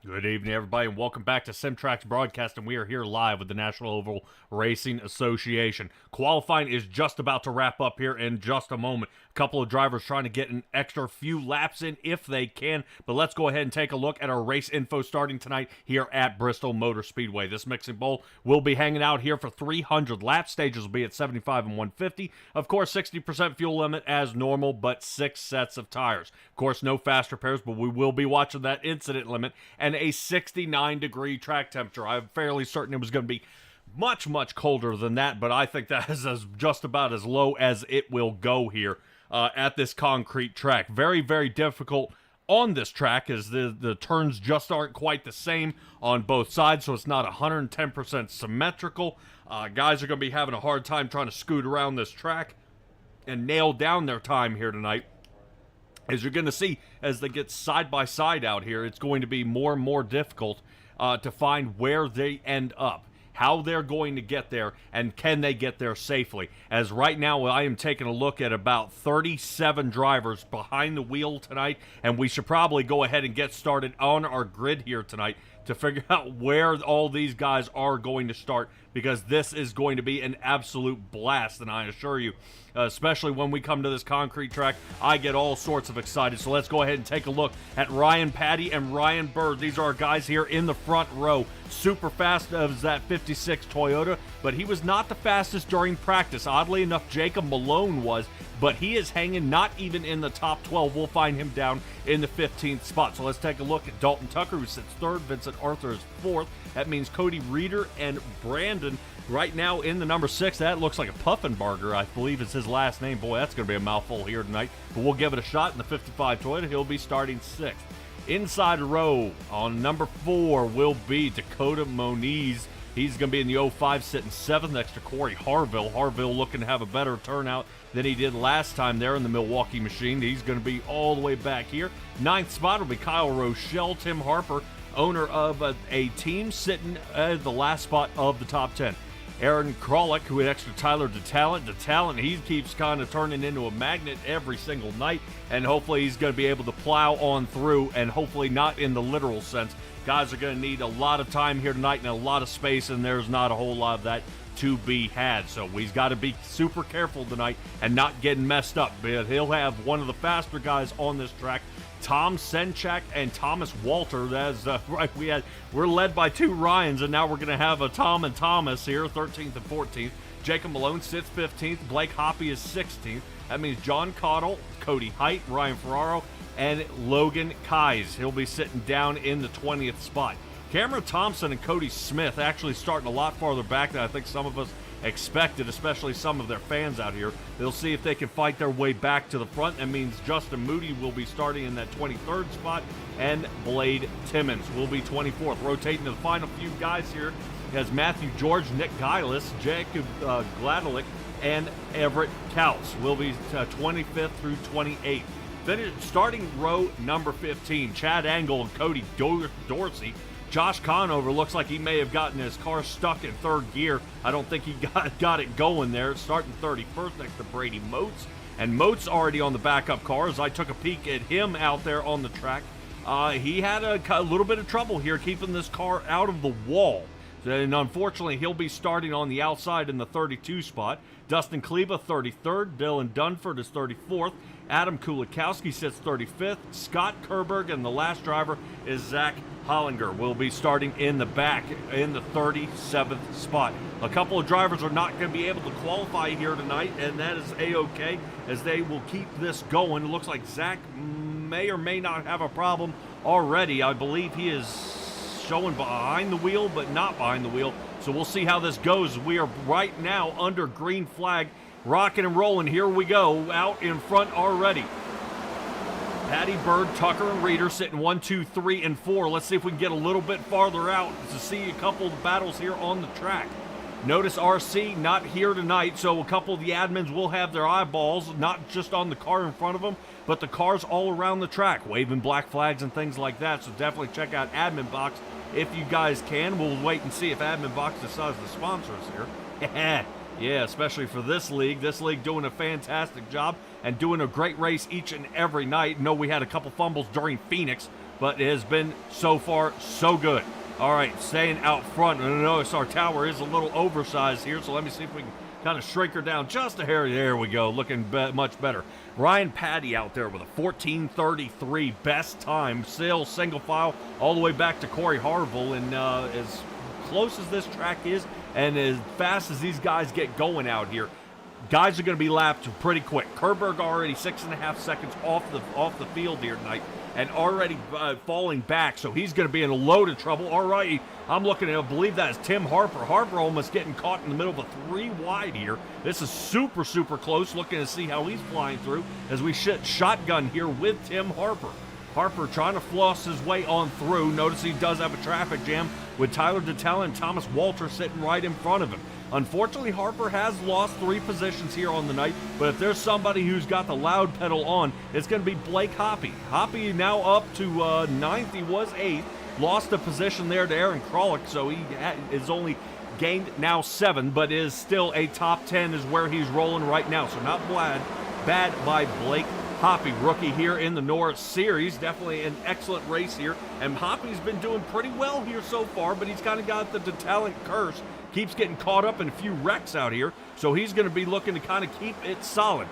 Good evening, everybody, and welcome back to Simtrax Broadcast, and we are here live with the National Oval Racing Association. Qualifying is just about to wrap up here in just a moment. A couple of drivers trying to get an extra few laps in if they can, but let's go ahead and take a look at our race info starting tonight here at Bristol Motor Speedway. This mixing bowl will be hanging out here for 300 laps. Stages will be at 75 and 150. Of course, 60% fuel limit as normal, but 6 sets of tires. Of course, no fast repairs, but we will be watching that incident limit and a 69-degree track temperature. I'm fairly certain it was going to be much, much colder than that, but I think that is just about as low as it will go here at this concrete track. Very, very difficult on this track as the turns just aren't quite the same on both sides, so it's not 110% symmetrical. Guys are going to be having a hard time trying to scoot around this track and nail down their time here tonight. As you're going to see, as they get side by side out here, it's going to be more and more difficult to find where they end up, how they're going to get there, and can they get there safely. As right now, I am taking a look at about 37 drivers behind the wheel tonight, and we should probably go ahead and get started on our grid here tonight to figure out where all these guys are going to start, because this is going to be an absolute blast, and I assure you, especially when we come to this concrete track, I get all sorts of excited. So let's go ahead and take a look at Ryan Patty and Ryan Bird. These are our guys here in the front row. Super fast as that 56 Toyota, but he was not the fastest during practice. Oddly enough, Jacob Malone was, but he is hanging not even in the top 12. We'll find him down in the 15th spot. So let's take a look at Dalton Tucker, who sits third. Vincent Arthur is fourth. That means Cody Reeder and Brandon right now in the number 6. That looks like a Puffenbarger, I believe is his last name. Boy, that's going to be a mouthful here tonight, but we'll give it a shot. In the 55 Toyota, he'll be starting 6th. Inside row on number 4 will be Dakota Moniz. He's going to be in the 05 sitting 7th next to Corey Harville. Harville looking to have a better turnout than he did last time there in the Milwaukee machine. He's going to be all the way back here. 9th spot will be Kyle Rochelle. Tim Harper, owner of a team, sitting at the last spot of the top 10. Aaron Krolick, who had extra Tyler DeTalent, he keeps kind of turning into a magnet every single night, and hopefully he's going to be able to plow on through, and hopefully not in the literal sense. Guys are going to need a lot of time here tonight and a lot of space, and there's not a whole lot of that to be had. So we've got to be super careful tonight and not getting messed up. But he'll have one of the faster guys on this track, Tom Senchak and Thomas Walter. That's right. We're led by 2 Ryans, and now we're going to have a Tom and Thomas here, 13th and 14th. Jacob Malone sits 15th. Blake Hoppy is 16th. That means John Cottle, Cody Height, Ryan Ferraro, and Logan Kais. He'll be sitting down in the 20th spot. Cameron Thompson and Cody Smith actually starting a lot farther back than I think some of us expected, especially some of their fans out here. They'll see if they can fight their way back to the front. That means Justin Moody will be starting in that 23rd spot, and Blade Timmons will be 24th. Rotating to the final few guys here as Matthew George, Nick Geilis, Jacob Gladelick, and Everett Kautz will be 25th through 28th. Then starting row number 15, Chad Angle and Cody Dorsey. Josh Conover looks like he may have gotten his car stuck in 3rd gear. I don't think he got it going there. Starting 31st next to Brady Moats. And Moats already on the backup car. As I took a peek at him out there on the track, he had a little bit of trouble here keeping this car out of the wall. And unfortunately, he'll be starting on the outside in the 32 spot. Dustin Kleba, 33rd. Dylan Dunford is 34th. Adam Kulikowski sits 35th. Scott Kerberg, and the last driver is Zach Hollinger, will be starting in the back in the 37th spot. A couple of drivers are not going to be able to qualify here tonight, and that is A-OK, as they will keep this going. It looks like Zach may or may not have a problem already. I believe he is showing behind the wheel, but not behind the wheel. So we'll see how this goes. We are right now under green flag, rocking and rolling. Here we go, out in front already. Patty, Bird, Tucker, and Reeder sitting 1, 2, 3, and 4. Let's see if we can get a little bit farther out to see a couple of battles here on the track. Notice RC not here tonight, so a couple of the admins will have their eyeballs not just on the car in front of them, but the cars all around the track, waving black flags and things like that. So definitely check out Admin Box if you guys can. We'll wait and see if Admin Box decides to sponsor us here. Yeah, especially for this league. This league doing a fantastic job and doing a great race each and every night. No, we had a couple fumbles during Phoenix, but it has been so far so good. All right, staying out front. And notice our tower is a little oversized here, so let me see if we can kind of shrink her down just a hair. There we go, looking much better. Ryan Patty out there with a 14:33 best time, still single file all the way back to Corey Harville. And as close as this track is and as fast as these guys get going out here, guys are going to be lapped pretty quick. Kerberg already 6.5 seconds off the field here tonight and already falling back, so he's going to be in a load of trouble. All right, I'm looking at, I believe that is Tim Harper. Harper almost getting caught in the middle of a 3 wide here. This is super, super close. Looking to see how he's flying through as we shotgun here with Tim Harper. Harper trying to floss his way on through. Notice he does have a traffic jam with Tyler Dettella and Thomas Walter sitting right in front of him. Unfortunately, Harper has lost 3 positions here on the night, but if there's somebody who's got the loud pedal on, it's going to be Blake Hoppy. Hoppy now up to 9th. He was 8th. Lost a position there to Aaron Krolick, so he is only gained now 7, but is still a top 10 is where he's rolling right now. So not bad by Blake Hoppy, rookie here in the NORA Series. Definitely an excellent race here, and Hoppy's been doing pretty well here so far, but he's kind of got the talent curse. Keeps getting caught up in a few wrecks out here, so he's going to be looking to kind of keep it solid.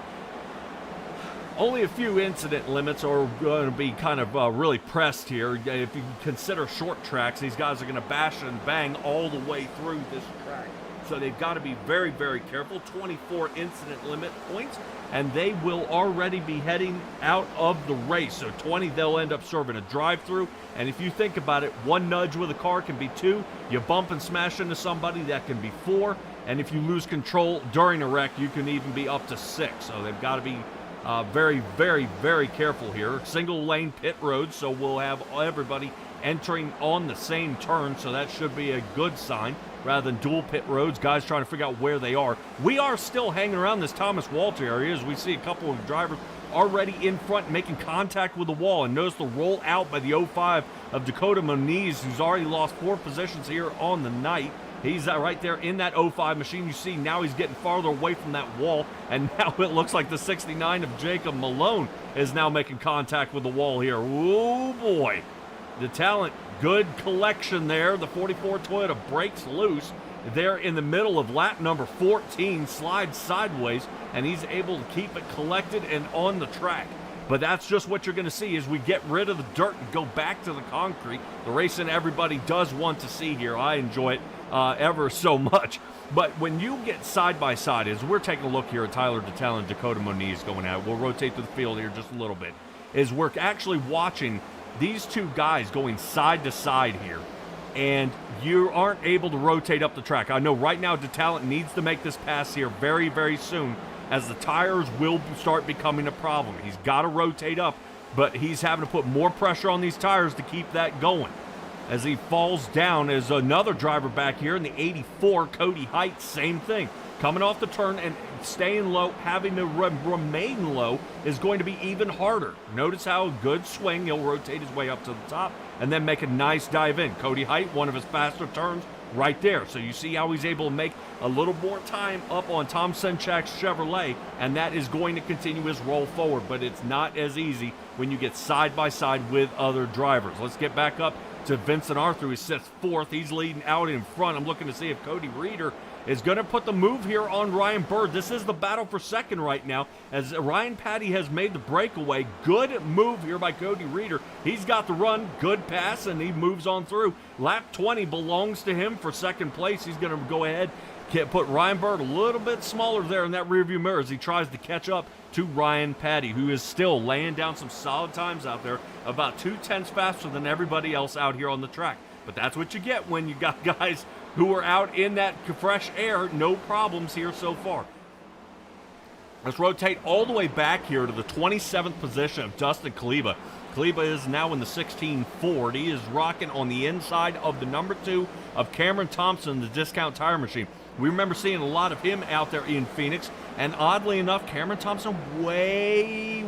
Only a few incident limits are going to be kind of really pressed here. If you consider short tracks, these guys are going to bash and bang all the way through this track. So they've got to be very, very careful. 24 incident limit points, and they will already be heading out of the race. So 20, they'll end up serving a drive-through. And if you think about it, 1 nudge with a car can be 2. You bump and smash into somebody, that can be 4. And if you lose control during a wreck, you can even be up to 6. So they've got to be very, very, very careful here. Single lane pit road, so we'll have everybody entering on the same turn, so that should be a good sign rather than dual pit roads, guys trying to figure out where they are. We are still hanging around this Thomas Walter area as we see a couple of drivers already in front making contact with the wall. And notice the roll out by the 05 of Dakota Moniz, who's already lost 4 positions here on the night. He's right there in that 05 machine. You see now he's getting farther away from that wall, and now it looks like the 69 of Jacob Malone is now making contact with the wall here. Oh boy, the talent, good collection there. The 44 Toyota breaks loose there in the middle of lap number 14, slides sideways, and he's able to keep it collected and on the track. But that's just what you're going to see as we get rid of the dirt and go back to the concrete. The racing everybody does want to see here. I enjoy it ever so much. But when you get side by side, as we're taking a look here at Tyler Dettella and Dakota Moniz going out, we'll rotate through the field here just a little bit, is we're actually watching these 2 guys going side to side here, and you aren't able to rotate up the track. I know right now Dettella needs to make this pass here very, very soon, as the tires will start becoming a problem. He's got to rotate up, but he's having to put more pressure on these tires to keep that going. As he falls down is another driver back here in the 84, Cody Height, same thing. Coming off the turn and staying low, having to remain low is going to be even harder. Notice how good swing, he'll rotate his way up to the top and then make a nice dive in. Cody Height, one of his faster turns right there. So you see how he's able to make a little more time up on Tom Senchak's Chevrolet, and that is going to continue his roll forward, but it's not as easy when you get side by side with other drivers. Let's get back up to Vincent Arthur, who sits 4th. He's leading out in front. I'm looking to see if Cody Reeder is going to put the move here on Ryan Bird. This is the battle for second right now, as Ryan Patty has made the breakaway. Good move here by Cody Reeder. He's got the run, good pass, and he moves on through. Lap 20 belongs to him for second place. He's going to go ahead, put Ryan Bird a little bit smaller there in that rearview mirror as he tries to catch up to Ryan Patty, who is still laying down some solid times out there, about 2/10 faster than everybody else out here on the track. But that's what you get when you got guys who are out in that fresh air. No problems here so far. Let's rotate all the way back here to the 27th position of Dustin Kaleba. Kaleba is now in the 16 Ford. He is rocking on the inside of the number 2 of Cameron Thompson, the Discount Tire Machine. We remember seeing a lot of him out there in Phoenix, and oddly enough, Cameron Thompson way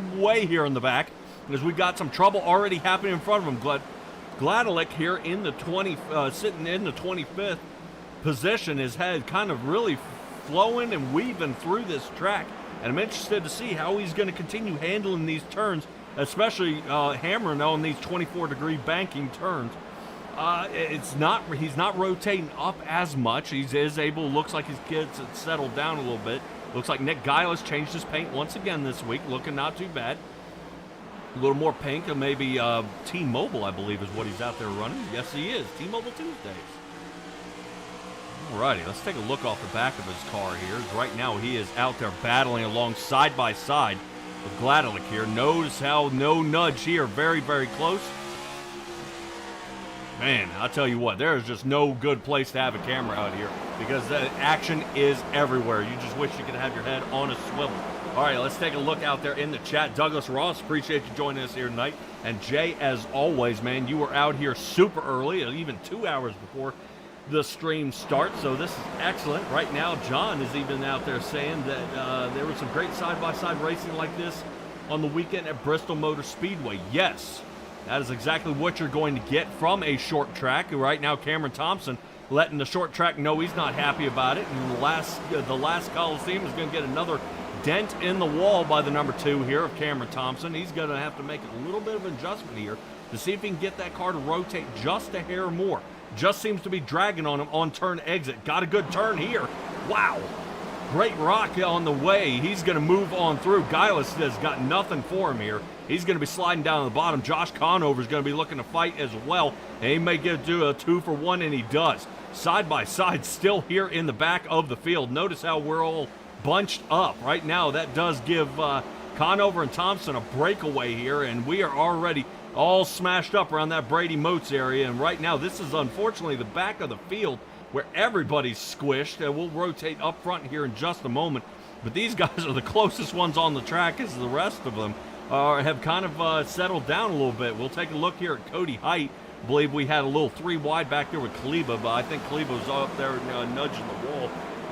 here in the back, because we got some trouble already happening in front of him. Gladelick here in the sitting in the 25th position, his head kind of really flowing and weaving through this track, and I'm interested to see how he's going to continue handling these turns especially hammering on these 24-degree banking turns. He's not rotating up as much. He is able, looks like his kids had settled down a little bit. Looks like Nick Geiles changed his paint once again this week, looking not too bad. A little more pink, and maybe T-Mobile, I believe, is what he's out there running. Yes, he is. T-Mobile Tuesdays. Alrighty, let's take a look off the back of his car here. Right now, he is out there battling along side by side with Gladelick here. Notice how no nudge here. Very, very close. Man, I'll tell you what, there is just no good place to have a camera out here because the action is everywhere. You just wish you could have your head on a swivel. All right, let's take a look out there in the chat. Douglas Ross, appreciate you joining us here tonight. And Jay, as always, man, you were out here super early, even 2 hours before the stream starts, so this is excellent. Right now, John is even out there saying that there was some great side-by-side racing like this on the weekend at Bristol Motor Speedway. Yes, that is exactly what you're going to get from a short track. Right now, Cameron Thompson letting the short track know he's not happy about it, and the last Coliseum is going to get another dent in the wall by the number 2 here of Cameron Thompson. He's going to have to make a little bit of adjustment here to see if he can get that car to rotate just a hair more. Just seems to be dragging on him on turn exit. Got a good turn here. Wow. Great rock on the way. He's going to move on through. Geiles has got nothing for him here. He's going to be sliding down to the bottom. Josh Conover is going to be looking to fight as well. And he may get to do a 2-for-1, and he does. Side by side, still here in the back of the field. Notice how we're all bunched up. Right now, that does give Conover and Thompson a breakaway here, and we are already all smashed up around that Brady Moats area. And right now, this is unfortunately the back of the field where everybody's squished. And we'll rotate up front here in just a moment. But these guys are the closest ones on the track as the rest of them have kind of settled down a little bit. We'll take a look here at Cody Height. I believe we had a little 3 wide back there with Kleba, but I think Kleba was up there nudging the wall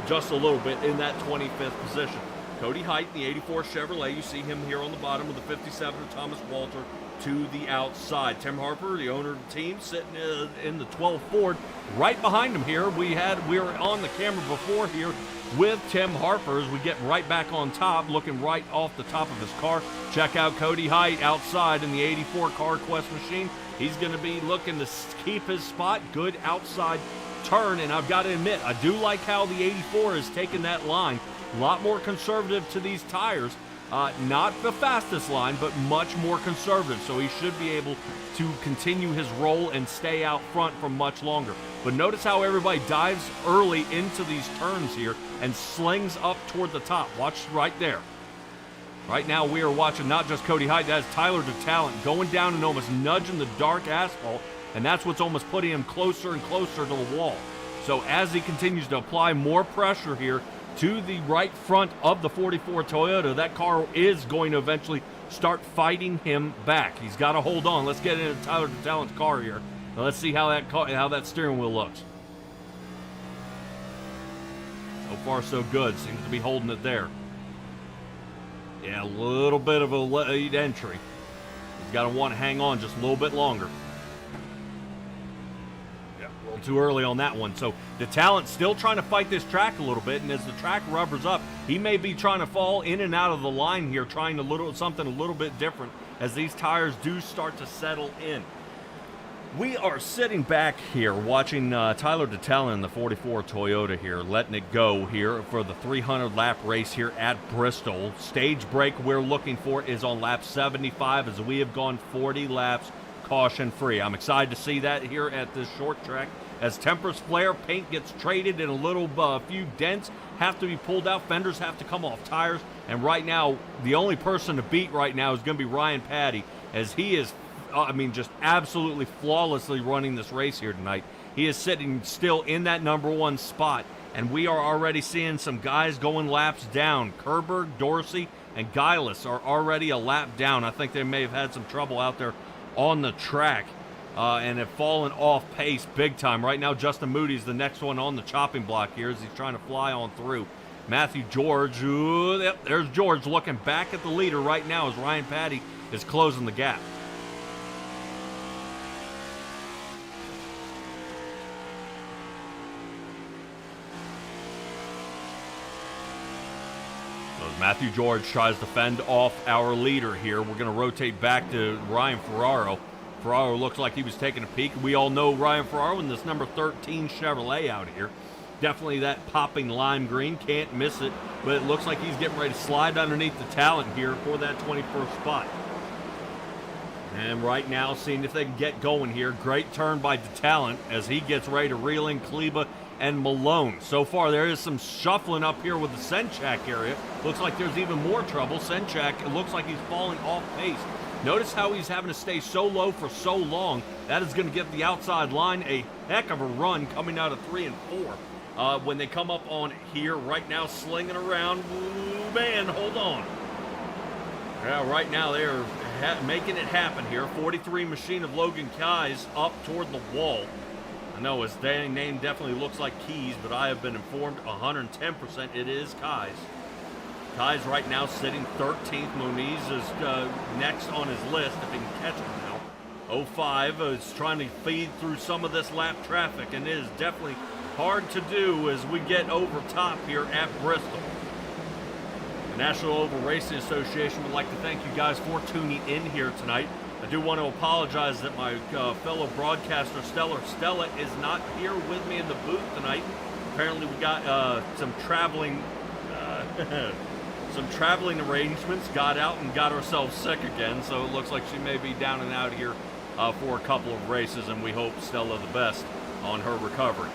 just a little bit in that 25th position. Cody Height, the 84 Chevrolet. You see him here on the bottom with the 57 Thomas Walter to the outside. Tim Harper, the owner of the team, sitting in the 12 Ford. Right behind him here, we were on the camera before here with Tim Harper as we get right back on top, looking right off the top of his car. Check out Cody Height outside in the 84 CarQuest machine. He's going to be looking to keep his spot. Good outside turn, and I've got to admit, I do like how the 84 is taking that line. A lot more conservative to these tires. Not the fastest line, but much more conservative, so he should be able to continue his role and stay out front for much longer. But notice how everybody dives early into these turns here and slings up toward the top. Watch right there. Right now we are watching not just Cody Height, that's Tyler DeTalent going down and almost nudging the dark asphalt, and that's what's almost putting him closer and closer to the wall. So as he continues to apply more pressure here to the right front of the 44 Toyota, that car is going to eventually start fighting him back. He's got to hold on. Let's get into Tyler DeTalent's car here. Now let's see how that steering wheel looks. So far, so good. Seems to be holding it there. Yeah, a little bit of a late entry. He's got to want to hang on just a little bit longer. Too early on that one. So the talent still trying to fight this track a little bit, and as the track rubbers up, he may be trying to fall in and out of the line here, trying something a little bit different as these tires do start to settle in. We are sitting back here watching Tyler DeTalent in the 44 Toyota here, letting it go here for the 300 lap race here at Bristol. Stage break we're looking for is on lap 75 as we have gone 40 laps caution free. I'm excited to see that here at this short track as tempers flare, paint gets traded, and a few dents have to be pulled out, fenders have to come off tires, and right now the only person to beat right now is going to be Ryan Patty, as he is just absolutely flawlessly running this race here tonight. He is sitting still in that number 1 spot, and we are already seeing some guys going laps down. Kerber, Dorsey, and Geiles are already a lap down. I think they may have had some trouble out there on the track and have fallen off pace big time. Right now, Justin Moody's the next one on the chopping block here as he's trying to fly on through. Matthew George, there's George looking back at the leader right now as Ryan Patty is closing the gap. So Matthew George tries to fend off our leader here. We're going to rotate back to Ryan Ferraro. Ferraro looks like he was taking a peek. We all know Ryan Ferraro in this number 13 Chevrolet out here. Definitely that popping lime green. Can't miss it. But it looks like he's getting ready to slide underneath the talent here for that 21st spot. And right now, seeing if they can get going here. Great turn by DeTalent as he gets ready to reel in Kleba and Malone. So far, there is some shuffling up here with the Senchak area. Looks like there's even more trouble. Senchak, it looks like he's falling off pace. Notice how he's having to stay so low for so long. That is going to give the outside line a heck of a run coming out of 3 and 4. When they come up on here, right now slinging around. Ooh, man, hold on. Yeah, right now they're making it happen here. 43 machine of Logan Keyes up toward the wall. I know his name definitely looks like Keys, but I have been informed 110% it is Keyes. Keyes right now sitting 13th. Moniz is next on his list if he can catch him now. 05 is trying to feed through some of this lap traffic, and it is definitely hard to do as we get over top here at Bristol. The National Oval Racing Association would like to thank you guys for tuning in here tonight. I do want to apologize that my fellow broadcaster Stella is not here with me in the booth tonight. Apparently we got some traveling arrangements, got out and got herself sick again, so it looks like she may be down and out here for a couple of races, and we hope Stella the best on her recovery.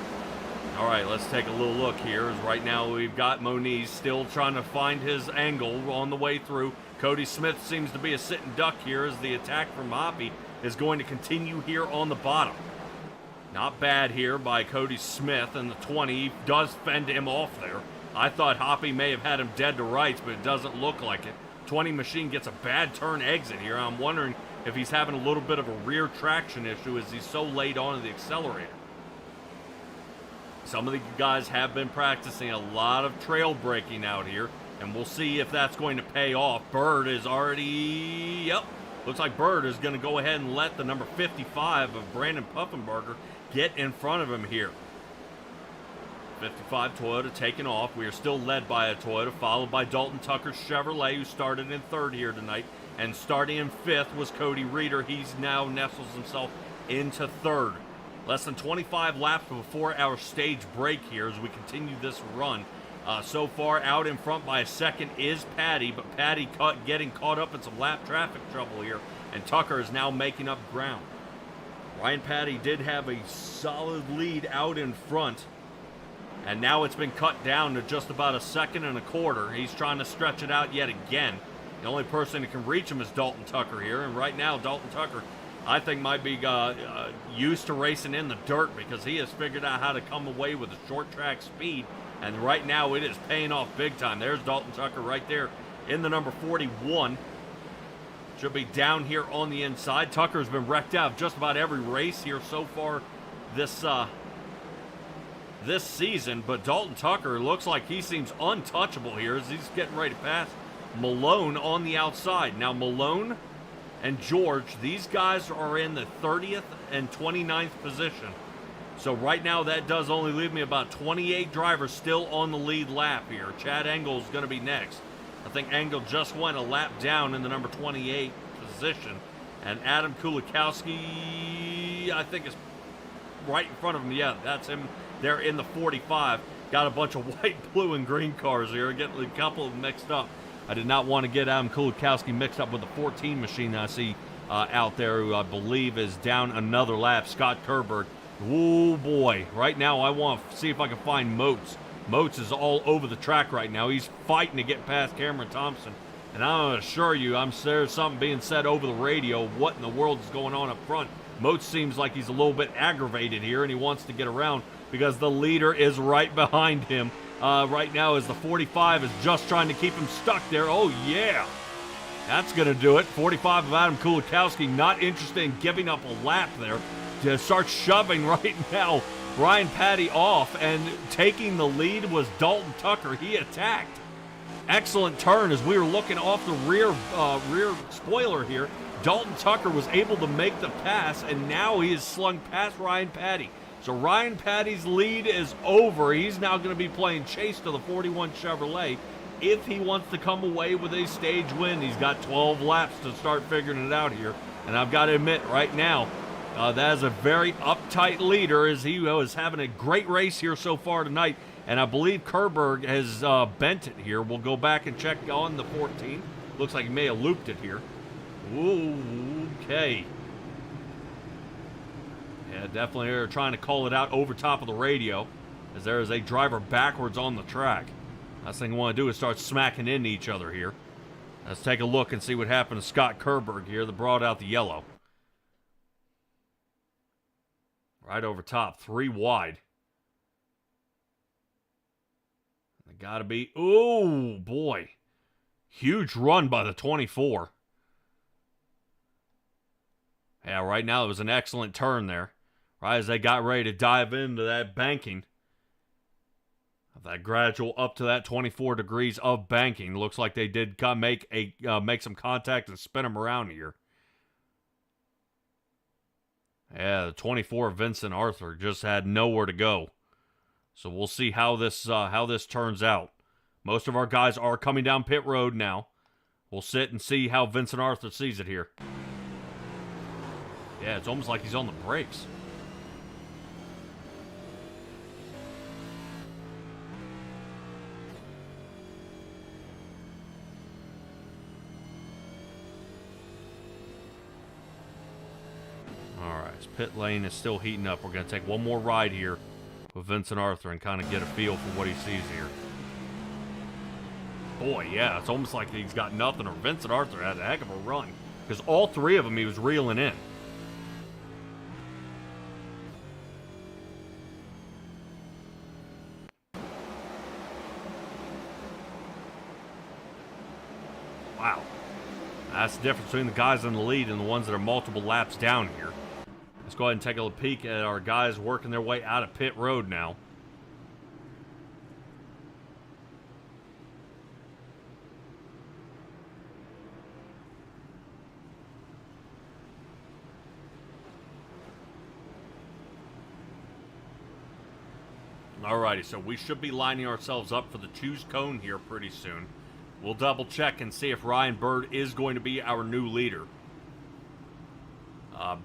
All right, let's take a little look here. As right now we've got Moniz still trying to find his angle on the way through. Cody Smith seems to be a sitting duck here as the attack from Hoppy is going to continue here on the bottom. Not bad here by Cody Smith, and the 20 he does fend him off there. I thought Hoppy may have had him dead to rights, but it doesn't look like it. 20 machine gets a bad turn exit here. I'm wondering if he's having a little bit of a rear traction issue as he's so late on the accelerator. Some of the guys have been practicing a lot of trail braking out here, and we'll see if that's going to pay off. Bird is already, yep, looks like Bird is going to go ahead and let the number 55 of Brandon Puffenbarger get in front of him here. 55 Toyota taking off. We are still led by a Toyota, followed by Dalton Tucker's Chevrolet, who started in third here tonight. And starting in fifth was Cody Reeder. He's now nestles himself into third. Less than 25 laps before our stage break here as we continue this run. So far out in front by a second is Patty, but Patty getting caught up in some lap traffic trouble here, and Tucker is now making up ground. Ryan Patty did have a solid lead out in front, and now it's been cut down to just about a second and a quarter. He's trying to stretch it out yet again. The only person that can reach him is Dalton Tucker here, and right now Dalton Tucker I think might be used to racing in the dirt because he has figured out how to come away with a short track speed, and right now it is paying off big time. There's Dalton Tucker right there in the number 41. Should be down here on the inside. Tucker's been wrecked out of just about every race here so far this season, but Dalton Tucker looks like he seems untouchable here as he's getting ready to pass Malone on the outside. Now Malone and George, these guys are in the 30th and 29th position. So right now that does only leave me about 28 drivers still on the lead lap here. Chad Engel is going to be next. I think Engel just went a lap down in the number 28 position. And Adam Kulikowski, I think, is right in front of him. Yeah, that's him. They're in the 45. Got a bunch of white, blue, and green cars here. Getting a couple of them mixed up. I did not want to get Adam Kulikowski mixed up with the 14 machine that I see out there, who I believe is down another lap, Scott Kerberg. Oh boy, right now I want to see if I can find Moats. Moats is all over the track right now. He's fighting to get past Cameron Thompson. And I assure you, there's something being said over the radio. What in the world is going on up front? Moats seems like he's a little bit aggravated here, and he wants to get around because the leader is right behind him. Right now as the 45 is just trying to keep him stuck there. Oh, yeah. That's going to do it. 45 of Adam Kulikowski not interested in giving up a lap there. To start shoving right now Ryan Patty off, and taking the lead was Dalton Tucker. He attacked. Excellent turn as we were looking off the rear spoiler here. Dalton Tucker was able to make the pass, and now he is slung past Ryan Patty. So Ryan Patty's lead is over. He's now going to be playing chase to the 41 Chevrolet. if he wants to come away with a stage win. He's got 12 laps to start figuring it out here. And I've got to admit, right now, that is a very uptight leader, as he is having a great race here so far tonight. And I believe Kerberg has bent it here. We'll go back and check on the 14. Looks like he may have looped it here. Ooh, okay. Yeah, definitely they're trying to call it out over top of the radio, as there is a driver backwards on the track. Last thing we want to do is start smacking into each other here. Let's take a look and see what happened to Scott Kerberg here that brought out the yellow. Right over top, 3 wide. They gotta be, ooh, boy. Huge run by the 24. Yeah, right now it was an excellent turn there. Right as they got ready to dive into that banking. That gradual up to that 24 degrees of banking. Looks like they did make some contact and spin them around here. Yeah, the 24 Vincent Arthur just had nowhere to go. So we'll see how this turns out. Most of our guys are coming down pit road now. We'll sit and see how Vincent Arthur sees it here. Yeah, it's almost like he's on the brakes. Alright, his pit lane is still heating up. We're going to take one more ride here with Vincent Arthur and kind of get a feel for what he sees here. Boy, yeah, it's almost like he's got nothing, or Vincent Arthur had a heck of a run, because all 3 of them he was reeling in. Wow. That's the difference between the guys in the lead and the ones that are multiple laps down here. Let's go ahead and take a peek at our guys working their way out of pit road now. Alrighty, so we should be lining ourselves up for the choose cone here pretty soon. We'll double check and see if Ryan Bird is going to be our new leader.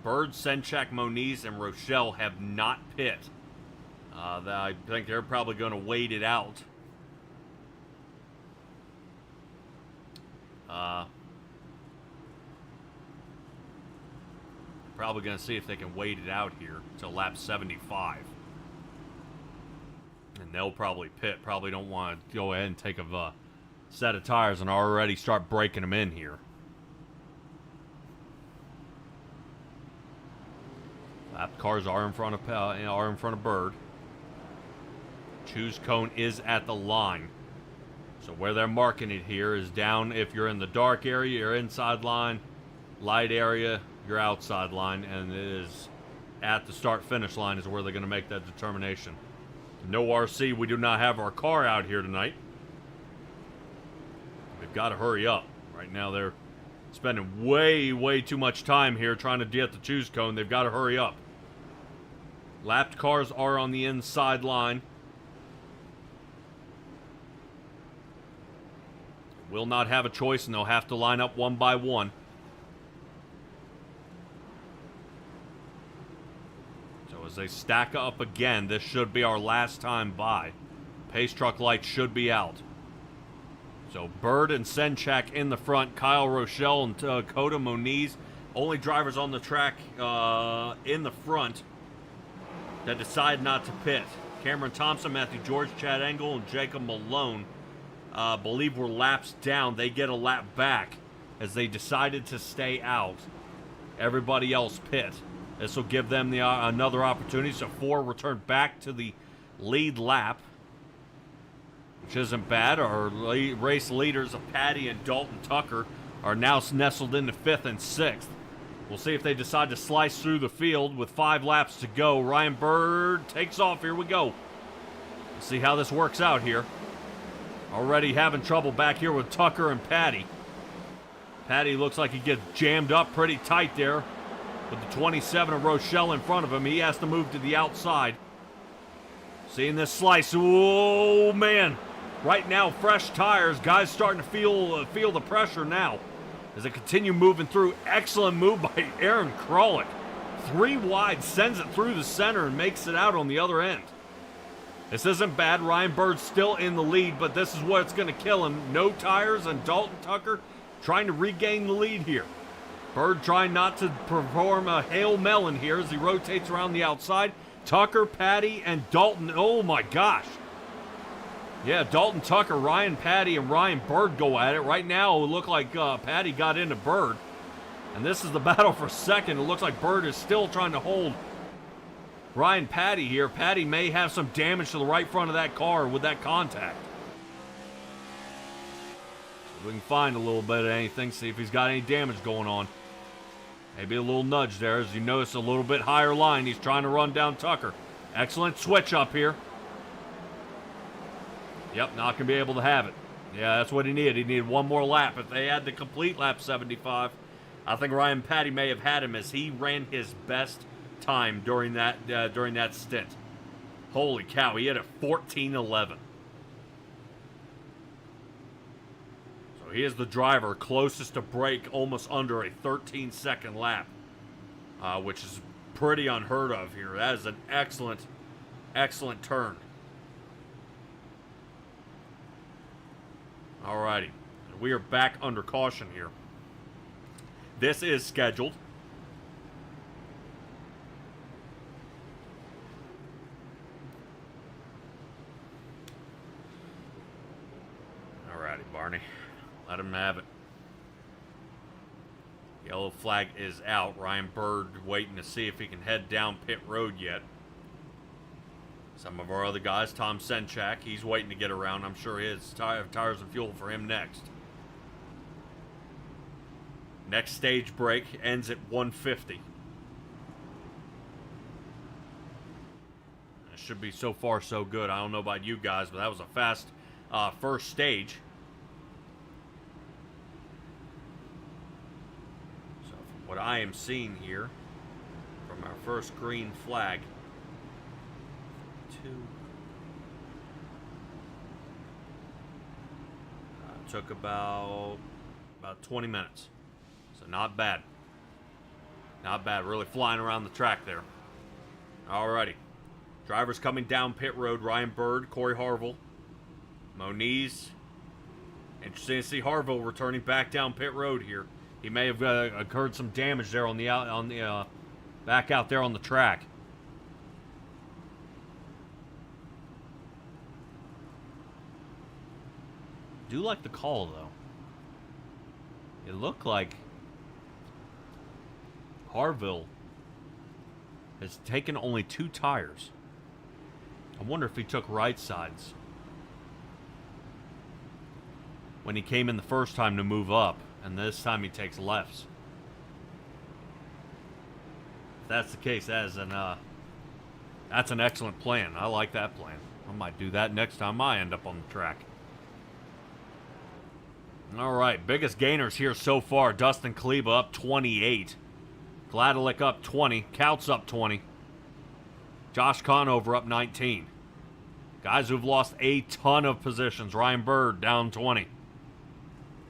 Bird, Senchak, Moniz, and Rochelle have not pit. I think they're probably going to wait it out. Probably going to see if they can wait it out here till lap 75. And they'll probably pit. Probably don't want to go ahead and take a set of tires and already start breaking them in here. Lap cars are in front of Bird. Choose cone is at the line. So where they're marking it here is down. If you're in the dark area, you're inside line. Light area, you're outside line. And it is at the start-finish line is where they're going to make that determination. No RC, we do not have our car out here tonight. We've got to hurry up. Right now they're spending way too much time here trying to get the choose cone. They've got to hurry up. Lapped cars are on the inside line. Will not have a choice, and they'll have to line up one by one. So as they stack up again, this should be our last time by. Pace truck lights should be out. So Bird and Senchak in the front. Kyle Rochelle and Coda Moniz. Only drivers on the track in the front that decide not to pit. Cameron Thompson, Matthew George, Chad Engel, and Jacob Malone believe we're laps down. They get a lap back as they decided to stay out. Everybody else pit. This will give them another opportunity. So 4 return back to the lead lap, which isn't bad. Our race leaders of Patty and Dalton Tucker are now nestled into 5th and 6th. We'll see if they decide to slice through the field with 5 laps to go. Ryan Bird takes off. Here we go. Let's see how this works out here. Already having trouble back here with Tucker and Patty. Patty looks like he gets jammed up pretty tight there with the 27 of Rochelle in front of him. He has to move to the outside. Seeing this slice. Oh, man. Right now, fresh tires. Guys starting to feel the pressure now as they continue moving through. Excellent move by Aaron Krolick. 3 wide, sends it through the center and makes it out on the other end. This isn't bad. Ryan Bird's still in the lead, but this is what's going to kill him. No tires, and Dalton Tucker trying to regain the lead here. Bird trying not to perform a Hail Melon here as he rotates around the outside. Tucker, Patty, and Dalton. Oh my gosh. Yeah, Dalton Tucker, Ryan Patty, and Ryan Bird go at it. Right now, it looked like Patty got into Bird. And this is the battle for second. It looks like Bird is still trying to hold Ryan Patty here. Patty may have some damage to the right front of that car with that contact. So we can find a little bit of anything, see if he's got any damage going on. Maybe a little nudge there. As you notice, a little bit higher line. He's trying to run down Tucker. Excellent switch up here. Yep, not going to be able to have it. Yeah, that's what he needed. He needed one more lap. If they had the complete lap 75, I think Ryan Patty may have had him as he ran his best time during that stint. Holy cow, he had a 14:11. So he is the driver closest to break, almost under a 13-second lap, which is pretty unheard of here. That is an excellent, excellent turn. Alrighty, we are back under caution here. This is scheduled. Alrighty, Barney, let him have it. Yellow flag is out. Ryan Bird waiting to see if he can head down pit road yet. Some of our other guys, Tom Senchak, he's waiting to get around. I'm sure his tires and fuel for him next. Next stage break ends at 150. It should be so far so good. I don't know about you guys, but that was a fast first stage. So from what I am seeing here, from our first green flag, took about 20 minutes. So not bad. Not bad. Really flying around the track there. Alrighty. Drivers coming down pit road. Ryan Bird, Corey Harville, Moniz. Interesting to see Harville returning back down pit road here. He may have incurred some damage there on the back out there on the track. Do like the call though. It looked like Harville has taken only 2 tires. I wonder if he took right sides when he came in the first time to move up, and this time he takes lefts. If that's the case, that's an excellent plan. I like that plan. I might do that next time I end up on the track. All right, biggest gainers here so far. Dustin Kleba up 28. Gladelick up 20. Couts up 20. Josh Conover up 19. Guys who've lost a ton of positions. Ryan Bird down 20.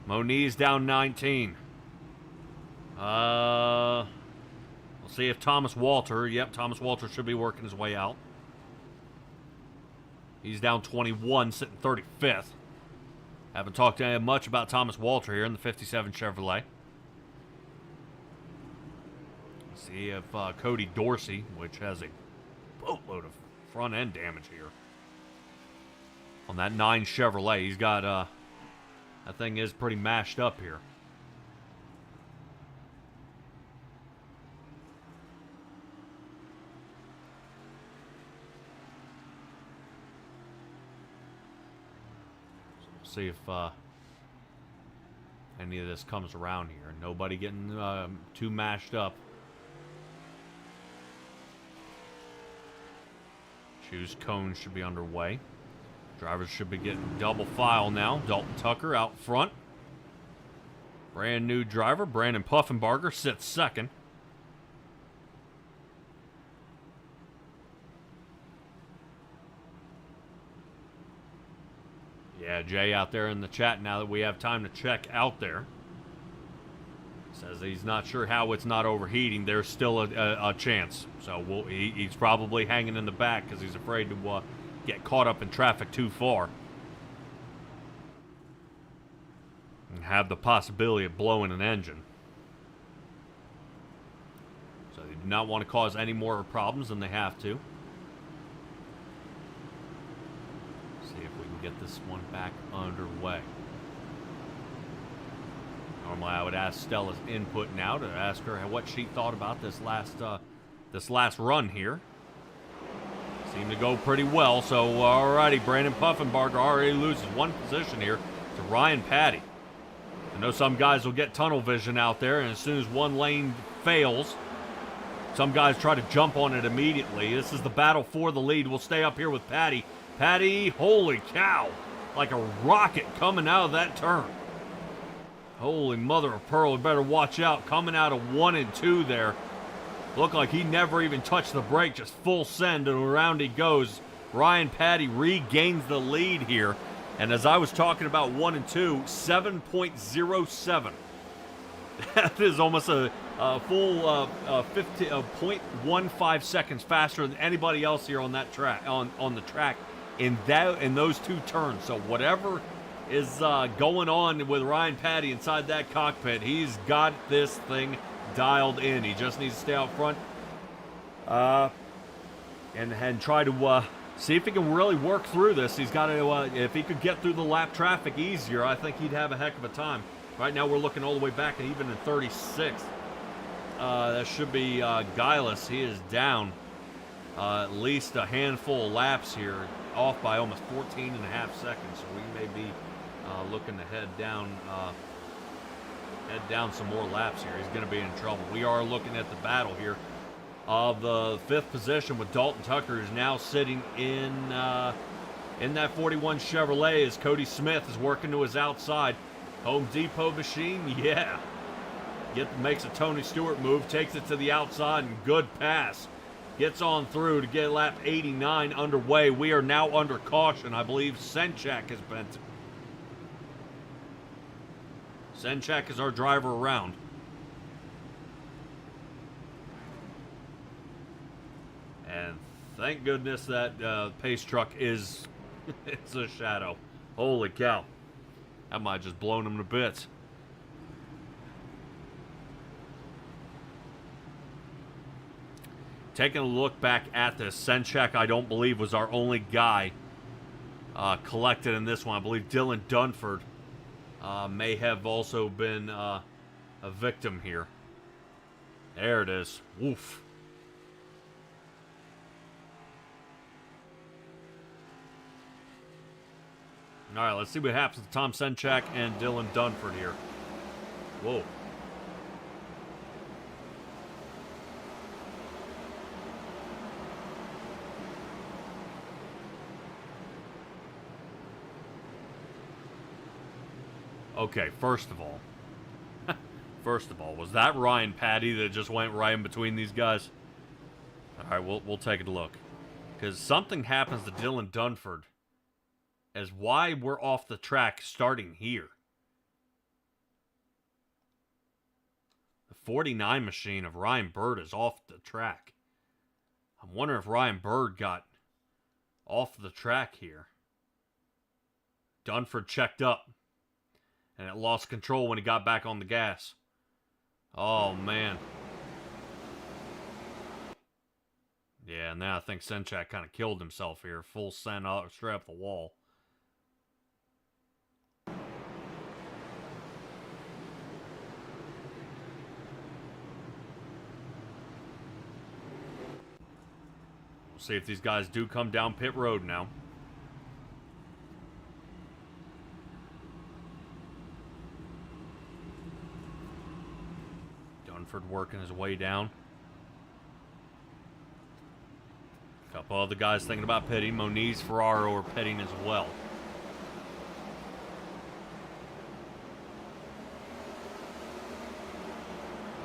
Moniz down 19. We'll see if Thomas Walter. Yep, Thomas Walter should be working his way out. He's down 21, sitting 35th. Haven't talked much about Thomas Walter here in the 57 Chevrolet. Let's see if Cody Dorsey, which has a boatload of front end damage here on that 9 Chevrolet. He's got, that thing is pretty mashed up here. See if any of this comes around here. Nobody getting too mashed up. Choose cones should be underway. Drivers should be getting double file now. Dalton Tucker out front. Brand new driver, Brandon Puffenbarger, sits second. Yeah, Jay out there in the chat now that we have time to check out there. Says he's not sure how it's not overheating. There's still a chance. So he's probably hanging in the back because he's afraid to get caught up in traffic too far. And have the possibility of blowing an engine. So they do not want to cause any more problems than they have to. See if we can get this one back underway. Normally, I would ask Stella's input now to ask her what she thought about this last run here. Seemed to go pretty well. So, alrighty, Brandon Puffenbarger already loses one position here to Ryan Patty. I know some guys will get tunnel vision out there, and as soon as one lane fails, some guys try to jump on it immediately. This is the battle for the lead. We'll stay up here with Patty. Patty, holy cow, like a rocket coming out of that turn. Holy mother of pearl, you better watch out. Coming out of 1 and 2 there. Looked like he never even touched the brake, just full send, and around he goes. Ryan Patty regains the lead here. And as I was talking about 1 and 2, 7.07. That is almost a full 0.15 seconds faster than anybody else here on that track, on the track in those two turns. So whatever is going on with Ryan Patty inside that cockpit, he's got this thing dialed in. He just needs to stay out front and try to see if he can really work through this. He's got to, if he could get through the lap traffic easier, I think he'd have a heck of a time. Right now we're looking all the way back and even in 36. That should be Guileless. He is down at least a handful of laps here, off by almost 14 and a half seconds. So we may be looking to head down some more laps here. He's going to be in trouble. We are looking at the battle here of the 5th position with Dalton Tucker, who's now sitting in that 41 Chevrolet as Cody Smith is working to his outside. Home Depot machine, yeah. Makes a Tony Stewart move, takes it to the outside, and good pass. Gets on through to get lap 89 underway. We are now under caution. I believe Senchak has been. Senchak is our driver around. And thank goodness that pace truck is it's a shadow. Holy cow. That might have just blown him to bits. Taking a look back at this, Senchak, I don't believe, was our only guy collected in this one. I believe Dylan Dunford may have also been a victim here. There it is. Woof. All right, let's see what happens to Tom Senchak and Dylan Dunford here. Whoa. Okay, first of all, was that Ryan Patty that just went right in between these guys? All right, we'll take a look. Because something happens to Dylan Dunford as why we're off the track starting here. The 49 machine of Ryan Bird is off the track. I'm wondering if Ryan Bird got off the track here. Dunford checked up. And it lost control when he got back on the gas. Oh, man. Yeah, now I think Senchak kind of killed himself here. Full send straight up the wall. We'll see if these guys do come down pit road now. Dunford working his way down. A couple other guys thinking about pitting. Moniz, Ferraro are pitting as well.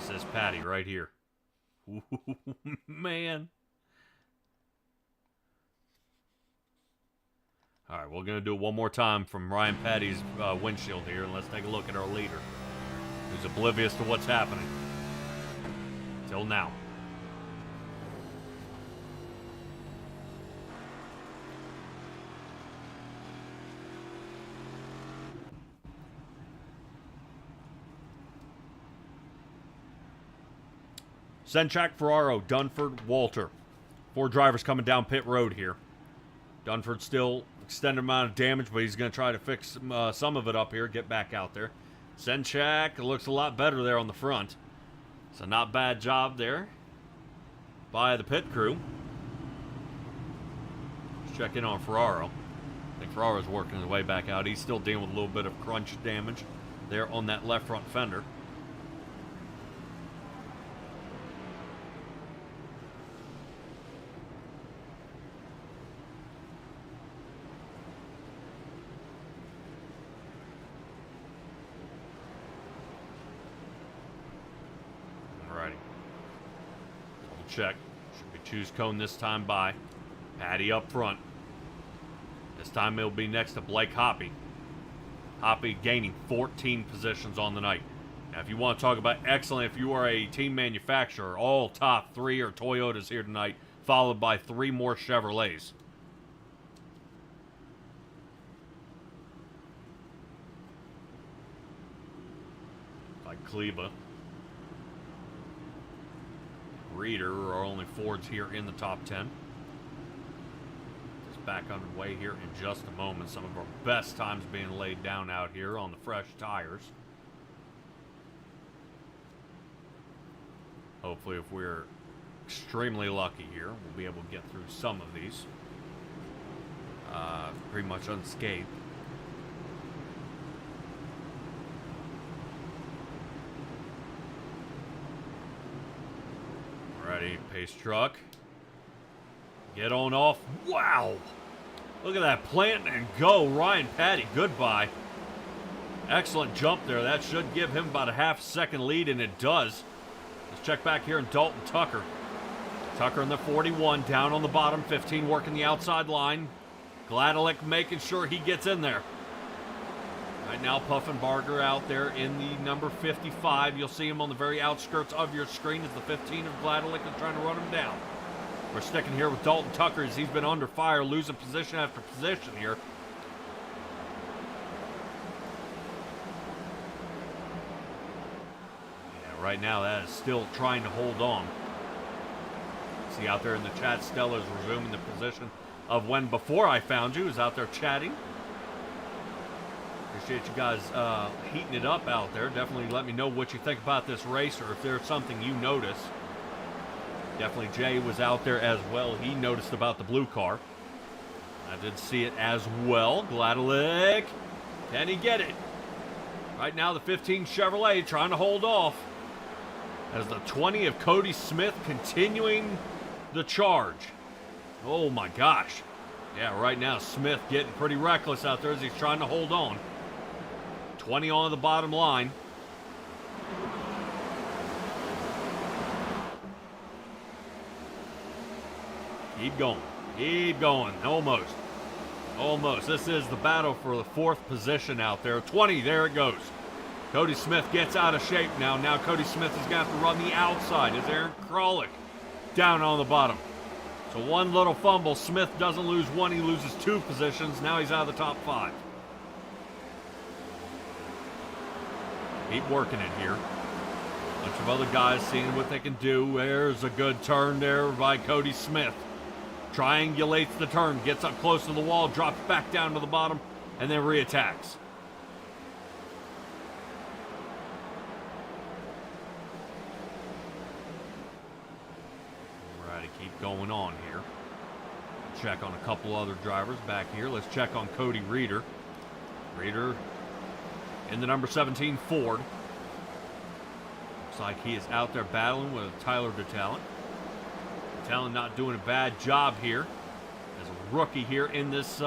This is Patty right here. Ooh, man. All right, we're going to do it one more time from Ryan Petty's windshield here, and let's take a look at our leader, who's oblivious to what's happening. Till now. Senchak, Ferraro, Dunford, Walter. 4 drivers coming down pit road here. Dunford still extended amount of damage, but he's going to try to fix some of it up here, get back out there. Senchak looks a lot better there on the front. So not bad job there by the pit crew. Let's check in on Ferraro. I think Ferraro's working his way back out. He's still dealing with a little bit of crunch damage there on that left front fender. Check. Should be choose cone this time by Patty up front. This time it'll be next to Blake Hoppy. Hoppy gaining 14 positions on the night. Now, if you want to talk about excellent, if you are a team manufacturer, all top 3 are Toyotas here tonight, followed by 3 more Chevrolets. Like Kleba. Reader are only Fords here in the top 10. Just back underway here in just a moment. Some of our best times being laid down out here on the fresh tires. Hopefully, if we're extremely lucky here, we'll be able to get through some of these pretty much unscathed. Ready, pace truck. Get on off. Wow! Look at that plant and go. Ryan Patty, goodbye. Excellent jump there. That should give him about a half-second lead, and it does. Let's check back here in Dalton Tucker. Tucker in the 41, down on the bottom. 15 working the outside line. Gladelick making sure he gets in there. Right now, Puffenbarger out there in the number 55. You'll see him on the very outskirts of your screen as the 15 of Gladelick is trying to run him down. We're sticking here with Dalton Tucker as he's been under fire, losing position after position here. Yeah, right now that is still trying to hold on. See out there in the chat, Stella's resuming the position of when before I found you, is out there chatting. Appreciate you guys heating it up out there. Definitely let me know what you think about this race or if there's something you notice. Definitely Jay was out there as well. He noticed about the blue car. I did see it as well. Gladelick. Can he get it? Right now the 15 Chevrolet trying to hold off. As the 20 of Cody Smith continuing the charge. Oh my gosh. Yeah, right now Smith getting pretty reckless out there as he's trying to hold on. 20 on the bottom line. Keep going. Keep going. Almost. Almost. This is the battle for the 4th position out there. 20, there it goes. Cody Smith gets out of shape now. Now Cody Smith is going to have to run the outside as Aaron Krolick down on the bottom. So one little fumble. Smith doesn't lose 1. He loses 2 positions. Now he's out of the top 5. Keep working it here. Bunch of other guys seeing what they can do. There's a good turn there by Cody Smith. Triangulates the turn, gets up close to the wall, drops back down to the bottom, and then reattacks. Alrighty, keep going on here. Check on a couple other drivers back here. Let's check on Cody Reader. Reader in the number 17 Ford. Looks like he is out there battling with Tyler DeTalent. DeTalent not doing a bad job here as a rookie here in this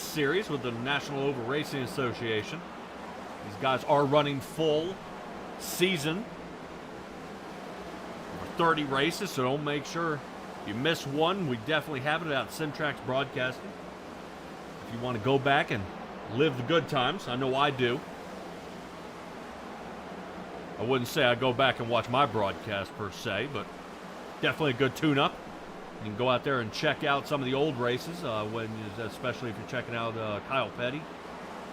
series with the National Oval Racing Association. These guys are running full season. Over 30 races, so don't make sure you miss one. We definitely have it at Simtrax Broadcasting. if you want to go back and live the good times, I know I do. I wouldn't say I go back and watch my broadcast per se, but definitely a good tune-up. You can go out there and check out some of the old races, especially if you're checking out Kyle Petty,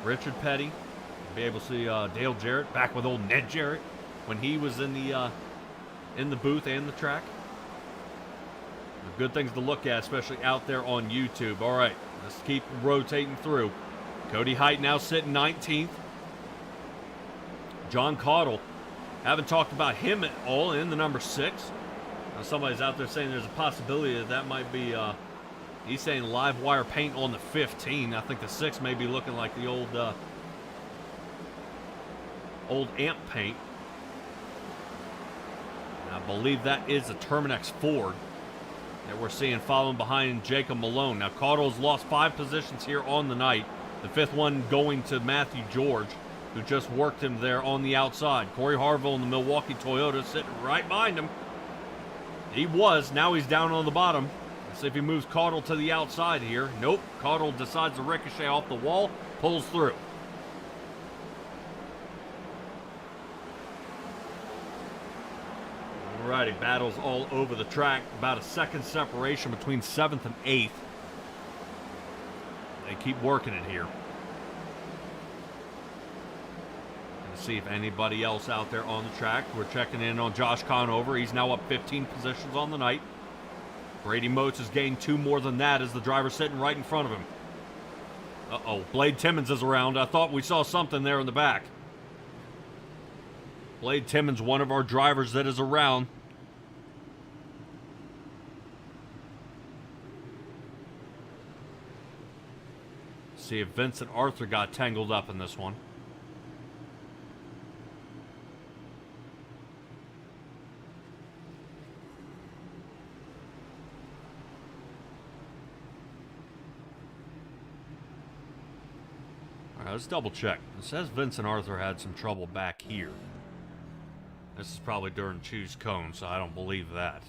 Richard Petty. You'll be able to see Dale Jarrett back with old Ned Jarrett when he was in the booth and the track. Good things to look at, especially out there on YouTube. All right, let's keep rotating through. Cody Height now sitting 19th. John Caudle, haven't talked about him at all in the number 6. Now somebody's out there saying there's a possibility that might be, he's saying live wire paint on the 15. I think the 6 may be looking like the old amp paint. And I believe that is a Terminex Ford that we're seeing following behind Jacob Malone. Now, Caudle's lost 5 positions here on the night. The 5th one going to Matthew George, who just worked him there on the outside. Corey Harville in the Milwaukee Toyota sitting right behind him. Now he's down on the bottom. Let's see if he moves Caudle to the outside here. Nope, Caudle decides to ricochet off the wall, pulls through. Alrighty, battles all over the track. About a second separation between 7th and 8th. They keep working it here. Gonna see if anybody else out there on the track. We're checking in on Josh Conover. He's now up 15 positions on the night. Brady Motes has gained 2 more than that as the driver sitting right in front of him. Uh-oh, Blade Timmons is around. I thought we saw something there in the back. Blade Timmons, one of our drivers that is around. See if Vincent Arthur got tangled up in this one. All right, let's double check. It says Vincent Arthur had some trouble back here. This is probably during choose cone, so I don't believe that.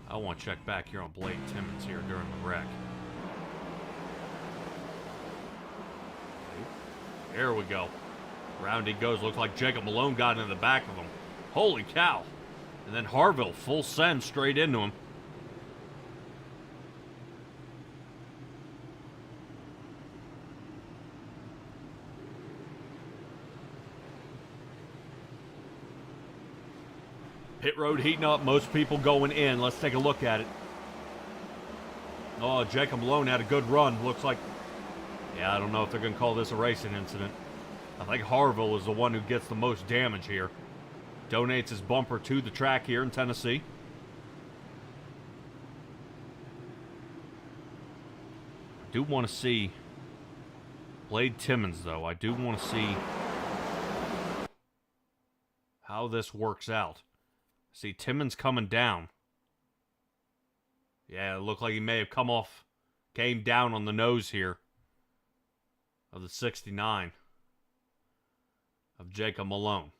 I want to check back here on Blade Timmons here during the wreck. There we go. Round he goes. Looks like Jacob Malone got into the back of him. Holy cow. And then Harville, full send straight into him. Pit road heating up, most people going in. Let's take a look at it. Oh, Jacob Malone had a good run. Looks like, yeah, I don't know if they're going to call this a racing incident. I think Harville is the one who gets the most damage here. Donates his bumper to the track here in Tennessee. I do want to see Blade Timmons, though. I do want to see how this works out. See, Timmons coming down. Yeah, it looked like he may have came down on the nose here of the 69 of Jacob Malone.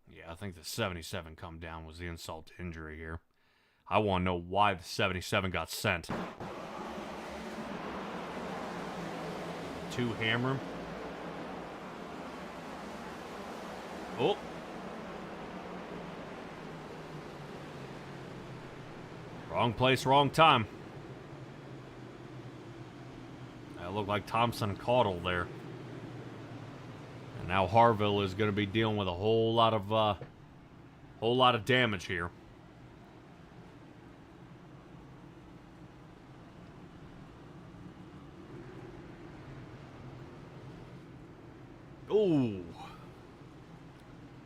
Yeah, I think the 77 come down was the insult to injury here. I want to know why the 77 got sent. Two hammer him. Oh. Wrong place, wrong time. That looked like Thompson Caudle there. And now Harville is going to be dealing with a whole lot of damage here. Ooh.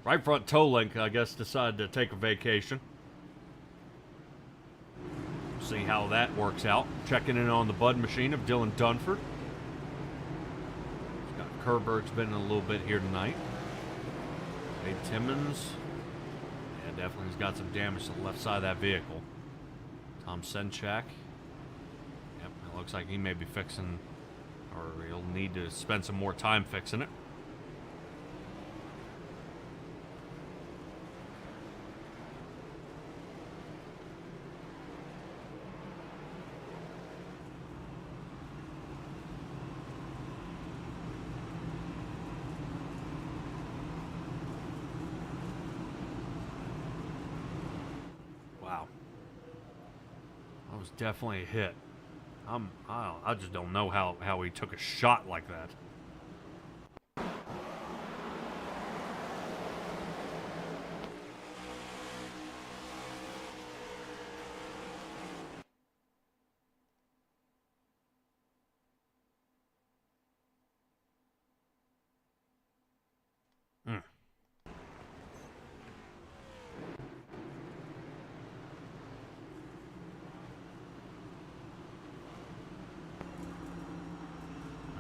Right front toe link, I guess, decided to take a vacation. See how that works out. Checking in on the Bud machine of Dylan Dunford. Scott Kerberg's been in a little bit here tonight. Wade Timmons. Yeah, definitely has got some damage to the left side of that vehicle. Tom Senchak. Yep, it looks like he may be fixing Or he'll need to spend some more time fixing it. Wow. That was definitely a hit. I just don't know how he took a shot like that.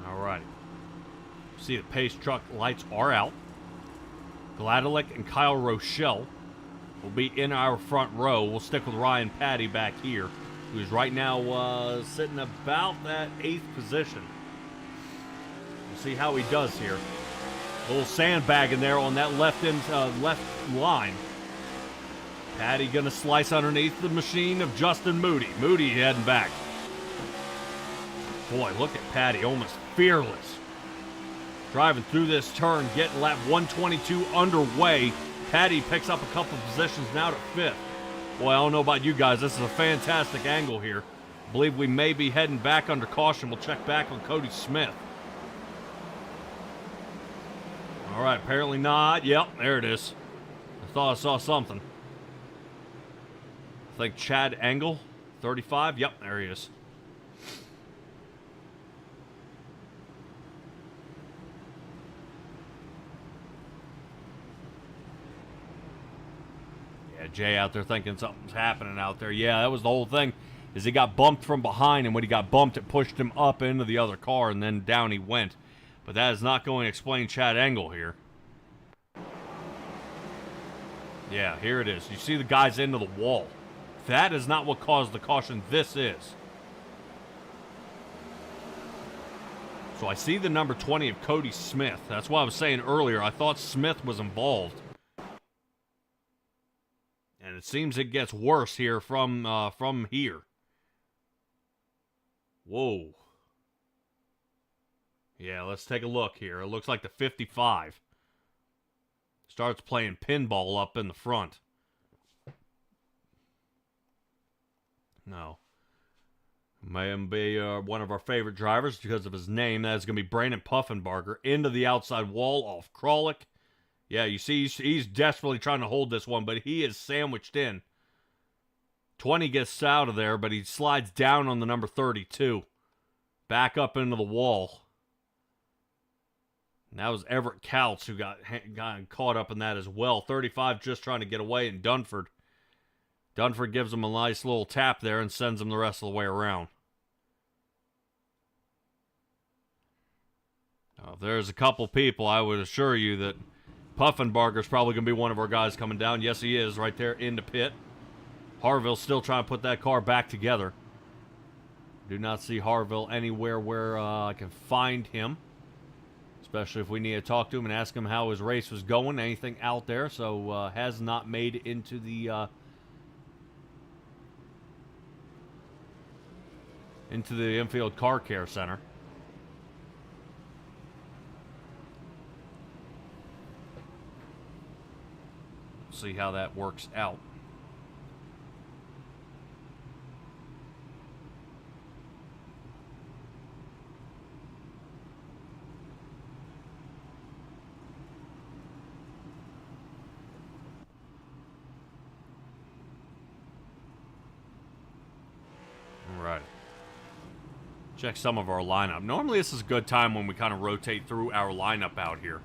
Alrighty. See, the pace truck lights are out. Gladelick and Kyle Rochelle will be in our front row. We'll stick with Ryan Patty back here, who's right now sitting about that 8th position. We'll see how he does here. A little sandbag in there on that left line. Patty gonna slice underneath the machine of Justin Moody. Moody heading back. Boy, look at Patty, almost fearless. Driving through this turn, getting lap 122 underway. Patty picks up a couple positions now to 5th. Boy, I don't know about you guys. This is a fantastic angle here. I believe we may be heading back under caution. We'll check back on Cody Smith. All right, apparently not. Yep, there it is. I thought I saw something. I think Chad Engel, 35. Yep, there he is. Jay out there thinking something's happening out there. Yeah, that was the whole thing, is he got bumped from behind, and when he got bumped, it pushed him up into the other car, and then down he went. But that is not going to explain Chad Engel here. Yeah, here it is. You see the guys into the wall. That is not what caused the caution. This is. So I see the number 20 of Cody Smith. That's what I was saying earlier. I thought Smith was involved. And it seems it gets worse here from here. Whoa. Yeah, let's take a look here. It looks like the 55 starts playing pinball up in the front. No. May be one of our favorite drivers because of his name. That is going to be Brandon Puffenbarger into the outside wall off Kralik. Yeah, you see, he's desperately trying to hold this one, but he is sandwiched in. 20 gets out of there, but he slides down on the number 32. Back up into the wall. And that was Everett Couts who got caught up in that as well. 35 just trying to get away, and Dunford gives him a nice little tap there and sends him the rest of the way around. Now, if there's a couple people, I would assure you that Puffenbarger's probably going to be one of our guys coming down. Yes, he is, right there in the pit. Harville's still trying to put that car back together. Do not see Harville anywhere where I can find him. Especially if we need to talk to him and ask him how his race was going. Anything out there. So, has not made it into the infield car care center. See how that works out. All right. Check some of our lineup. Normally this is a good time when we kind of rotate through our lineup out here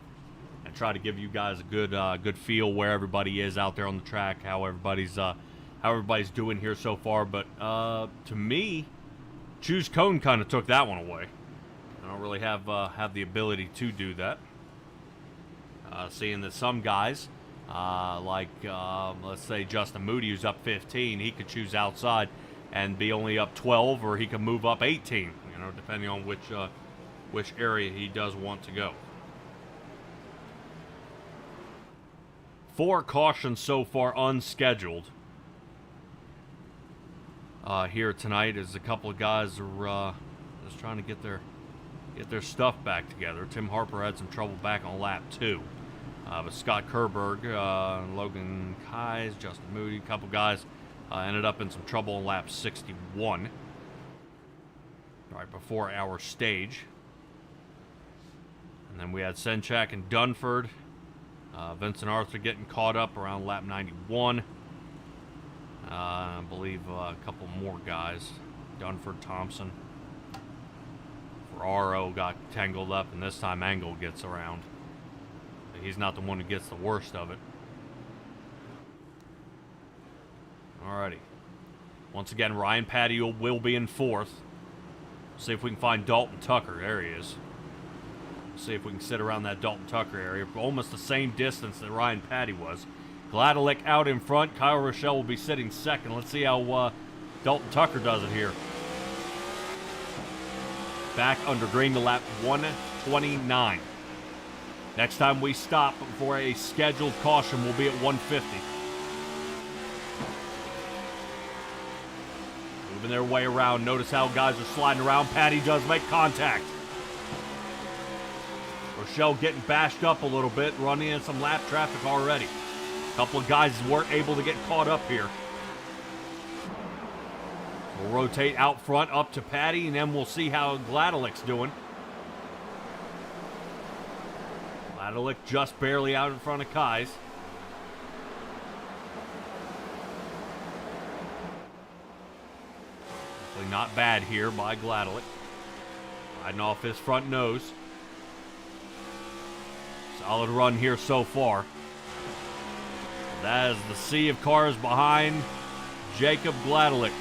and try to give you guys a good feel where everybody is out there on the track, how everybody's doing here so far. But to me, Choose Cone kind of took that one away. I don't really have the ability to do that. Seeing that some guys, let's say Justin Moody, who's up 15, he could choose outside and be only up 12, or he could move up 18. You know, depending on which area he does want to go. 4 cautions so far unscheduled here tonight, as a couple of guys are just trying to get their stuff back together. Tim Harper had some trouble back on lap 2. But Scott Kerberg, Logan Keyes, Justin Moody, a couple guys ended up in some trouble on lap 61. Right before our stage. And then we had Senchak and Dunford. Vincent Arthur getting caught up around lap 91. I believe a couple more guys. Dunford, Thompson. Ferraro got tangled up, and this time Engel gets around. He's not the one who gets the worst of it. Alrighty. Once again, Ryan Patty will be in 4th. See if we can find Dalton Tucker. There he is. See if we can sit around that Dalton Tucker area. Almost the same distance that Ryan Patty was. Gladelick out in front. Kyle Rochelle will be sitting 2nd. Let's see how Dalton Tucker does it here. Back under green to lap 129. Next time we stop for a scheduled caution, we'll be at 150. Moving their way around. Notice how guys are sliding around. Patty does make contact. Rochelle getting bashed up a little bit, running in some lap traffic already. A couple of guys weren't able to get caught up here. We'll rotate out front up to Patty, and then we'll see how Gladelick's doing. Gladelick just barely out in front of Keyes. Definitely not bad here by Gladelick. Riding off his front nose. Solid run here so far. That is the sea of cars behind Jacob Gladelick.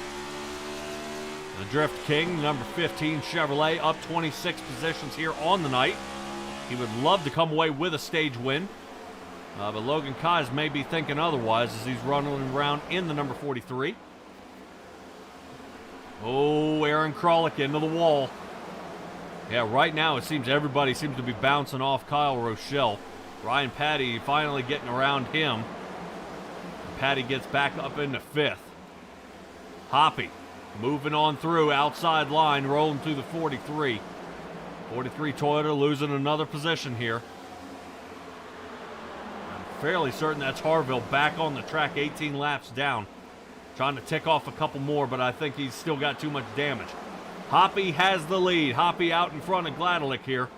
The Drift King, number 15 Chevrolet, up 26 positions here on the night. He would love to come away with a stage win. But Logan Keyes may be thinking otherwise as he's running around in the number 43. Oh, Aaron Krolick into the wall. Yeah, right now it seems everybody seems to be bouncing off Kyle Rochelle. Ryan Patty finally getting around him. Patty gets back up into 5th. Hoppy moving on through, outside line, rolling through the 43. 43 Toyota losing another position here. I'm fairly certain that's Harville back on the track, 18 laps down. Trying to tick off a couple more, but I think he's still got too much damage. Hoppy has the lead. Hoppy out in front of Gladelick here.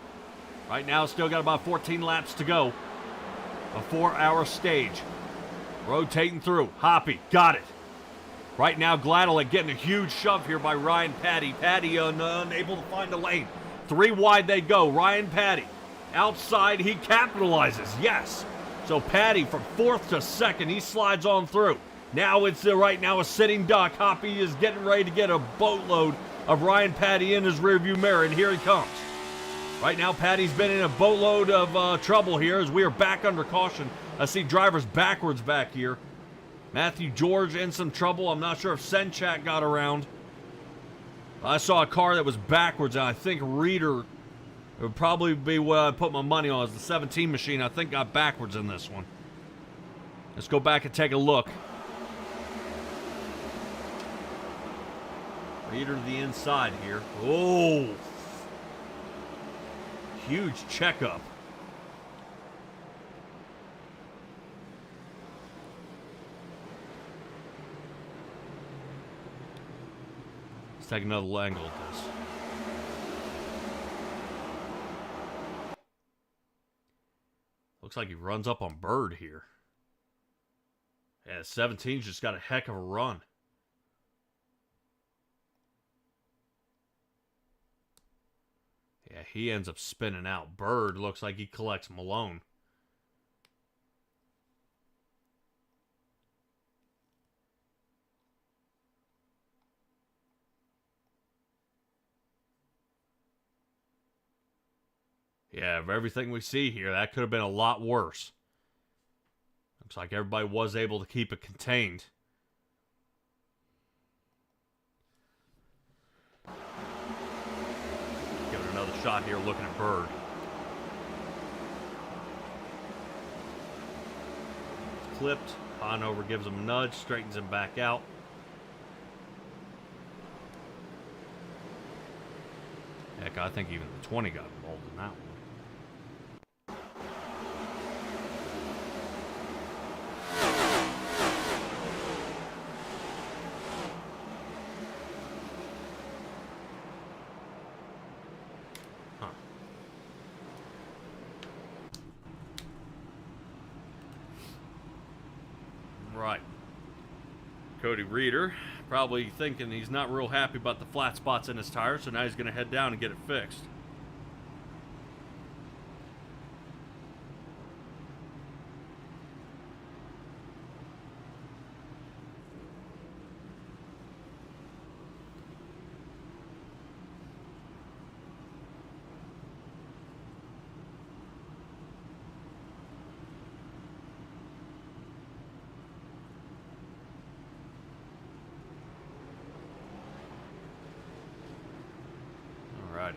Right now, still got about 14 laps to go. A 4-hour stage. Rotating through. Hoppy got it. Right now, Gladelick getting a huge shove here by Ryan Patty. Patty unable to find a lane. 3 wide they go. Ryan Patty outside. He capitalizes. Yes. So Patty from 4th to 2nd. He slides on through. Now it's right now a sitting duck. Hoppy is getting ready to get a boatload of Ryan Patty in his rearview mirror, and here he comes. Right now, Patty's been in a boatload of trouble here as we are back under caution. I see drivers backwards back here. Matthew George in some trouble. I'm not sure if Senchak got around. I saw a car that was backwards, and I think Reeder would probably be what I put my money on. It's the 17 machine, I think, got backwards in this one. Let's go back and take a look. Reeder to the inside here. Oh! Huge checkup. Let's take another angle at this. Looks like he runs up on Bird here. Yeah, 17's just got a heck of a run. Yeah, he ends up spinning out. Bird looks like he collects Malone. Yeah, of everything we see here, that could have been a lot worse. Looks like everybody was able to keep it contained. Give it another shot here looking at Bird. It's clipped. Conover gives him a nudge, straightens him back out. Heck, I think even the 20 got involved in that one. Right. Cody Reeder probably thinking he's not real happy about the flat spots in his tires, so now he's going to head down and get it fixed. Alrighty.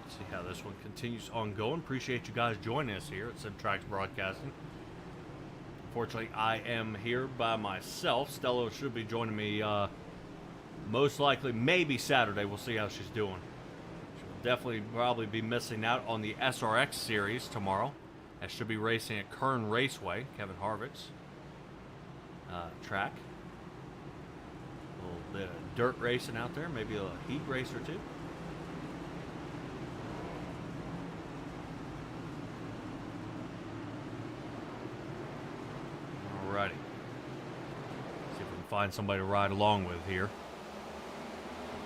See how this one continues ongoing. Appreciate you guys joining us here at SimTrax Broadcasting. Unfortunately, I am here by myself. Stella should be joining me most likely, maybe Saturday. We'll see how she's doing. She'll definitely probably be missing out on the SRX series tomorrow. That should be racing at Kern Raceway, Kevin Harvick's track. A little bit of dirt racing out there, maybe a heat race or two. Alrighty. See if we can find somebody to ride along with here.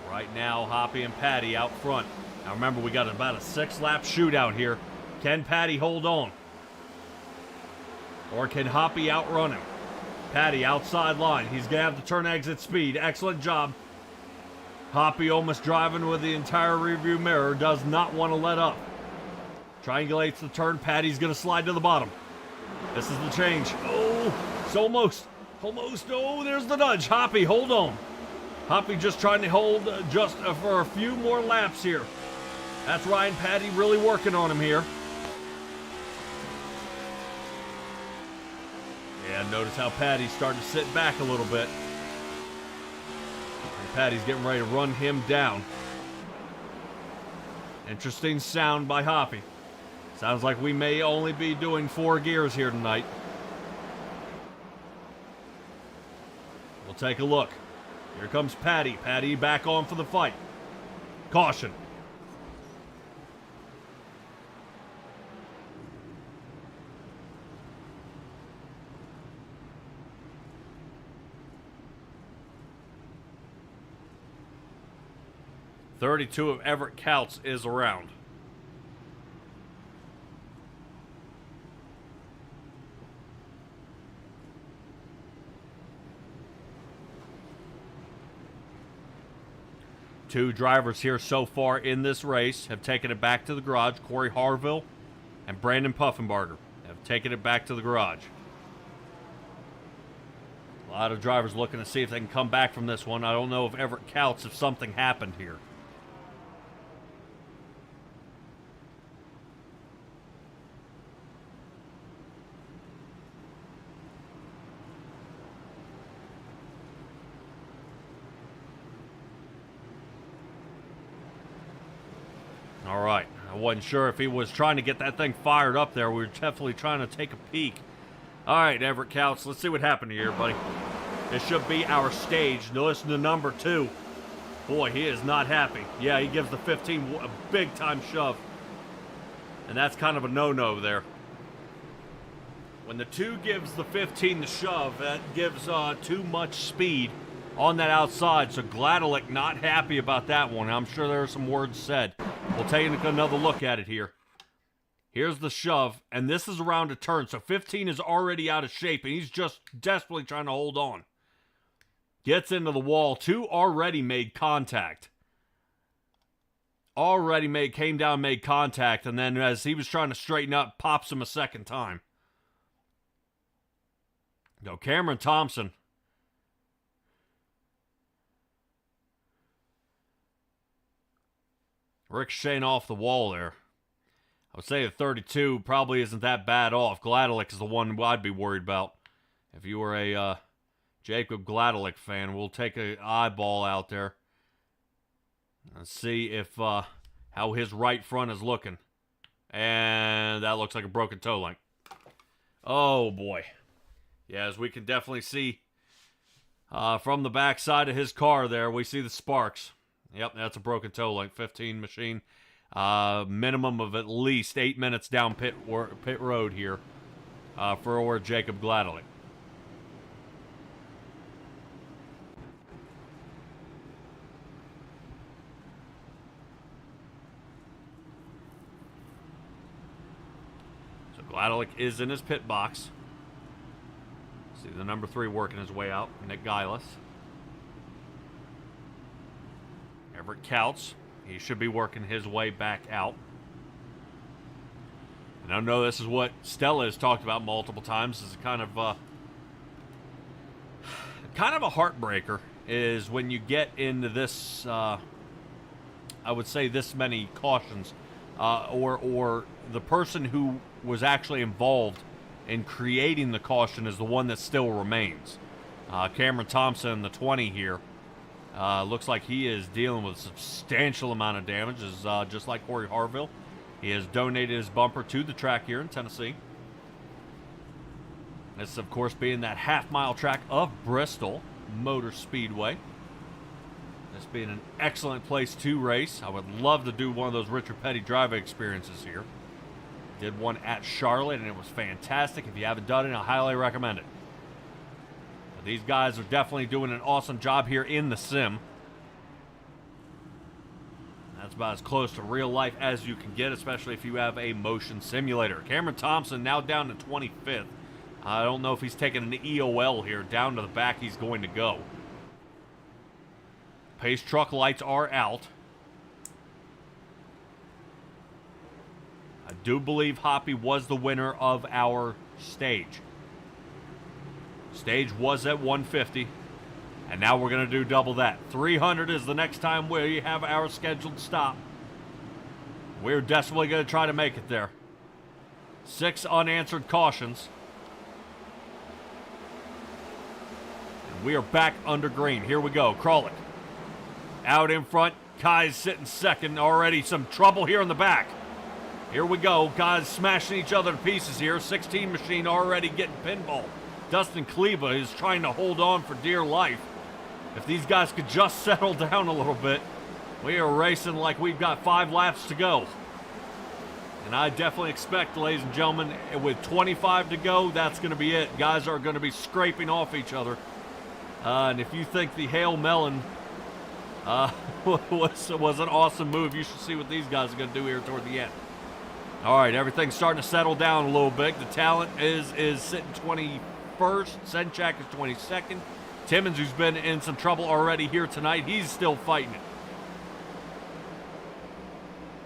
Right now, Hoppy and Patty out front. Now remember, we got about a 6-lap shootout here. Can Patty hold on? Or can Hoppy outrun him? Patty outside line. He's going to have to turn exit speed. Excellent job. Hoppy almost driving with the entire rearview mirror. Does not want to let up. Triangulates the turn. Patty's going to slide to the bottom. This is the change. Oh, it's almost. Oh, there's the nudge. Hoppy, hold on. Hoppy just trying to hold just for a few more laps here. That's Ryan Patty really working on him here. Yeah, notice how Patty's starting to sit back a little bit. And Patty's getting ready to run him down. Interesting sound by Hoppy. Sounds like we may only be doing 4 gears here tonight. We'll take a look. Here comes Patty. Patty back on for the fight. Caution. .32 of Everett Counts is around. Two drivers here so far in this race have taken it back to the garage. Corey Harville and Brandon Puffenbarger have taken it back to the garage. A lot of drivers looking to see if they can come back from this one. I don't know if Everett counts if something happened here. All right, I wasn't sure if he was trying to get that thing fired up there. We were definitely trying to take a peek. All right, Everett Counts, let's see what happened here, buddy. This should be our stage. Now listen to number 2. Boy, he is not happy. Yeah, he gives the 15 a big-time shove. And that's kind of a no-no there. When the 2 gives the 15 the shove, that gives too much speed on that outside. So Gladelick not happy about that one. I'm sure there are some words said. We'll take another look at it here. Here's the shove, and this is around a turn, so 15 is already out of shape, and he's just desperately trying to hold on. Gets into the wall. 2 already made contact. Came down, made contact, and then as he was trying to straighten up, pops him a second time. Go Cameron Thompson. Ricocheting off the wall there. I would say the 32 probably isn't that bad off. Gladelick is the one I'd be worried about. If you were a Jacob Gladelick fan, we'll take an eyeball out there. Let's see if how his right front is looking. And that looks like a broken toe link. Oh, boy. Yeah, as we can definitely see from the back side of his car there, we see the sparks. Yep, that's a broken toe link. 15 machine. Minimum of at least 8 minutes down pit road here for Jacob Gladelick. So Gladelick is in his pit box. See the number 3 working his way out, Nick Gillis. Everett Counts. He should be working his way back out. And I know this is what Stella has talked about multiple times. This is kind of a heartbreaker is when you get into this, I would say this many cautions, or the person who was actually involved in creating the caution is the one that still remains. Cameron Thompson, the 20 here, looks like he is dealing with a substantial amount of damage, just like Corey Harville. He has donated his bumper to the track here in Tennessee. This, of course, being that half-mile track of Bristol Motor Speedway. This being an excellent place to race. I would love to do one of those Richard Petty driving experiences here. Did one at Charlotte, and it was fantastic. If you haven't done it, I highly recommend it. But these guys are definitely doing an awesome job here in the sim. That's about as close to real life as you can get, especially if you have a motion simulator. Cameron Thompson now down to 25th. I don't know if he's taking an EOL here. Down to the back he's going to go. Pace truck lights are out. I do believe Hoppy was the winner of our stage. Stage was at 150. And now we're going to do double that. 300 is the next time we have our scheduled stop. We're desperately going to try to make it there. 6 unanswered cautions. And we are back under green. Here we go. Kralik. Out in front. Kai's sitting second. Already some trouble here in the back. Here we go. Guys smashing each other to pieces here. 16 machine already getting pinball. Dustin Kleba is trying to hold on for dear life. If these guys could just settle down a little bit, we are racing like we've got 5 laps to go. And I definitely expect, ladies and gentlemen, with 25 to go, that's going to be it. Guys are going to be scraping off each other. And if you think the Hail Melon was an awesome move, you should see what these guys are going to do here toward the end. All right, everything's starting to settle down a little bit. The talent is sitting 21st. Senchak is 22nd. Timmons, who's been in some trouble already here tonight, he's still fighting it.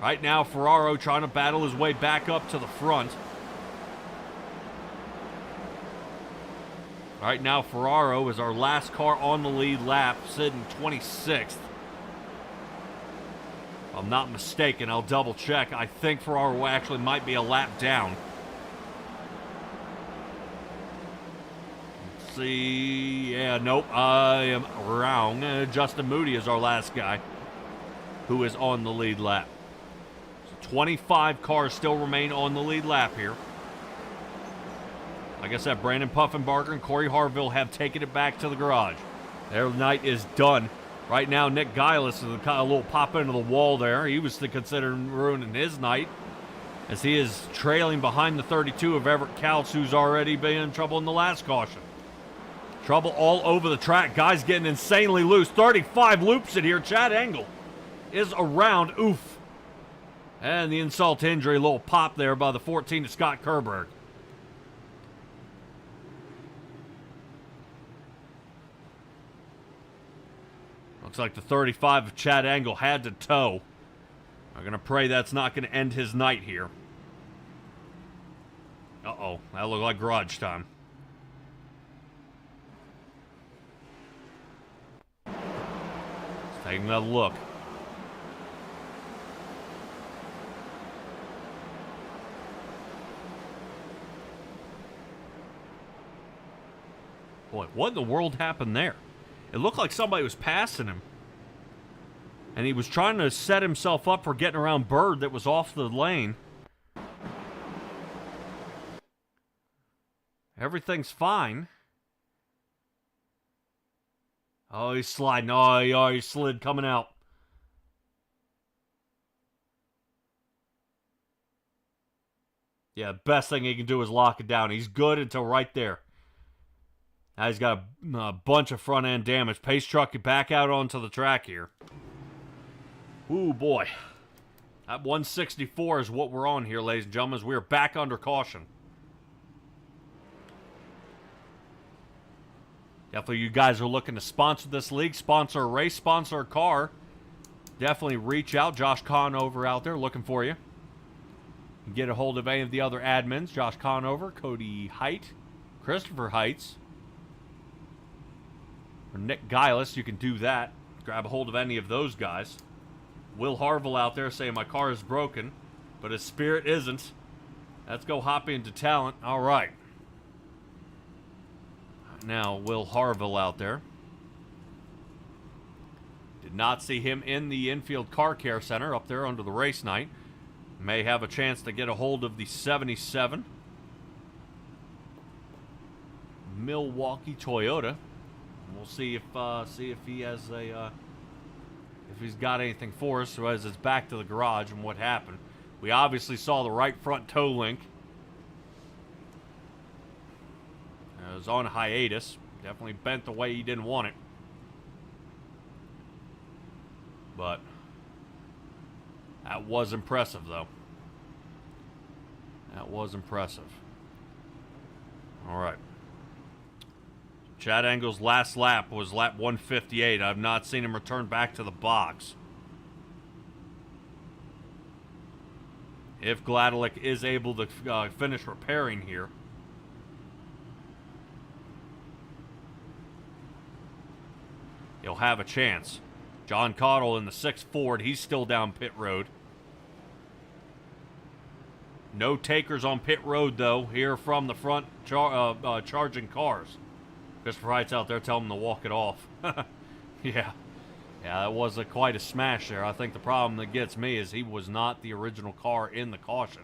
Right now, Ferraro trying to battle his way back up to the front. Right now, Ferraro is our last car on the lead lap, sitting 26th. If I'm not mistaken, I'll double check. I think Ferraro actually might be a lap down. Let's see. Yeah, nope, I am wrong. Justin Moody is our last guy who is on the lead lap. So 25 cars still remain on the lead lap here. Like I said, Brandon Puffenbarger and Corey Harville have taken it back to the garage. Their night is done. Right now, Nick Gillis is a little pop into the wall there. He was considering ruining his night as he is trailing behind the 32 of Everett Couch, who's already been in trouble in the last caution. Trouble all over the track. Guys getting insanely loose. 35 loops in here. Chad Engel is around. Oof. And the insult to injury, a little pop there by the 14 to Scott Kerberg. Looks like the 35 of Chad Angle had to tow. I'm going to pray that's not going to end his night here. Uh-oh, that looked like garage time. Let's take another look. Boy, what in the world happened there? It looked like somebody was passing him. And he was trying to set himself up for getting around Bird that was off the lane. Everything's fine. Oh, he's sliding. Oh, he slid coming out. Yeah, best thing he can do is lock it down. He's good until right there. Now he's got a bunch of front end damage. Pace truck back out onto the track here. Ooh, boy. That 164 is what we're on here, ladies and gentlemen, as we are back under caution. Definitely you guys are looking to sponsor this league, sponsor a race, sponsor a car. Definitely reach out. Josh Conover out there looking for you. Get a hold of any of the other admins. Josh Conover, Cody Height, Christopher Heights, or Nick Geilis. You can do that. Grab a hold of any of those guys. Will Harville out there saying my car is broken, but his spirit isn't. Let's go hop into talent. All right. Now, Will Harville out there. Did not see him in the infield car care center up there under the race night. May have a chance to get a hold of the 77 Milwaukee Toyota. We'll see if he has a if he's got anything for us as it's back to the garage and what happened. We obviously saw the right front toe link. It was on hiatus. Definitely bent the way he didn't want it. But that was impressive, though. That was impressive. All right. Chad Angle's last lap was lap 158. I've not seen him return back to the box. If Gladelick is able to finish repairing here. He'll have a chance. John Cottle in the 6 Ford. He's still down pit road. No takers on pit road, though, here from the front charging cars. Christopher Wright's out there telling him to walk it off. Yeah, that was quite a smash there. I think the problem that gets me is he was not the original car in the caution.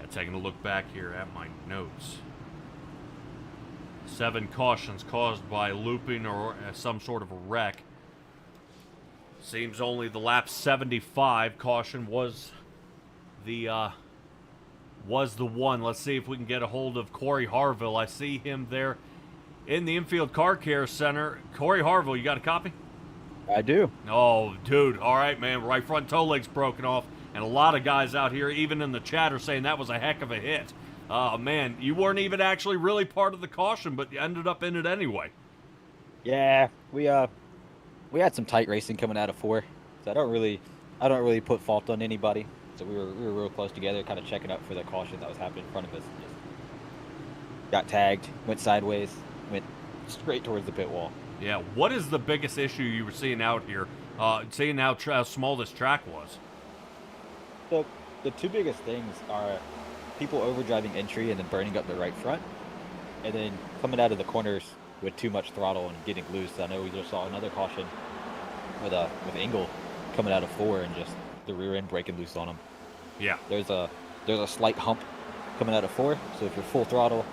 Yeah, taking a look back here at my notes. 7 cautions caused by looping or some sort of a wreck. Seems only the lap 75 caution was the one. Let's see if we can get a hold of Corey Harville. I see him there in the infield car care center. Corey Harville, you got a copy? I do. Oh, dude. All right, man. Right front toe leg's broken off. And a lot of guys out here, even in the chat, are saying that was a heck of a hit. Man, you weren't even actually really part of the caution, but you ended up in it anyway. Yeah, we had some tight racing coming out of 4, so I don't really put fault on anybody. So we were real close together, kind of checking up for the caution that was happening in front of us. Just got tagged, went sideways, went straight towards the pit wall. Yeah, what is the biggest issue you were seeing out here? Seeing how small this track was. So the 2 biggest things are people overdriving entry and then burning up the right front, and then coming out of the corners with too much throttle and getting loose. I know we just saw another caution with Engel coming out of 4 and just the rear end breaking loose on him. Yeah. There's a slight hump coming out of 4, so if you're full throttle,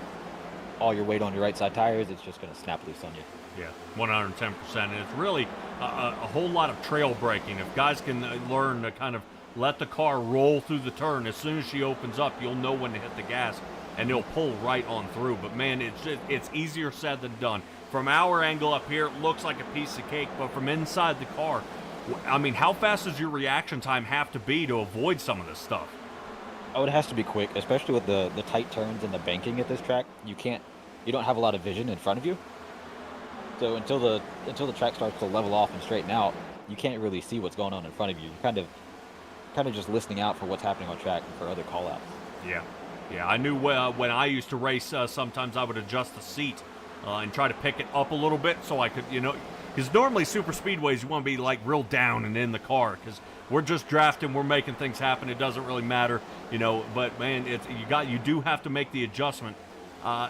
all your weight on your right side tires, it's just going to snap loose on you. Yeah, 110%. And it's really a whole lot of trail braking. If guys can learn to kind of let the car roll through the turn, as soon as she opens up, you'll know when to hit the gas. and it'll pull right on through. But man, it's easier said than done. From our angle up here, it looks like a piece of cake, but from inside the car, I mean, how fast does your reaction time have to be to avoid some of this stuff? Oh, it has to be quick, especially with the tight turns and the banking at this track. You don't have a lot of vision in front of you. So until the track starts to level off and straighten out, you can't really see what's going on in front of you. You're kind of just listening out for what's happening on track and for other call-outs. Yeah, I knew when I used to race, sometimes I would adjust the seat and try to pick it up a little bit so I could, because normally super speedways, you want to be like real down and in the car, because we're just drafting, we're making things happen. It doesn't really matter, but man, you do have to make the adjustment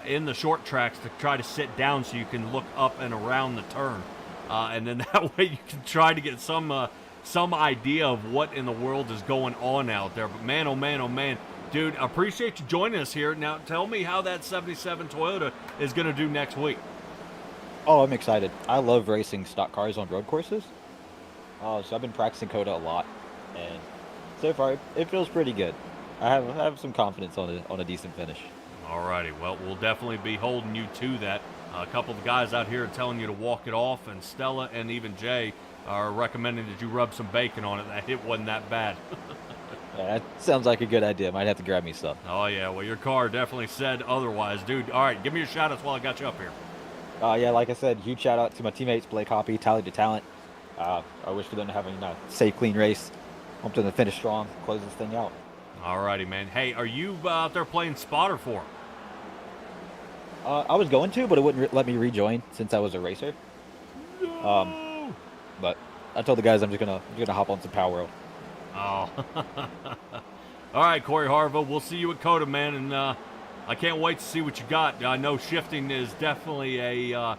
in the short tracks to try to sit down so you can look up and around the turn, and then that way you can try to get some idea of what in the world is going on out there. But man, oh man, dude, I appreciate you joining us here. Now tell me how that 77 Toyota is going to do next week. Oh, I'm excited. I love racing stock cars on road courses. So I've been practicing COTA a lot, and so far it feels pretty good. I have some confidence on a decent finish. Alrighty, well, we'll definitely be holding you to that. A couple of guys out here are telling you to walk it off, and Stella and even Jay are recommending that you rub some bacon on it. That hit wasn't that bad. Yeah, that sounds like a good idea. Might have to grab me some. Oh, yeah, well, your car definitely said otherwise. Dude, all right, give me your shout-outs while I got you up here. Yeah, like I said, huge shout-out to my teammates, Blake Hoppy, Tally to Talent. I wish for them to have a safe, clean race. Hope them to finish strong, close this thing out. All righty, man. Hey, are you out there playing spotter for him? I was going to, but it wouldn't let me rejoin since I was a racer. No! But I told the guys I'm just gonna hop on some Power World. Oh. All right, Corey Harville, we'll see you at COTA, man, and I can't wait to see what you got. I know shifting is definitely a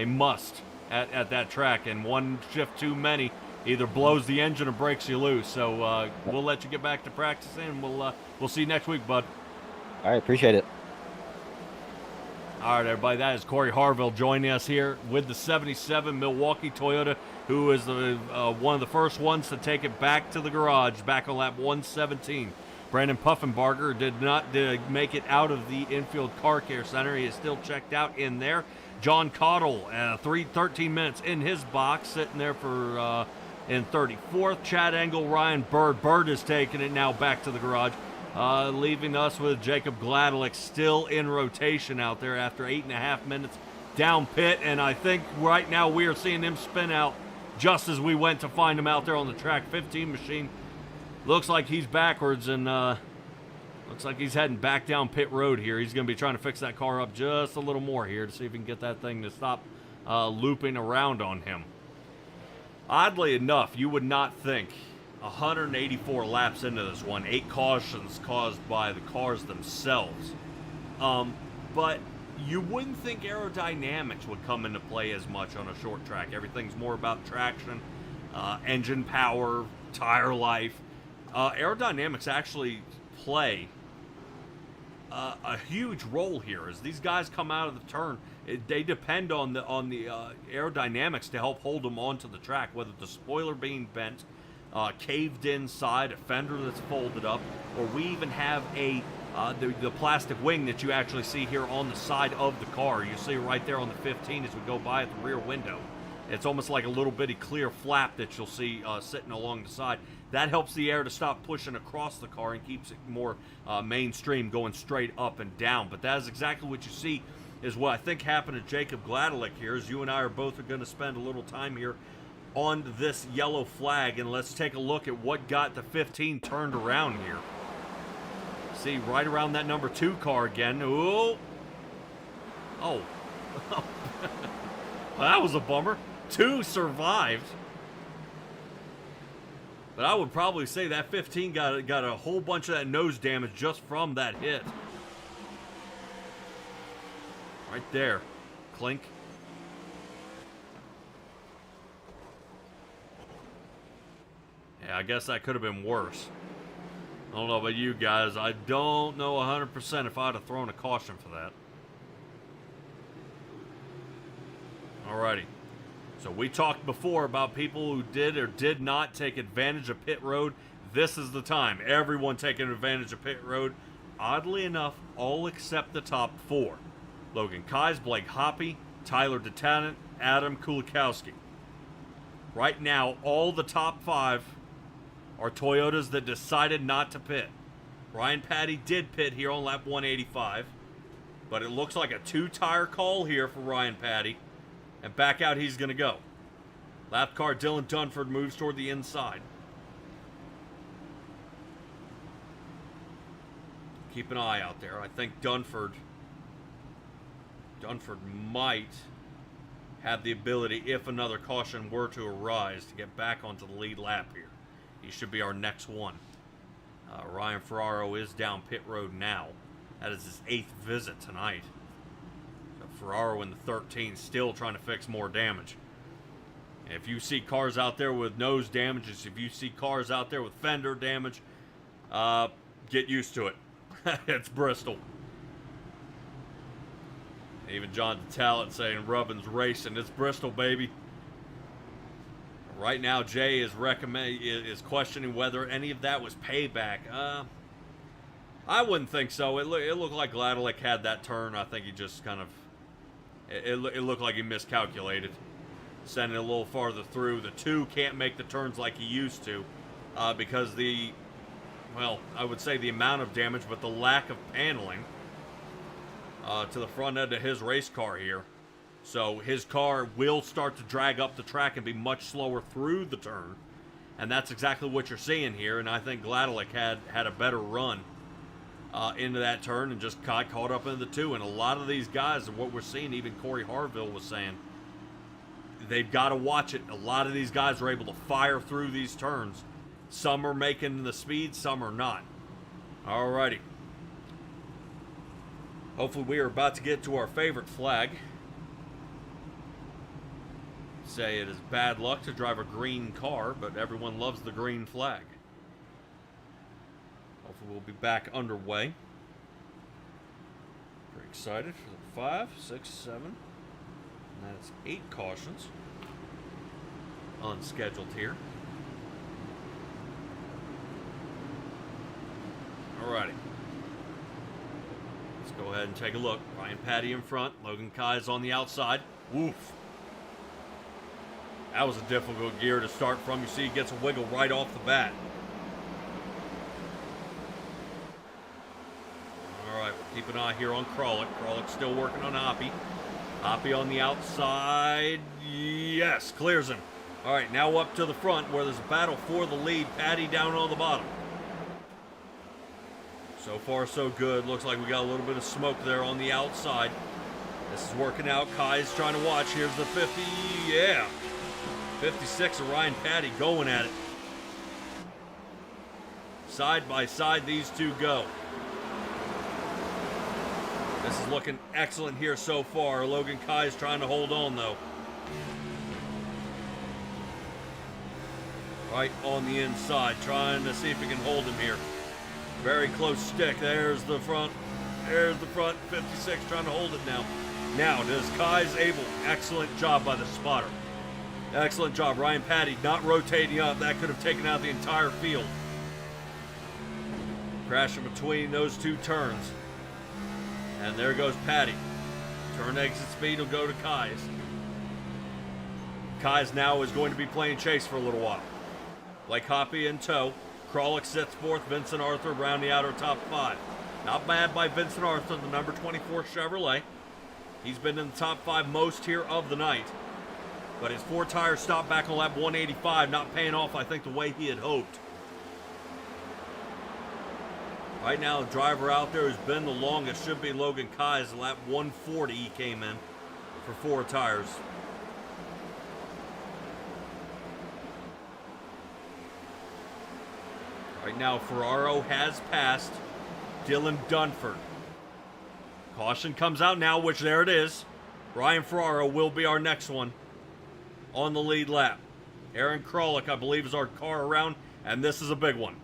must at that track, and one shift too many either blows the engine or breaks you loose. So we'll let you get back to practicing, and we'll see you next week, bud. All right, appreciate it. All right, everybody, that is Corey Harville joining us here with the 77 Milwaukee Toyota, who is one of the first ones to take it back to the garage back on lap 117. Brandon Puffenbarger did not make it out of the infield car care center. He is still checked out in there. John Cottle, 13 minutes in his box, sitting there for in 34th. Chad Engel, Ryan Bird. Bird is taking it now back to the garage. Leaving us with Jacob Gladelick still in rotation out there after 8.5 minutes down pit. And I think right now we are seeing him spin out just as we went to find him out there on the track 15 machine. Looks like he's backwards, and looks like he's heading back down pit road here. He's going to be trying to fix that car up just a little more here to see if he can get that thing to stop looping around on him. Oddly enough, you would not think 184 laps into this one, 8 cautions caused by the cars themselves. But you wouldn't think aerodynamics would come into play as much on a short track. Everything's more about traction, engine power, tire life. Aerodynamics actually play a huge role here. As these guys come out of the turn, they depend on the aerodynamics to help hold them onto the track, whether the spoiler being bent, caved inside, a fender that's folded up, or we even have the plastic wing that you actually see here on the side of the car. You see right there on the 15 as we go by at the rear window. It's almost like a little bitty clear flap that you'll see sitting along the side. That helps the air to stop pushing across the car and keeps it more mainstream, going straight up and down. But that is exactly what you see is what I think happened to Jacob Gladelick here, as you and I are both going to spend a little time here on this yellow flag, and let's take a look at what got the 15 turned around here. See, right around that number 2 car again. Ooh. Oh. Well, that was a bummer. 2 survived. But I would probably say that 15 got a whole bunch of that nose damage just from that hit. Right there. Clink. Yeah, I guess that could have been worse. I don't know about you guys. I don't know 100% if I'd have thrown a caution for that. Alrighty. So we talked before about people who did or did not take advantage of pit road. This is the time. Everyone taking advantage of pit road. oddly enough, all except the top 4. Logan Kais, Blake Hoppy, Tyler DeTannant, Adam Kulikowski. Right now, all the top 5 are Toyotas that decided not to pit. Ryan Patty did pit here on lap 185, but it looks like a 2-tire call here for Ryan Patty, and back out he's going to go. Lap car Dylan Dunford moves toward the inside. Keep an eye out there. I think Dunford might have the ability, if another caution were to arise, to get back onto the lead lap here. He should be our next one. Ryan Ferraro is down pit road now. That is his 8th visit tonight. So Ferraro in the 13, still trying to fix more damage. And if you see cars out there with nose damages, if you see cars out there with fender damage, get used to it. It's Bristol. Even John DeTalent saying Rubbin's racing. It's Bristol, baby. Right now, Jay is questioning whether any of that was payback. I wouldn't think so. It looked like Gladelick had that turn. I think he just kind of... It looked like he miscalculated. Sending it a little farther through. The 2 can't make the turns like he used to. Because the... Well, I would say the amount of damage, but the lack of paneling to the front end of his race car here. So his car will start to drag up the track and be much slower through the turn. And that's exactly what you're seeing here. And I think Gladelick had a better run into that turn and just got caught up in the 2. And a lot of these guys, what we're seeing, even Corey Harville was saying, they've got to watch it. A lot of these guys are able to fire through these turns. Some are making the speed, some are not. Alrighty. Hopefully we are about to get to our favorite flag. Say it is bad luck to drive a green car, but everyone loves the green flag. Hopefully we'll be back underway. Pretty excited for the 5, 6, 7. And that's 8 cautions. Unscheduled here. Alrighty. Let's go ahead and take a look. Ryan Patty in front. Logan Kais on the outside. Woof. That was a difficult gear to start from. You see he gets a wiggle right off the bat. Alright, we'll keep an eye here on Kralik. Kralik's still working on Hoppy. Hoppy on the outside. Yes, clears him. Alright, now up to the front where there's a battle for the lead. Patty down on the bottom. So far, so good. Looks like we got a little bit of smoke there on the outside. This is working out. Kai's trying to watch. Here's the 50. Yeah. 56 of Ryan Patty going at it. Side by side, these two go. This is looking excellent here so far. Logan Kai's trying to hold on, though. Right on the inside, trying to see if he can hold him here. Very close stick. There's the front. There's the front. 56 trying to hold it now. Now, does Kai's able? Excellent job by the spotter. Excellent job. Ryan Patty not rotating up. That could have taken out the entire field. Crashing between those 2 turns. And there goes Patty. Turn exit speed will go to Kai's. Kai's now is going to be playing chase for a little while. Blake Hoppy in tow. Kralik sits 4th. Vincent Arthur rounding out our top 5. Not bad by Vincent Arthur, the number 24 Chevrolet. He's been in the top 5 most here of the night. But his 4 tires stopped back on lap 185, not paying off, I think, the way he had hoped. Right now, the driver out there who's been the longest should be Logan Kais. Lap 140 he came in for 4 tires. Right now, Ferraro has passed Dylan Dunford. Caution comes out now, which there it is. Ryan Ferraro will be our next one on the lead lap. Aaron Kralik, I believe, is our car around, and this is a big one.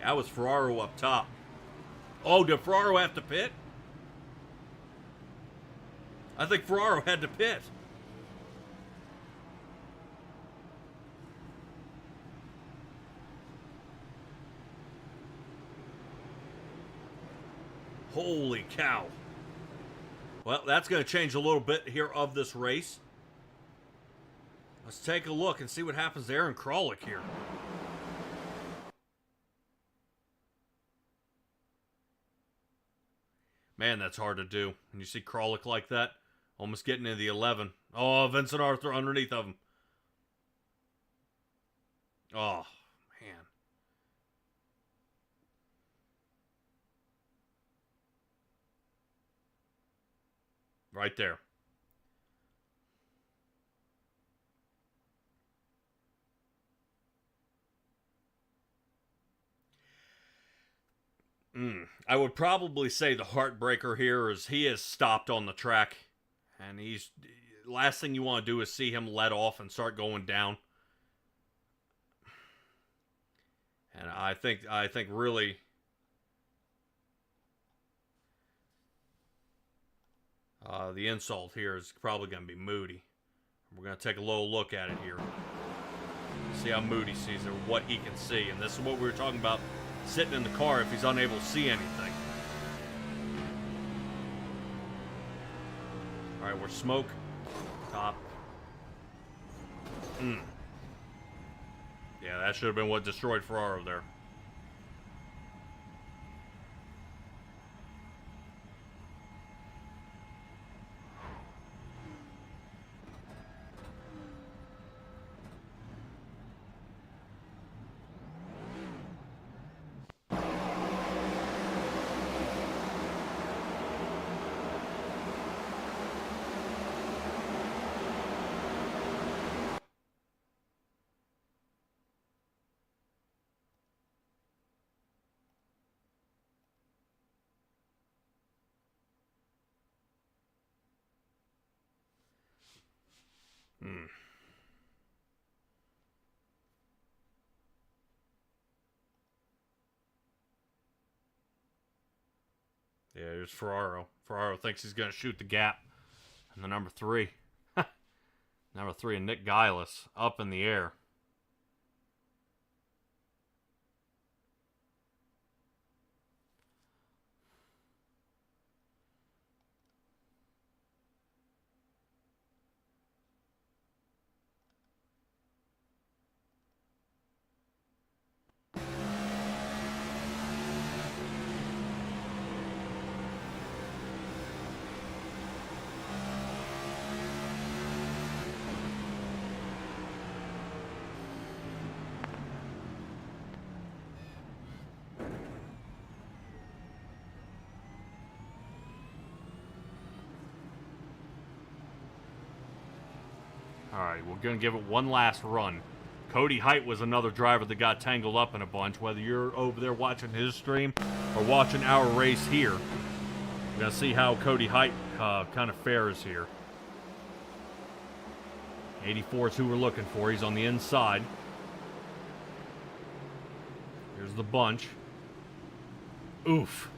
That was Ferraro up top. Oh, did Ferraro have to pit? I think Ferraro had to pit. Holy cow. Well, that's going to change a little bit here of this race. Let's take a look and see what happens to Aaron Kralik here. Man, that's hard to do. When you see Kralik like that, almost getting into the 11. Oh, Vincent Arthur underneath of him. Oh, man. Right there. I would probably say the heartbreaker here is he has stopped on the track. And he's... Last thing you want to do is see him let off and start going down. And I think really... the insult here is probably going to be Moody. We're going to take a little look at it here. See how Moody sees it, what he can see. And this is what we were talking about, sitting in the car if he's unable to see anything. Alright, we're smoke. Top. Yeah, that should have been what destroyed Ferraro there. Yeah, here's Ferraro. Ferraro thinks he's going to shoot the gap. And the number 3. Number 3, Nick Gillis, up in the air. Alright, we're going to give it one last run. Cody Height was another driver that got tangled up in a bunch. Whether you're over there watching his stream or watching our race here, we're going to see how Cody Height kind of fares here. 84 is who we're looking for. He's on the inside. Here's the bunch. Oof.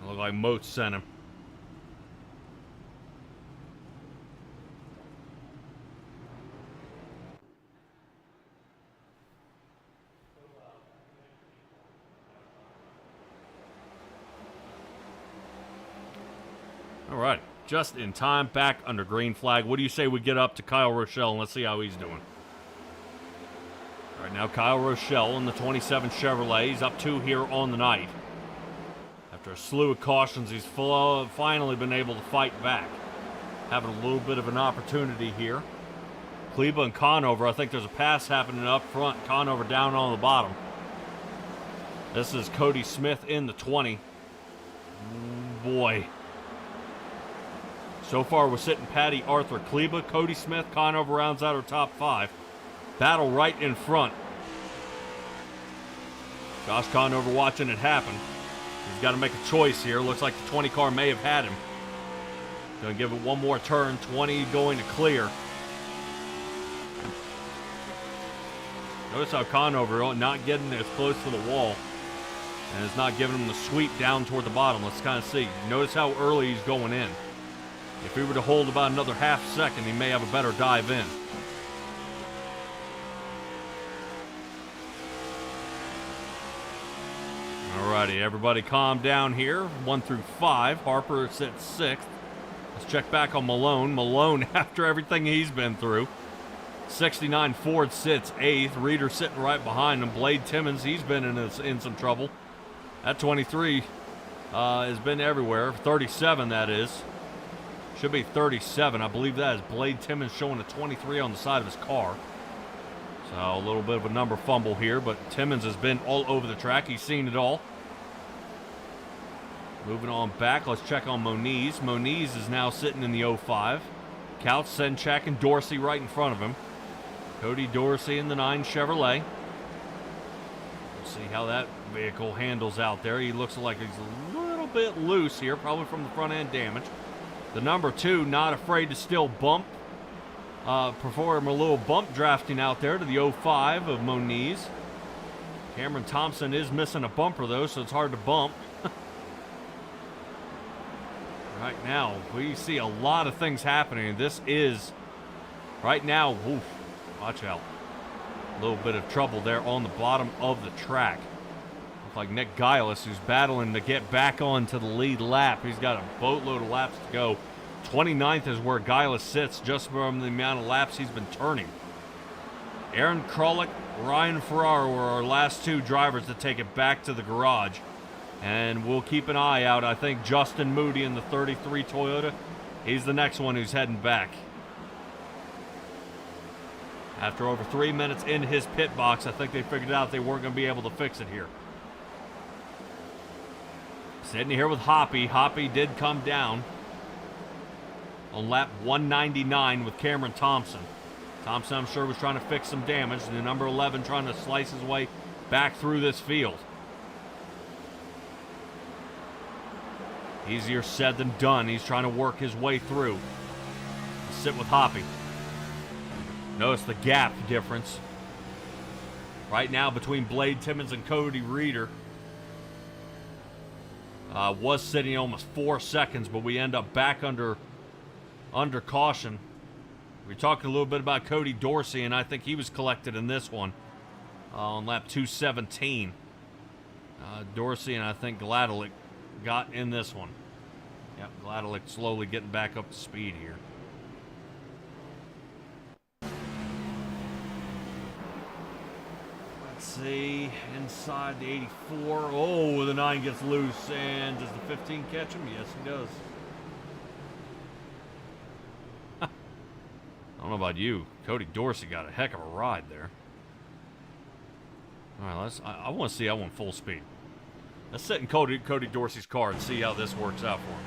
It looked like Moat sent him. All right, just in time, back under green flag. What do you say we get up to Kyle Rochelle and let's see how he's doing? All right, now Kyle Rochelle in the 27 Chevrolet. He's up 2 here on the night. After a slew of cautions, he's finally been able to fight back. Having a little bit of an opportunity here. Kleba and Conover, I think there's a pass happening up front. Conover down on the bottom. This is Cody Smith in the 20. Boy. So far, we're sitting Patty, Arthur, Kleba, Cody Smith, Conover rounds out our top 5. Battle right in front. Josh Conover watching it happen. He's got to make a choice here. Looks like the 20 car may have had him. Going to give it one more turn. 20 going to clear. Notice how Conover not getting as close to the wall. And it's not giving him the sweep down toward the bottom. Let's kind of see. Notice how early he's going in. If he were to hold about another half second, he may have a better dive in. All right. Alrighty, everybody calm down here. 1 through 5. Harper sits 6th. Let's check back on Malone. Malone, after everything he's been through. 69 Ford sits 8th. Reeder sitting right behind him. Blade Timmons, he's been in some trouble. That 23 has been everywhere. 37, that is. Should be 37. I believe that is Blade Timmons showing a 23 on the side of his car. So a little bit of a number fumble here, but Timmons has been all over the track. He's seen it all. Moving on back, let's check on Moniz. Moniz is now sitting in the 05. Couch, Senchak, and Dorsey right in front of him. Cody Dorsey in the 9 Chevrolet. We'll see how that vehicle handles out there. He looks like he's a little bit loose here, probably from the front end damage. The number 2, not afraid to still bump. Perform a little bump drafting out there to the 05 of Moniz. Cameron Thompson is missing a bumper though, so it's hard to bump. Right now, we see a lot of things happening. This is, right now, oof, watch out. A little bit of trouble there on the bottom of the track. Looks like Nick Giles, who's battling to get back onto the lead lap. He's got a boatload of laps to go. 29th is where Giles sits, just from the amount of laps he's been turning. Aaron Krolick, Ryan Ferraro were our last 2 drivers to take it back to the garage. And we'll keep an eye out. I think Justin Moody in the 33 Toyota, he's the next one who's heading back. After over 3 minutes in his pit box, I think they figured out they weren't going to be able to fix it here. Sitting here with Hoppy. Hoppy did come down on lap 199 with Cameron Thompson. Thompson, I'm sure, was trying to fix some damage. And the number 11 trying to slice his way back through this field. Easier said than done. He's trying to work his way through. Sit with Hoppy. Notice the gap difference right now between Blade Timmons and Cody Reeder. Was sitting almost 4 seconds, but we end up back under caution. We talked a little bit about Cody Dorsey, and I think he was collected in this one on lap 217. Dorsey and I think Gladelick got in this one. Yep, Gladelick slowly getting back up to speed here. Let's see, inside the 84. Oh, the 9 gets loose, and does the 15 catch him? Yes, he does. I don't know about you. Cody Dorsey got a heck of a ride there. All right, I want to see that one full speed. Let's sit in Cody Dorsey's car and see how this works out for him.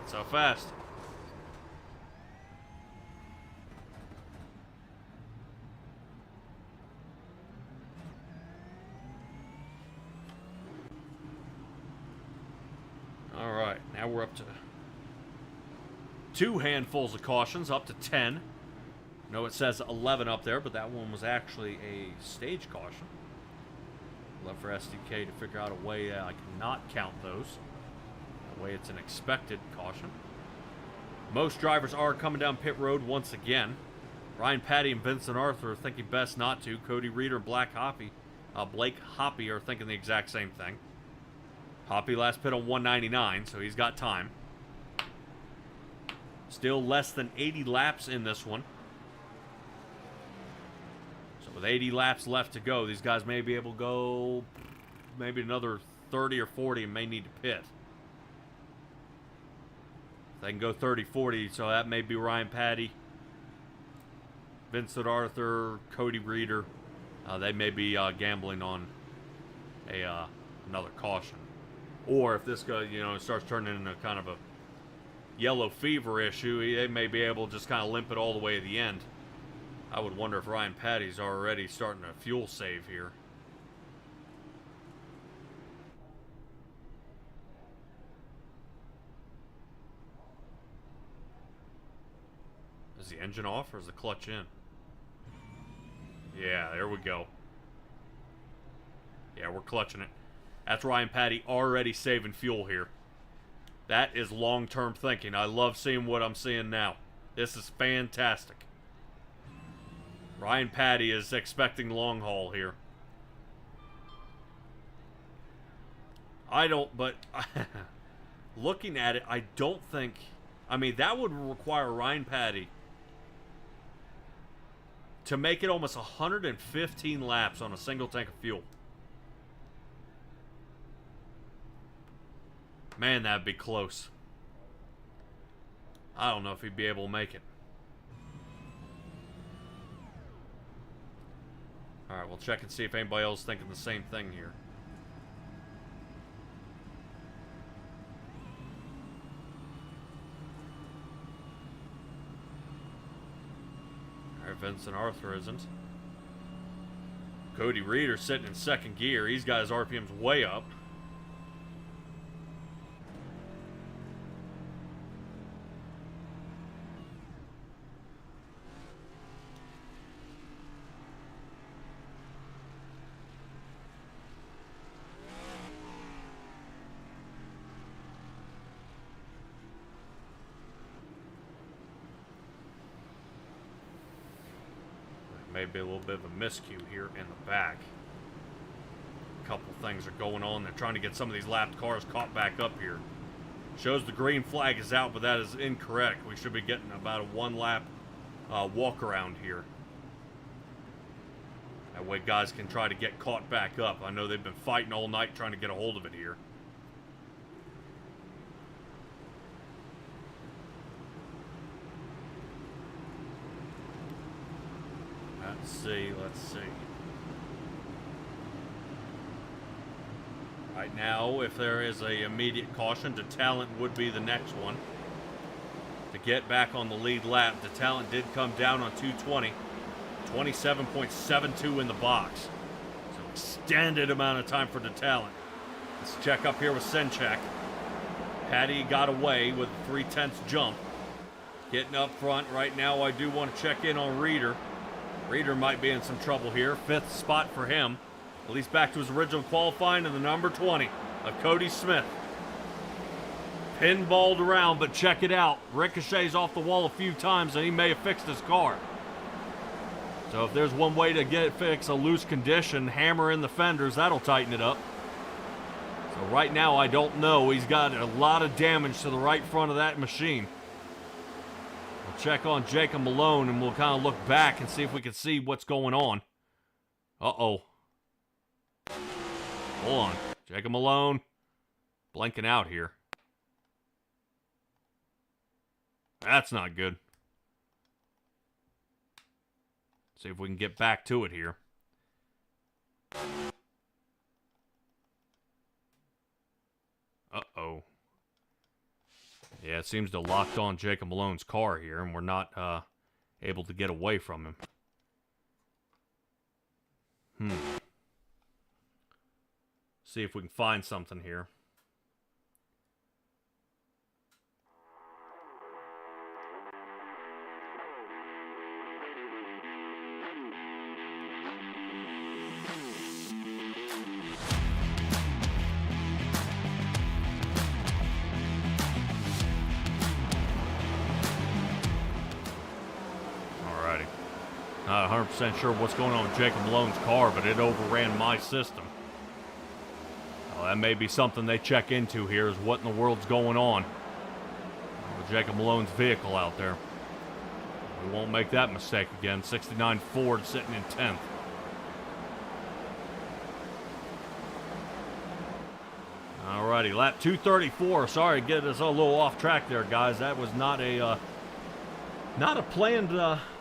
So fast. All right, now we're up to 2 handfuls of cautions, up to 10. I know it says 11 up there, but that one was actually a stage caution. Love for SDK to figure out a way I cannot count those. That way it's an expected caution. Most drivers are coming down pit road once again. Ryan Patty and Vincent Arthur are thinking best not to. Cody Reeder and Blake Hoppy are thinking the exact same thing. Hoppy last pit on 199, so he's got time. Still less than 80 laps in this one. So with 80 laps left to go, these guys may be able to go maybe another 30 or 40 and may need to pit. They can go 30, 40, so that may be Ryan Patty, Vincent Arthur, Cody Reeder. They may be gambling on another caution. Or if this guy, starts turning into kind of a yellow fever issue, they may be able to just kind of limp it all the way to the end. I would wonder if Ryan Patty's already starting a fuel save here. Is the engine off or is the clutch in? Yeah, there we go. Yeah, we're clutching it. That's Ryan Patty already saving fuel here. That is long-term thinking. I love seeing what I'm seeing now. This is fantastic. Ryan Patty is expecting long haul here. I don't, but looking at it, I don't think... I mean, that would require Ryan Patty to make it almost 115 laps on a single tank of fuel. Man, that'd be close. I don't know if he'd be able to make it. Alright, we'll check and see if anybody else is thinking the same thing here. Alright, Vincent Arthur isn't. Cody Reeder sitting in second gear. He's got his RPMs way up. Maybe a little bit of a miscue here in the back. A couple things are going on. They're trying to get some of these lapped cars caught back up here. Shows the green flag is out, but that is incorrect. We should be getting about a 1 lap walk around here. That way guys can try to get caught back up. I know they've been fighting all night trying to get a hold of it here. Let's see. Right now, if there is a immediate caution, DeTalent would be the next one. To get back on the lead lap, DeTalent did come down on 220. 27.72 in the box. So extended amount of time for DeTalent. Let's check up here with Senchak. Patty got away with a 3/10 jump. Getting up front right now, I do want to check in on Reeder. Reeder might be in some trouble here. 5th spot for him. At least back to his original qualifying in the number 20 of Cody Smith. Pinballed around, but check it out. Ricochets off the wall a few times, and he may have fixed his car. So if there's one way to get it fixed, a loose condition, hammer in the fenders, that'll tighten it up. So right now, I don't know. He's got a lot of damage to the right front of that machine. Check on Jacob Malone, and we'll kind of look back and see if we can see what's going on. Uh-oh. Hold on. Jacob Malone. Blanking out here. That's not good. See if we can get back to it here. Uh-oh. Yeah, it seems to have locked on Jacob Malone's car here, and we're not able to get away from him. See if we can find something here. Not 100% sure what's going on with Jacob Malone's car, but it overran my system. Well, that may be something they check into here, is what in the world's going on with Jacob Malone's vehicle out there. We won't make that mistake again. 69 Ford sitting in 10th. Alrighty, lap 234. Sorry to get us a little off track there, guys. That was not a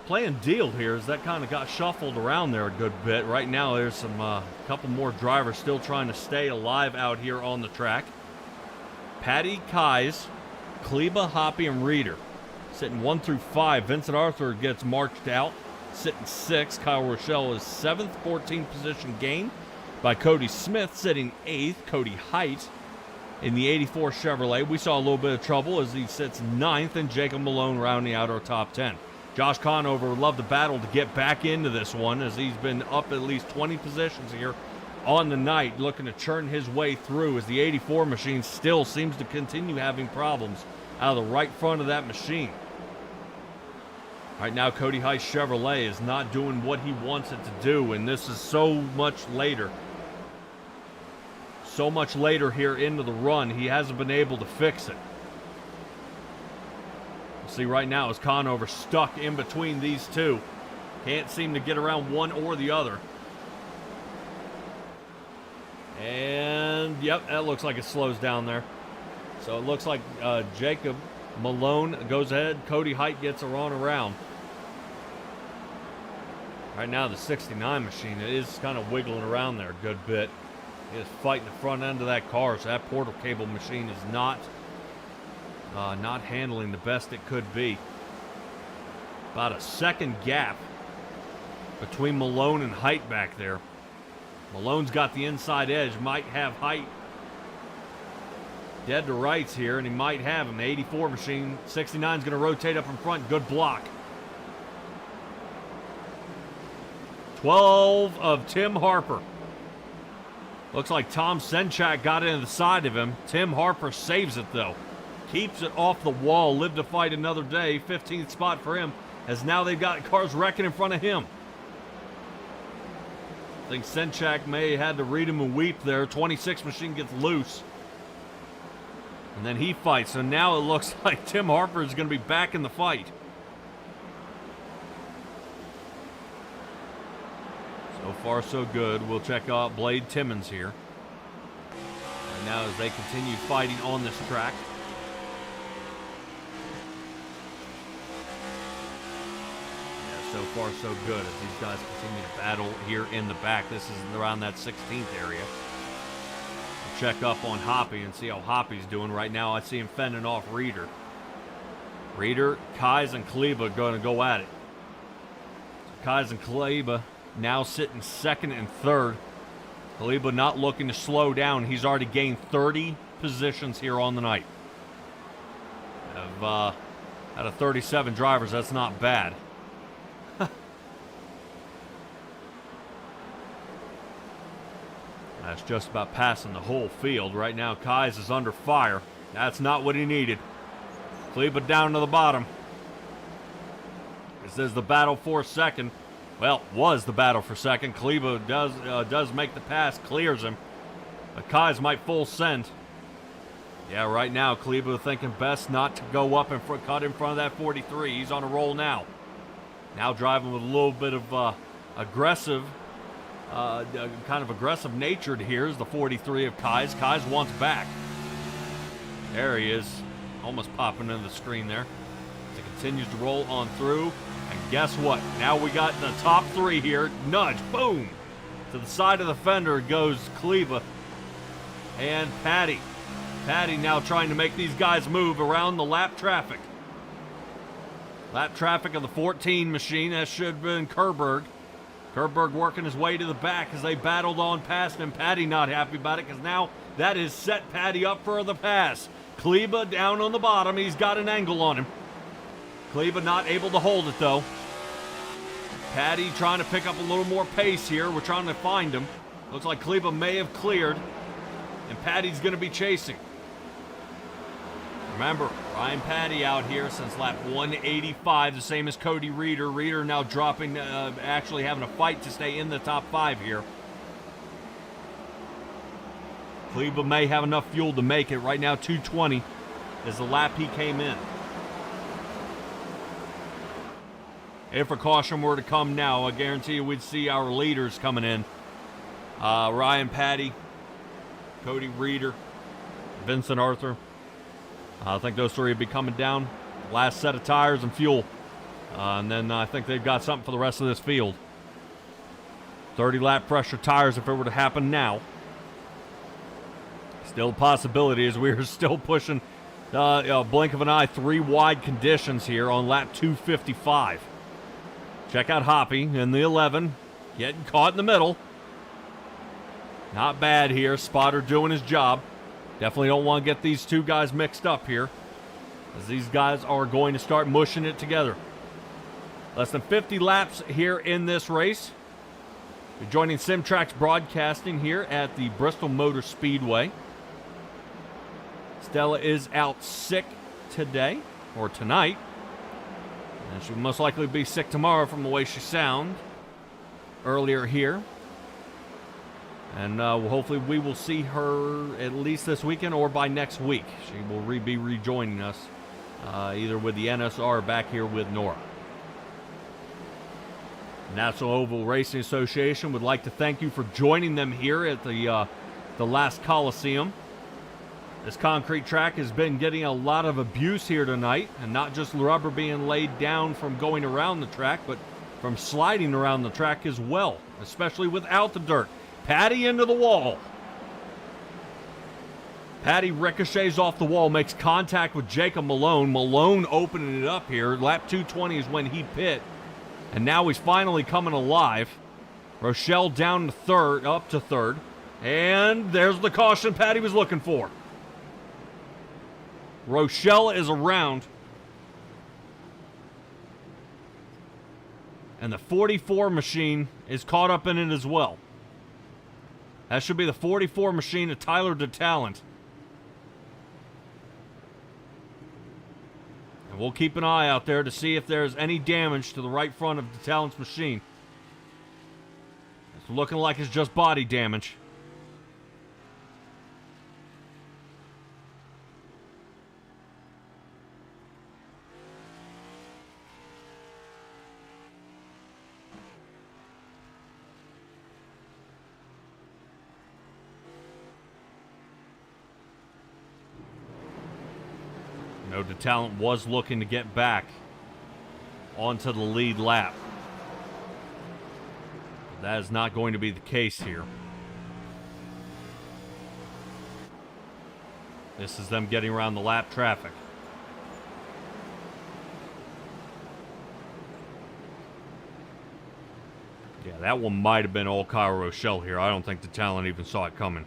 planned deal here, as that kind of got shuffled around there a good bit. Right now, there's some couple more drivers still trying to stay alive out here on the track. Patty, Kais, Kleba, Hoppy, and Reeder sitting 1 through 5. Vincent Arthur gets marched out, sitting 6. Kyle Rochelle is 7th, 14th position gained by Cody Smith, sitting 8th. Cody Height in the 84 Chevrolet. We saw a little bit of trouble as he sits 9th, and Jacob Malone rounding out our top 10. Josh Conover would love the battle to get back into this one, as he's been up at least 20 positions here on the night, looking to churn his way through, as the 84 machine still seems to continue having problems out of the right front of that machine. Right now, Cody Heiss Chevrolet is not doing what he wants it to do, and this is so much later. So much later here into the run, he hasn't been able to fix it. See right now is Conover stuck in between these two. Can't seem to get around one or the other. And, yep, that looks like it slows down there. So it looks like Jacob Malone goes ahead. Cody Heiss gets a run around. Right now, the 69 machine is kind of wiggling around there a good bit. He is fighting the front end of that car, so that portal cable machine is not handling the best it could be. About a second gap between Malone and Height back there. Malone's got the inside edge, might have Height dead to rights here, and he might have him. The 84 machine, 69 is going to rotate up in front. Good block. 12 of Tim Harper. Looks like Tom Senchak got into the side of him. Tim Harper saves it, though. Keeps it off the wall. Live to fight another day. 15th spot for him, as now they've got cars wrecking in front of him. I think Senchak may have had to read him and weep there. 26 machine gets loose. And then he fights. So now it looks like Tim Harper is going to be back in the fight. So far, so good. We'll check out Blade Timmons here. And now as they continue fighting on this track. Yeah, so far, so good as these guys continue to battle here in the back. This is around that 16th area. We'll check up on Hoppy and see how Hoppy's doing. Right now, I see him fending off Reeder. Reeder, Kais, and Kleba going to go at it. So Kais and Kleba now sitting second and third. Kleba not looking to slow down. He's already gained 30 positions here on the night. Out of 37 drivers, that's not bad. That's just about passing the whole field. Right now, Kais is under fire. That's not what he needed. Kleba down to the bottom. This is the battle for second. Well, was the battle for second. Kleba does make the pass, clears him. But Kais might full send. Yeah, right now, Kleba thinking best not to go up and cut in front of that 43. He's on a roll now. Now driving with a little bit of aggressive, kind of aggressive natured here is the 43 of Kais. Kais wants back. There he is, almost popping into the screen there. As it continues to roll on through. And guess what? Now we got the top three here. Nudge, boom. To the side of the fender goes Kleba and Patty. Patty now trying to make these guys move around the lap traffic. Lap traffic of the 14 machine. That should have been Kerberg. Kerberg working his way to the back as they battled on past him. Patty not happy about it because now that has set Patty up for the pass. Kleba down on the bottom. He's got an angle on him. Kleba not able to hold it, though. Patty trying to pick up a little more pace here. We're trying to find him. Looks like Kleba may have cleared, and Patty's going to be chasing. Remember, Ryan Patty out here since lap 185, the same as Cody Reeder. Reeder now dropping, actually having a fight to stay in the top 5 here. Kleba may have enough fuel to make it. Right now, 220 is the lap he came in. If a caution were to come now, I guarantee you we'd see our leaders coming in. Ryan Patty, Cody Reeder, Vincent Arthur. I think those three would be coming down. Last set of tires and fuel. And then I think they've got something for the rest of this field. 30 lap pressure tires if it were to happen now. Still a possibility as we're still pushing blink of an eye 3 wide conditions here on lap 255. Check out Hoppy in the 11, getting caught in the middle. Not bad here. Spotter doing his job. Definitely don't want to get these two guys mixed up here, as these guys are going to start mushing it together. Less than 50 laps here in this race. You're joining Simtrax Broadcasting here at the Bristol Motor Speedway. Stella is out sick today, or tonight. And she'll most likely be sick tomorrow from the way she sounded earlier here. And hopefully we will see her at least this weekend or by next week. She will be rejoining us either with the NSR or back here with NORA. National Oval Racing Association would like to thank you for joining them here at the last Coliseum. This concrete track has been getting a lot of abuse here tonight, and not just rubber being laid down from going around the track, but from sliding around the track as well, especially without the dirt. Patty into the wall. Patty ricochets off the wall, makes contact with Jacob Malone. Malone opening it up here. Lap 220 is when he pit. And now he's finally coming alive. Rochelle down to third, up to third. And there's the caution Patty was looking for. Rochelle is around. And the 44 machine is caught up in it as well. That should be the 44 machine of Tyler DeTalent. And we'll keep an eye out there to see if there's any damage to the right front of DeTalent's machine. It's looking like it's just body damage. DeTalent was looking to get back onto the lead lap. But that is not going to be the case here. This is them getting around the lap traffic. Yeah, that one might have been all Kyle Rochelle here. I don't think DeTalent even saw it coming.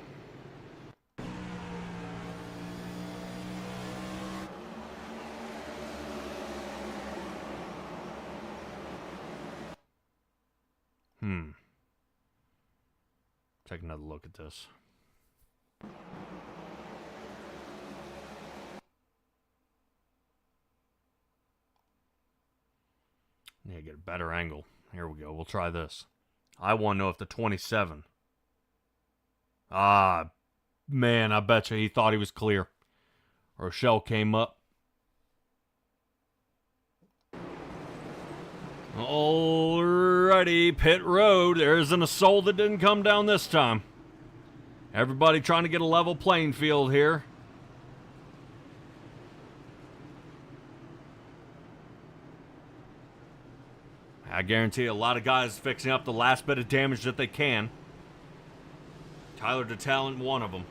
Take another look at this. Need to get a better angle. Here we go. We'll try this. I want to know if the 27. Ah, man, I bet you he thought he was clear. Rochelle came up. Alrighty, pit road. There isn't a soul that didn't come down this time. Everybody trying to get a level playing field here. I guarantee a lot of guys fixing up the last bit of damage that they can. Tyler DeTalent, one of them.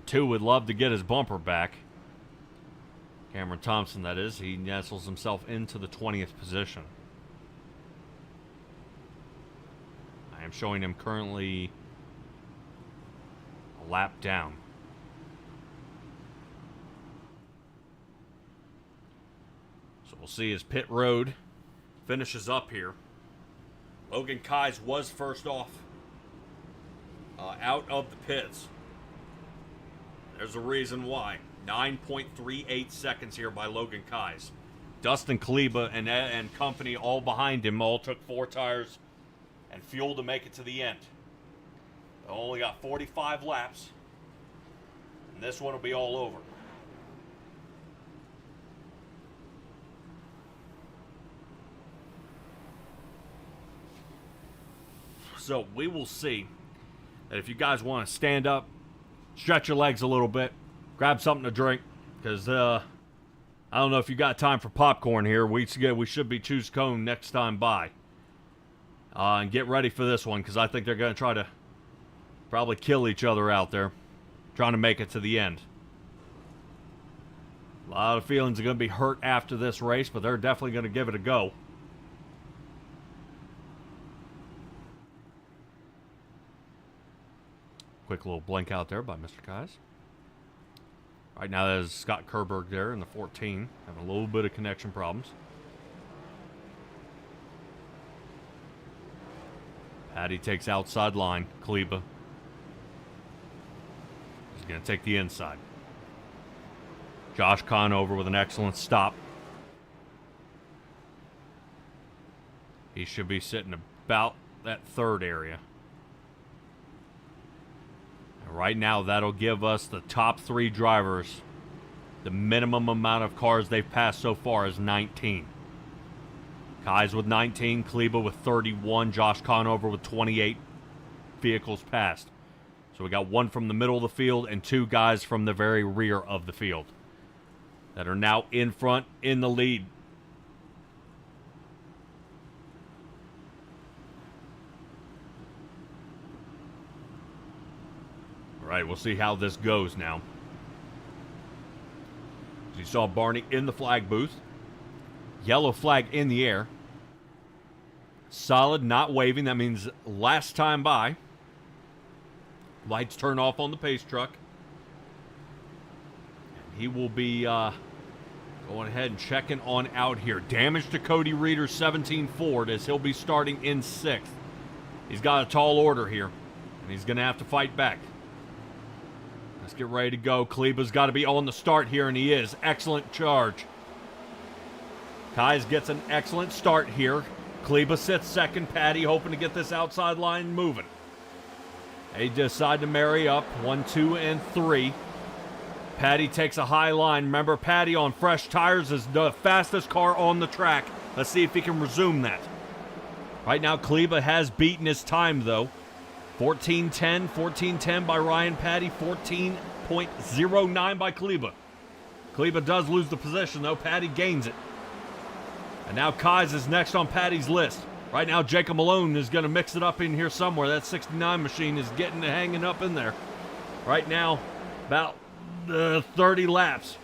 Two would love to get his bumper back. Cameron Thompson, that is. He nestles himself into the 20th position. I am showing him currently a lap down. So we'll see as pit road finishes up here. Logan Kais was first off out of the pits. There's a reason why. 9.38 seconds here by Logan Kais. Dustin Kleba and company all behind him all took 4 tires and fuel to make it to the end. They only got 45 laps. And this one will be all over. So we will see that if you guys want to stand up, stretch your legs a little bit, grab something to drink, because I don't know if you got time for popcorn here. We should be choose cone next time by. And get ready for this one, because I think they're going to try to probably kill each other out there, trying to make it to the end. A lot of feelings are going to be hurt after this race, but they're definitely going to give it a go. Quick little blink out there by Mr. Kais. Right now that is Scott Kerberg there in the 14, having a little bit of connection problems. Patty takes outside line. Kleba. going to take the inside. Josh Conover with an excellent stop. He should be sitting about that third area. And right now, that'll give us the top 3 drivers. The minimum amount of cars they've passed so far is 19. Kai's with 19, Kleba with 31, Josh Conover with 28 vehicles passed. So we got 1 from the middle of the field and 2 guys from the very rear of the field that are now in front in the lead. All right, we'll see how this goes now. You saw Barney in the flag booth. Yellow flag in the air. Solid, not waving. That means last time by. Lights turn off on the pace truck. And he will be going ahead and checking on out here. Damage to Cody Reeder's 17 Ford as he'll be starting in 6th. He's got a tall order here, and he's going to have to fight back. Let's get ready to go. Kleba's got to be on the start here, and he is. Excellent charge. Kais gets an excellent start here. Kleba sits second. Patty hoping to get this outside line moving. They decide to marry up. 1, 2, and 3. Patty takes a high line. Remember, Patty on fresh tires is the fastest car on the track. Let's see if he can resume that. Right now, Kleba has beaten his time, though. 14:10 by Ryan Patty, 14.09 by Kleba. Kleba does lose the position, though. Patty gains it. And now Kais is next on Patty's list. Right now, Jacob Malone is going to mix it up in here somewhere. That 69 machine is getting hanging up in there. Right now, about 30 laps.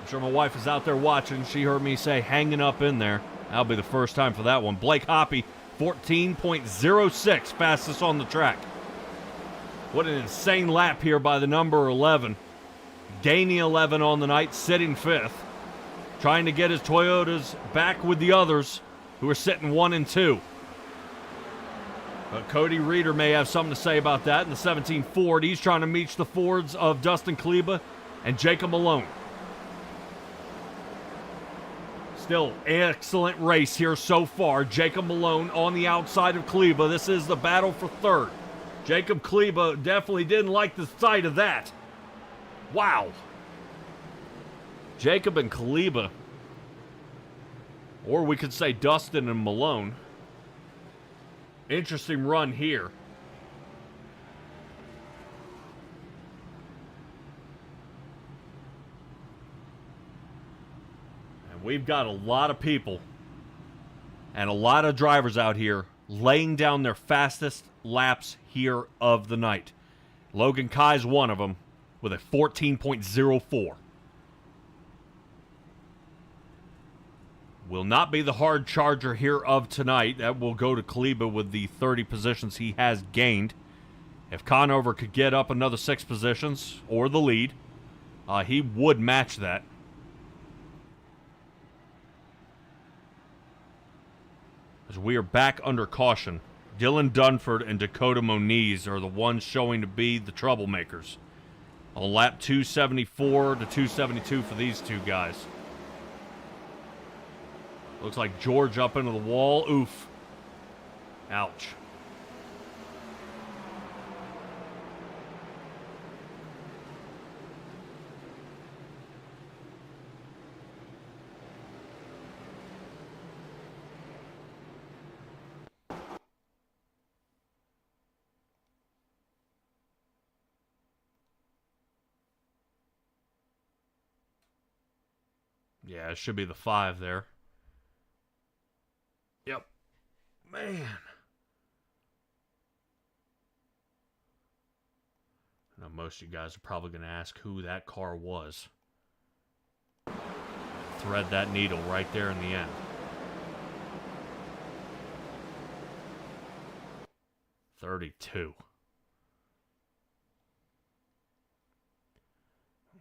I'm sure my wife is out there watching. She heard me say hanging up in there. That'll be the first time for that one. Blake Hoppy, 14.06, fastest on the track. What an insane lap here by the number 11. Gaining 11 on the night, sitting 5th. Trying to get his Toyotas back with the others who are sitting 1 and 2. But Cody Reeder may have something to say about that in the 17 Ford. He's trying to meet the Fords of Dustin Kleba and Jacob Malone. Still, excellent race here so far. Jacob Malone on the outside of Kleba. This is the battle for 3rd. Jacob Kleba definitely didn't like the sight of that. Wow. Jacob and Kleba, or we could say Dustin and Malone. Interesting run here. And we've got a lot of people and a lot of drivers out here laying down their fastest laps here of the night. Logan Kai's one of them with a 14.04. Will not be the hard charger here of tonight. That will go to Kleba with the 30 positions he has gained. If Conover could get up another 6 positions, or the lead, he would match that. As we are back under caution, Dylan Dunford and Dakota Moniz are the ones showing to be the troublemakers. On lap 274 to 272 for these two guys. Looks like George up into the wall. Oof. Ouch. Yeah, it should be the 5 there. Yep. Man. I know most of you guys are probably going to ask who that car was. Thread that needle right there in the end. $32.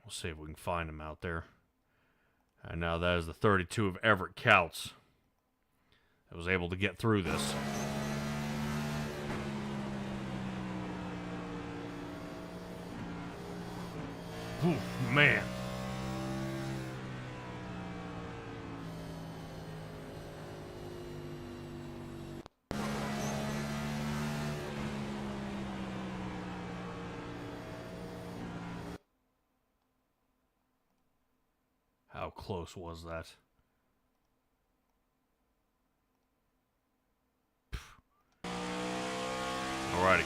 We'll see if we can find him out there. And now that is the 32 of Everett Couts that was able to get through this. Ooh, man. How close was that? Alrighty.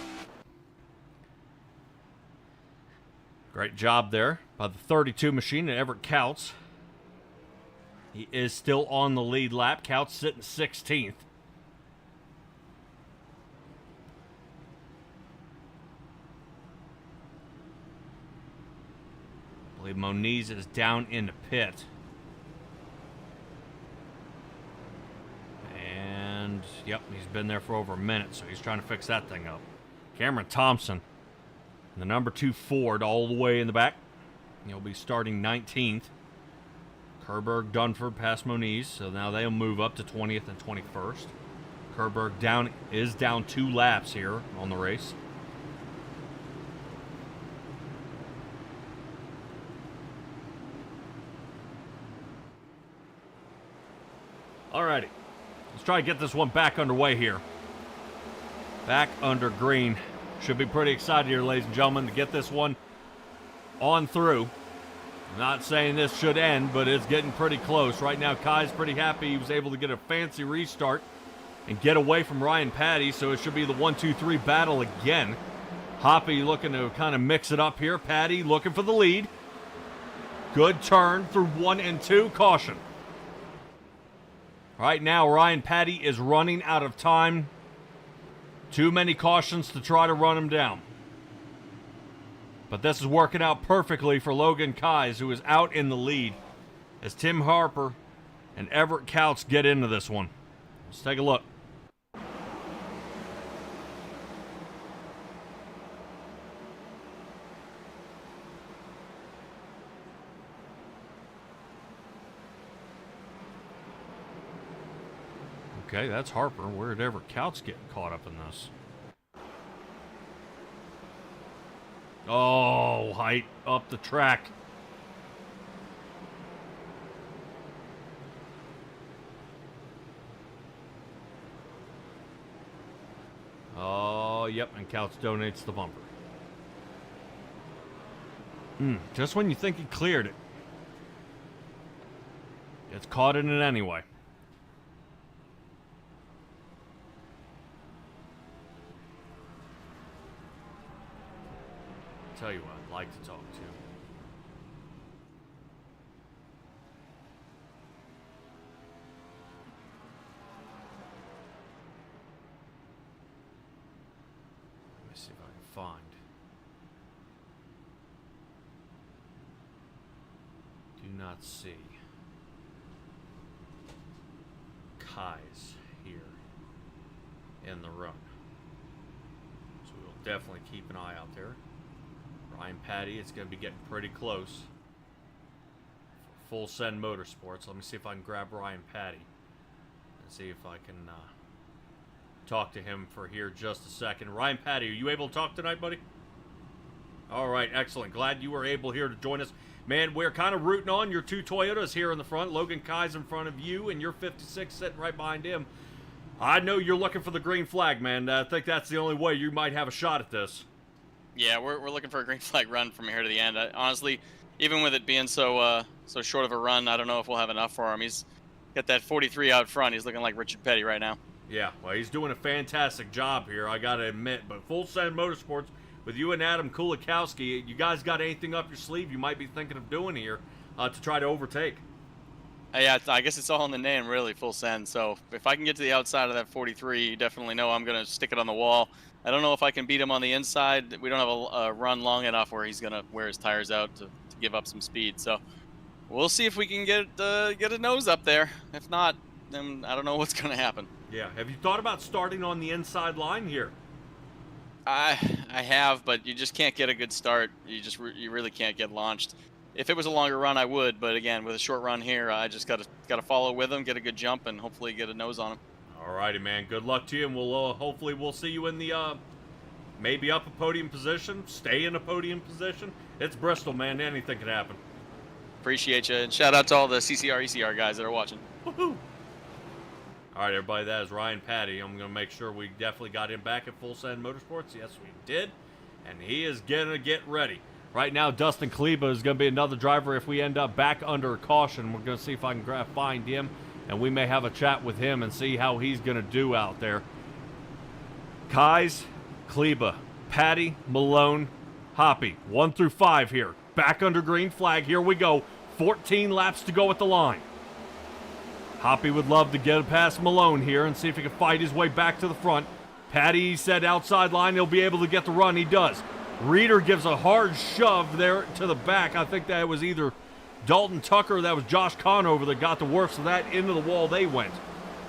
Great job there by the 32 machine, and Everett Counts. He is still on the lead lap. Counts sitting 16th. I believe Moniz is down in the pit. And, yep, he's been there for over a minute, so he's trying to fix that thing up. Cameron Thompson, the number 2 Ford, all the way in the back. He'll be starting 19th. Kerberg, Dunford past Moniz, so now they'll move up to 20th and 21st. Kerberg is down 2 laps here on the race. Alrighty, let's try to get this one back underway here. Back under green. Should be pretty excited here, ladies and gentlemen, to get this one on through. I'm not saying this should end, but it's getting pretty close. Right now, Kai's pretty happy he was able to get a fancy restart and get away from Ryan Patty, so it should be the 1-2-3 battle again. Hoppy looking to kind of mix it up here. Patty looking for the lead. Good turn through 1 and 2. Caution. Right now, Ryan Patty is running out of time. Too many cautions to try to run him down. But this is working out perfectly for Logan Kais, who is out in the lead, as Tim Harper and Everett Counts get into this one. Let's take a look. Okay, that's Harper. Where did Everett Counts get caught up in this? Oh, height up the track. Oh, yep, and Counts donates the bumper. Just when you think he cleared it, gets caught in it anyway. Tell you what I'd like to talk to. Let me see if I can find. Do not see Kai's here in the run. So we'll definitely keep an eye out there. Ryan Patty, it's going to be getting pretty close. Full Send Motorsports. Let me see if I can grab Ryan Patty and see if I can talk to him for here just a second. Ryan Patty, are you able to talk tonight, buddy? All right, excellent. Glad you were able here to join us. Man, we're kind of rooting on your 2 Toyotas here in the front. Logan Kai's in front of you, and your 56 sitting right behind him. I know you're looking for the green flag, man. I think that's the only way you might have a shot at this. Yeah, we're looking for a green flag run from here to the end. Honestly, even with it being so short of a run, I don't know if we'll have enough for him. He's got that 43 out front. He's looking like Richard Petty right now. Yeah, well, he's doing a fantastic job here, I got to admit. But Full Send Motorsports, with you and Adam Kulikowski, you guys got anything up your sleeve you might be thinking of doing here to try to overtake? Yeah, I guess it's all in the name, really, Full Send. So if I can get to the outside of that 43, you definitely know I'm going to stick it on the wall. I don't know if I can beat him on the inside. We don't have a run long enough where he's going to wear his tires out to give up some speed. So we'll see if we can get a nose up there. If not, then I don't know what's going to happen. Yeah. Have you thought about starting on the inside line here? I have, but you just can't get a good start. You really can't get launched. If it was a longer run, I would. But again, with a short run here, I just got to follow with him, get a good jump, and hopefully get a nose on him. All righty, man. Good luck to you, and we'll hopefully we'll see you in the maybe up a podium position, stay in a podium position, It's Bristol, man. Anything can happen. Appreciate you, and shout out to all the CCR, ECR guys that are watching. Woohoo! All right, everybody, that is Ryan Patty. I'm going to make sure we definitely got him back at Full Send Motorsports. Yes, we did. And he is going to get ready. Right now, Dustin Kleba is going to be another driver if we end up back under caution. We're going to see if I can find him, and we may have a chat with him and see how he's going to do out there. Kais, Kleba, Patty, Malone, Hoppy. 1 through 5 here. Back under green flag. Here we go. 14 laps to go at the line. Hoppy would love to get past Malone here and see if he can fight his way back to the front. Patty said outside line he'll be able to get the run. He does. Reeder gives a hard shove there to the back. I think that was either Dalton Tucker or that was Josh Conover that got the worst of that. Into the wall they went.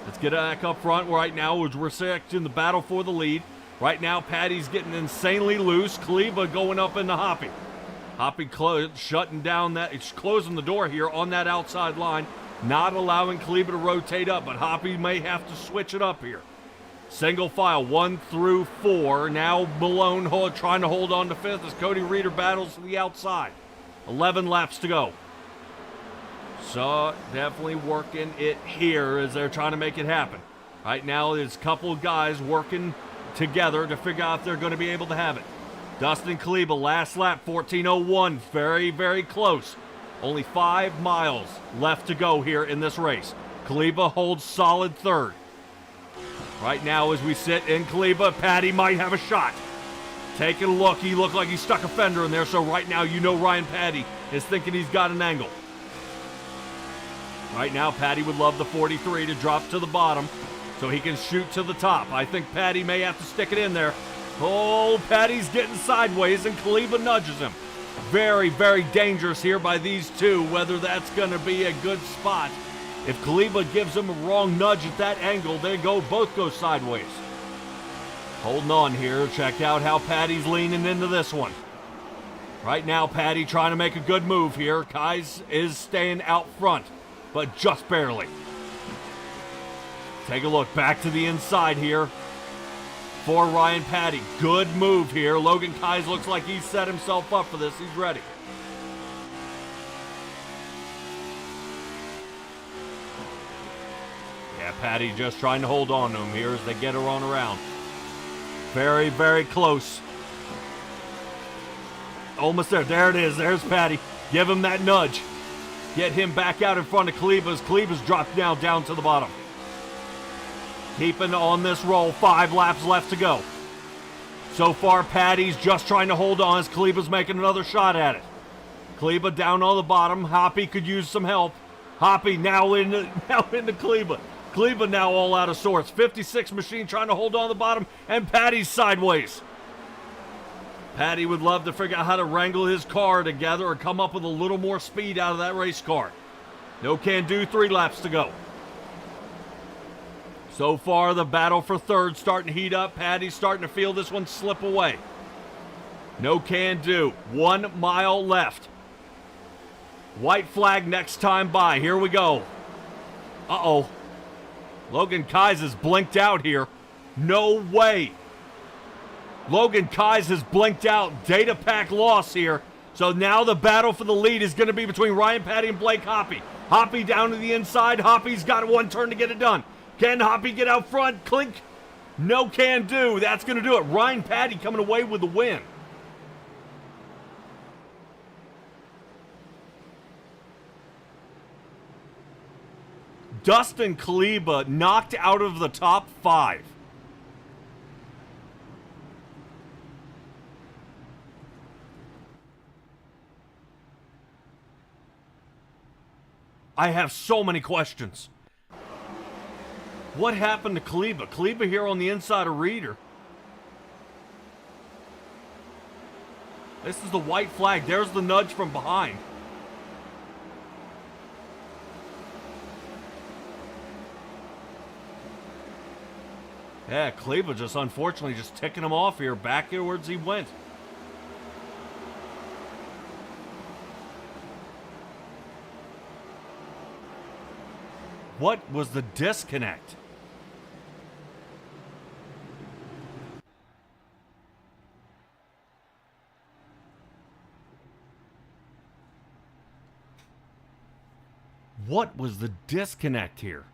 Let's get back up front right now as we're in the battle for the lead. Right now, Patty's getting insanely loose. Kleba going up into Hoppy. Hoppy shutting down that. It's closing the door here on that outside line. Not allowing Kleba to rotate up, but Hoppy may have to switch it up here. Single file, 1 through 4. Now Malone trying to hold on to 5th as Cody Reeder battles to the outside. 11 laps to go. So definitely working it here as they're trying to make it happen. Right now there's a couple of guys working together to figure out if they're going to be able to have it. Dustin Kleba, last lap, 14:01. Very, very close. Only 5 miles left to go here in this race. Kleba holds solid third. Right now as we sit in Kleba, Patty might have a shot. Taking a look, he looked like he stuck a fender in there, so right now you know Ryan Patty is thinking he's got an angle. Right now Patty would love the 43 to drop to the bottom so he can shoot to the top. I think Patty may have to stick it in there. Oh, Patty's getting sideways and Kleba nudges him. Very, very dangerous here by these two, whether that's going to be a good spot. If Kleba gives him a wrong nudge at that angle, they both go sideways. Holding on here, check out how Patty's leaning into this one. Right now, Patty trying to make a good move here. Kais is staying out front, but just barely. Take a look back to the inside here for Ryan Patty. Good move here. Logan Kais looks like he's set himself up for this. He's ready. Yeah, Patty just trying to hold on to him here as they get her on around. Very, very close. Almost there. There it is. There's Patty. Give him that nudge. Get him back out in front of Kleba's. Kleba's dropped now down to the bottom. Keeping on this roll. 5 laps left to go. So far, Patty's just trying to hold on as Kleba's making another shot at it. Kleba down on the bottom. Hoppy could use some help. Hoppy now into Kleba. Kleba now all out of sorts. 56 machine trying to hold on the bottom, and Patty's sideways. Patty would love to figure out how to wrangle his car together or come up with a little more speed out of that race car. No can do. 3 laps to go. So far, the battle for third starting to heat up. Patty's starting to feel this one slip away. No can do. 1 mile left. White flag next time by. Here we go. Uh-oh. Logan Kais has blinked out here. No way. Logan Kais has blinked out. Data pack loss here. So now the battle for the lead is going to be between Ryan Patty and Blake Hoppy. Hoppy down to the inside. Hoppy's got 1 turn to get it done. Can Hoppy get out front? Clink. No can do. That's going to do it. Ryan Patty coming away with the win. Dustin Kleba knocked out of the top 5. I have so many questions. What happened to Kleba? Kleba here on the inside of Reeder. This is the white flag. There's the nudge from behind. Yeah, Kleba just unfortunately just ticking him off here. Backwards he went. What was the disconnect? What was the disconnect here?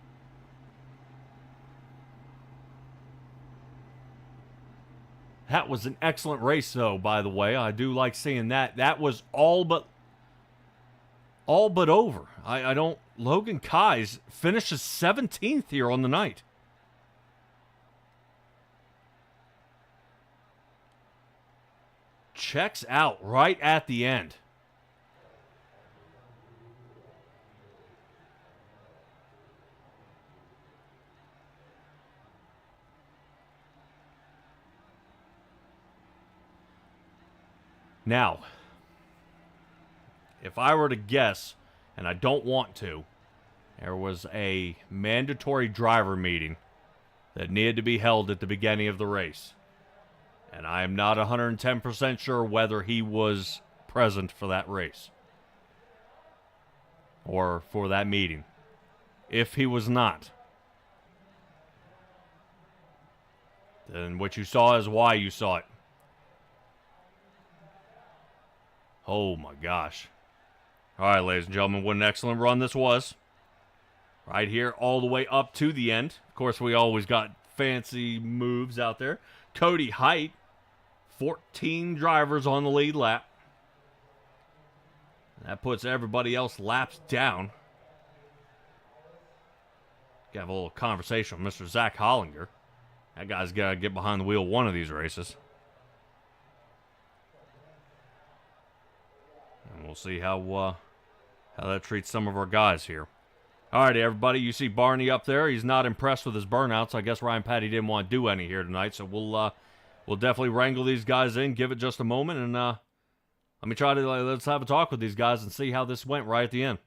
That was an excellent race, though, by the way. I do like seeing that. That was all but over. I don't... Logan Kais finishes 17th here on the night. Checks out right at the end. Now, if I were to guess, and I don't want to, there was a mandatory driver meeting that needed to be held at the beginning of the race. And I am not 110% sure whether he was present for that race or for that meeting. If he was not, then what you saw is why you saw it. Oh my gosh. All right, ladies and gentlemen, what an excellent run this was. Right here, all the way up to the end. Of course, we always got fancy moves out there. Cody Height, 14 drivers on the lead lap. That puts everybody else laps down. Got a little conversation with Mr. Zach Hollinger. That guy's got to get behind the wheel one of these races. And we'll see how that treats some of our guys here. All right, everybody, you see Barney up there. He's not impressed with his burnouts. I guess Ryan Patty didn't want to do any here tonight, so we'll definitely wrangle these guys in, give it just a moment, and let me try to let's have a talk with these guys and see how this went right at the end.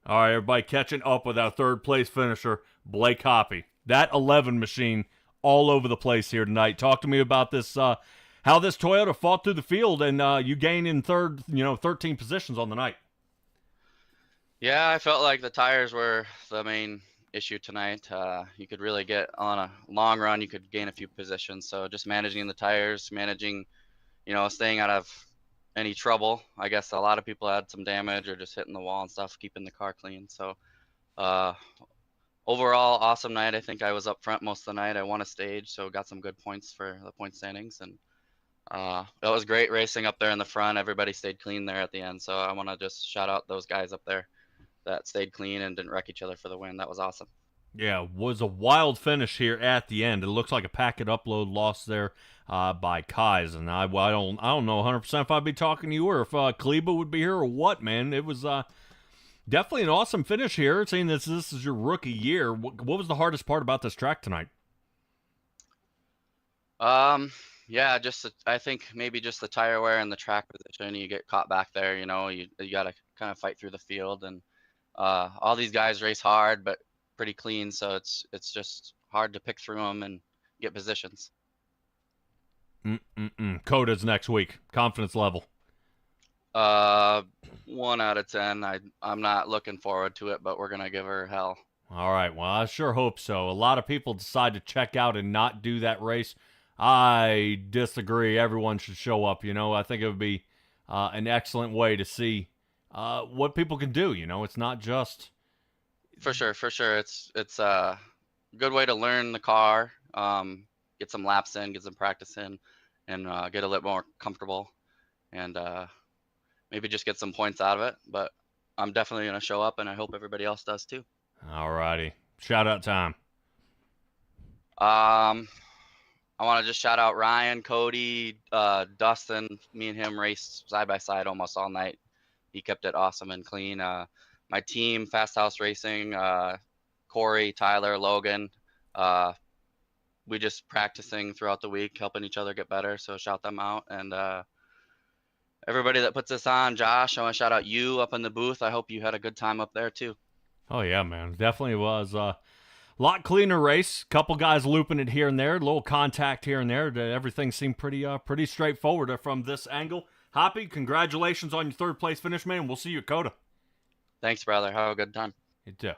All right, everybody catching up with our third place finisher, Blake Hoppy. That 11 machine all over the place here tonight. Talk to me about this, how this Toyota fought through the field and you gained in third, 13 positions on the night. Yeah, I felt like the tires were the main issue tonight. You could really get on a long run, you could gain a few positions. So just managing the tires, managing, staying out of any trouble. I guess a lot of people had some damage or just hitting the wall and stuff, keeping the car clean. So overall, awesome night. I think I was up front most of the night. I won a stage, so got some good points for the point standings. And that was great racing up there in the front. Everybody stayed clean there at the end. So I want to just shout out those guys up there that stayed clean and didn't wreck each other for the win. That was awesome. Yeah, was a wild finish here at the end. It looks like a packet upload lost there by Kais, and I don't know 100% if I'd be talking to you or if Kleba would be here or what, man. It was definitely an awesome finish here. Seeing this is your rookie year, what was the hardest part about this track tonight? Yeah, I think maybe just the tire wear and the track position. You get caught back there, you got to kind of fight through the field, and all these guys race hard but pretty clean, so it's just hard to pick through them and get positions. Coda's next week. Confidence level? 1 out of 10. I'm not looking forward to it, but we're gonna give her hell. All right, well, I sure hope so. A lot of people decide to check out and not do that race. I disagree. Everyone should show up. I think it would be an excellent way to see what people can do. It's not just. For sure. It's a good way to learn the car, get some laps in, get some practice in, and get a little more comfortable, and maybe just get some points out of it. But I'm definitely going to show up, and I hope everybody else does too. All righty. Shout out time. I want to just shout out Ryan, Cody, Dustin. Me and him raced side by side almost all night. He kept it awesome and clean. My team, Fast House Racing, Corey, Tyler, Logan. We just practicing throughout the week, helping each other get better. So shout them out. And everybody that puts this on, Josh, I want to shout out you up in the booth. I hope you had a good time up there too. Oh yeah, man, definitely was a lot cleaner race. Couple guys looping it here and there, a little contact here and there. Everything seemed pretty straightforward from this angle. Hoppy, congratulations on your third place finish, man. We'll see you at Coda. Thanks, brother. Have a good time. You too.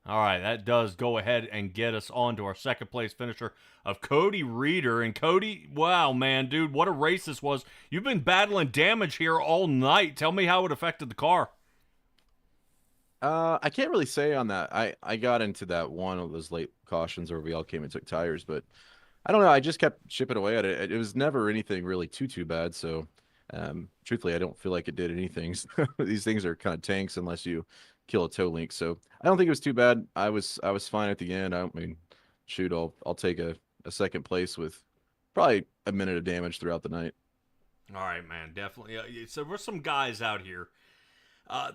All right, that does go ahead and get us on to our second place finisher of Cody Reeder. And Cody, wow, man, dude, what a race this was. You've been battling damage here all night. Tell me how it affected the car. I can't really say on that. I got into that one of those late cautions where we all came and took tires, but I don't know. I just kept chipping away at it. It was never anything really too bad. So, truthfully, I don't feel like it did anything. These things are kind of tanks unless you kill a toe link. So I don't think it was too bad. I was fine at the end. I mean, shoot, I'll take a second place with probably a minute of damage throughout the night. All right, man, definitely. So there's some guys out here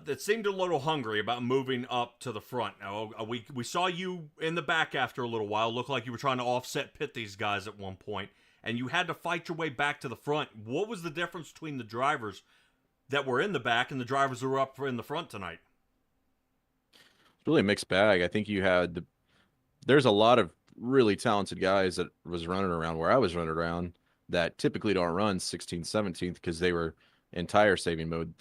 that seemed a little hungry about moving up to the front. Now, we saw you in the back after a little while. Looked like you were trying to offset pit these guys at one point, and you had to fight your way back to the front. What was the difference between the drivers that were in the back and the drivers who were up in the front tonight? It's really a mixed bag. I think there's a lot of really talented guys that was running around where I was running around that typically don't run 16th, 17th because they were in tire saving mode.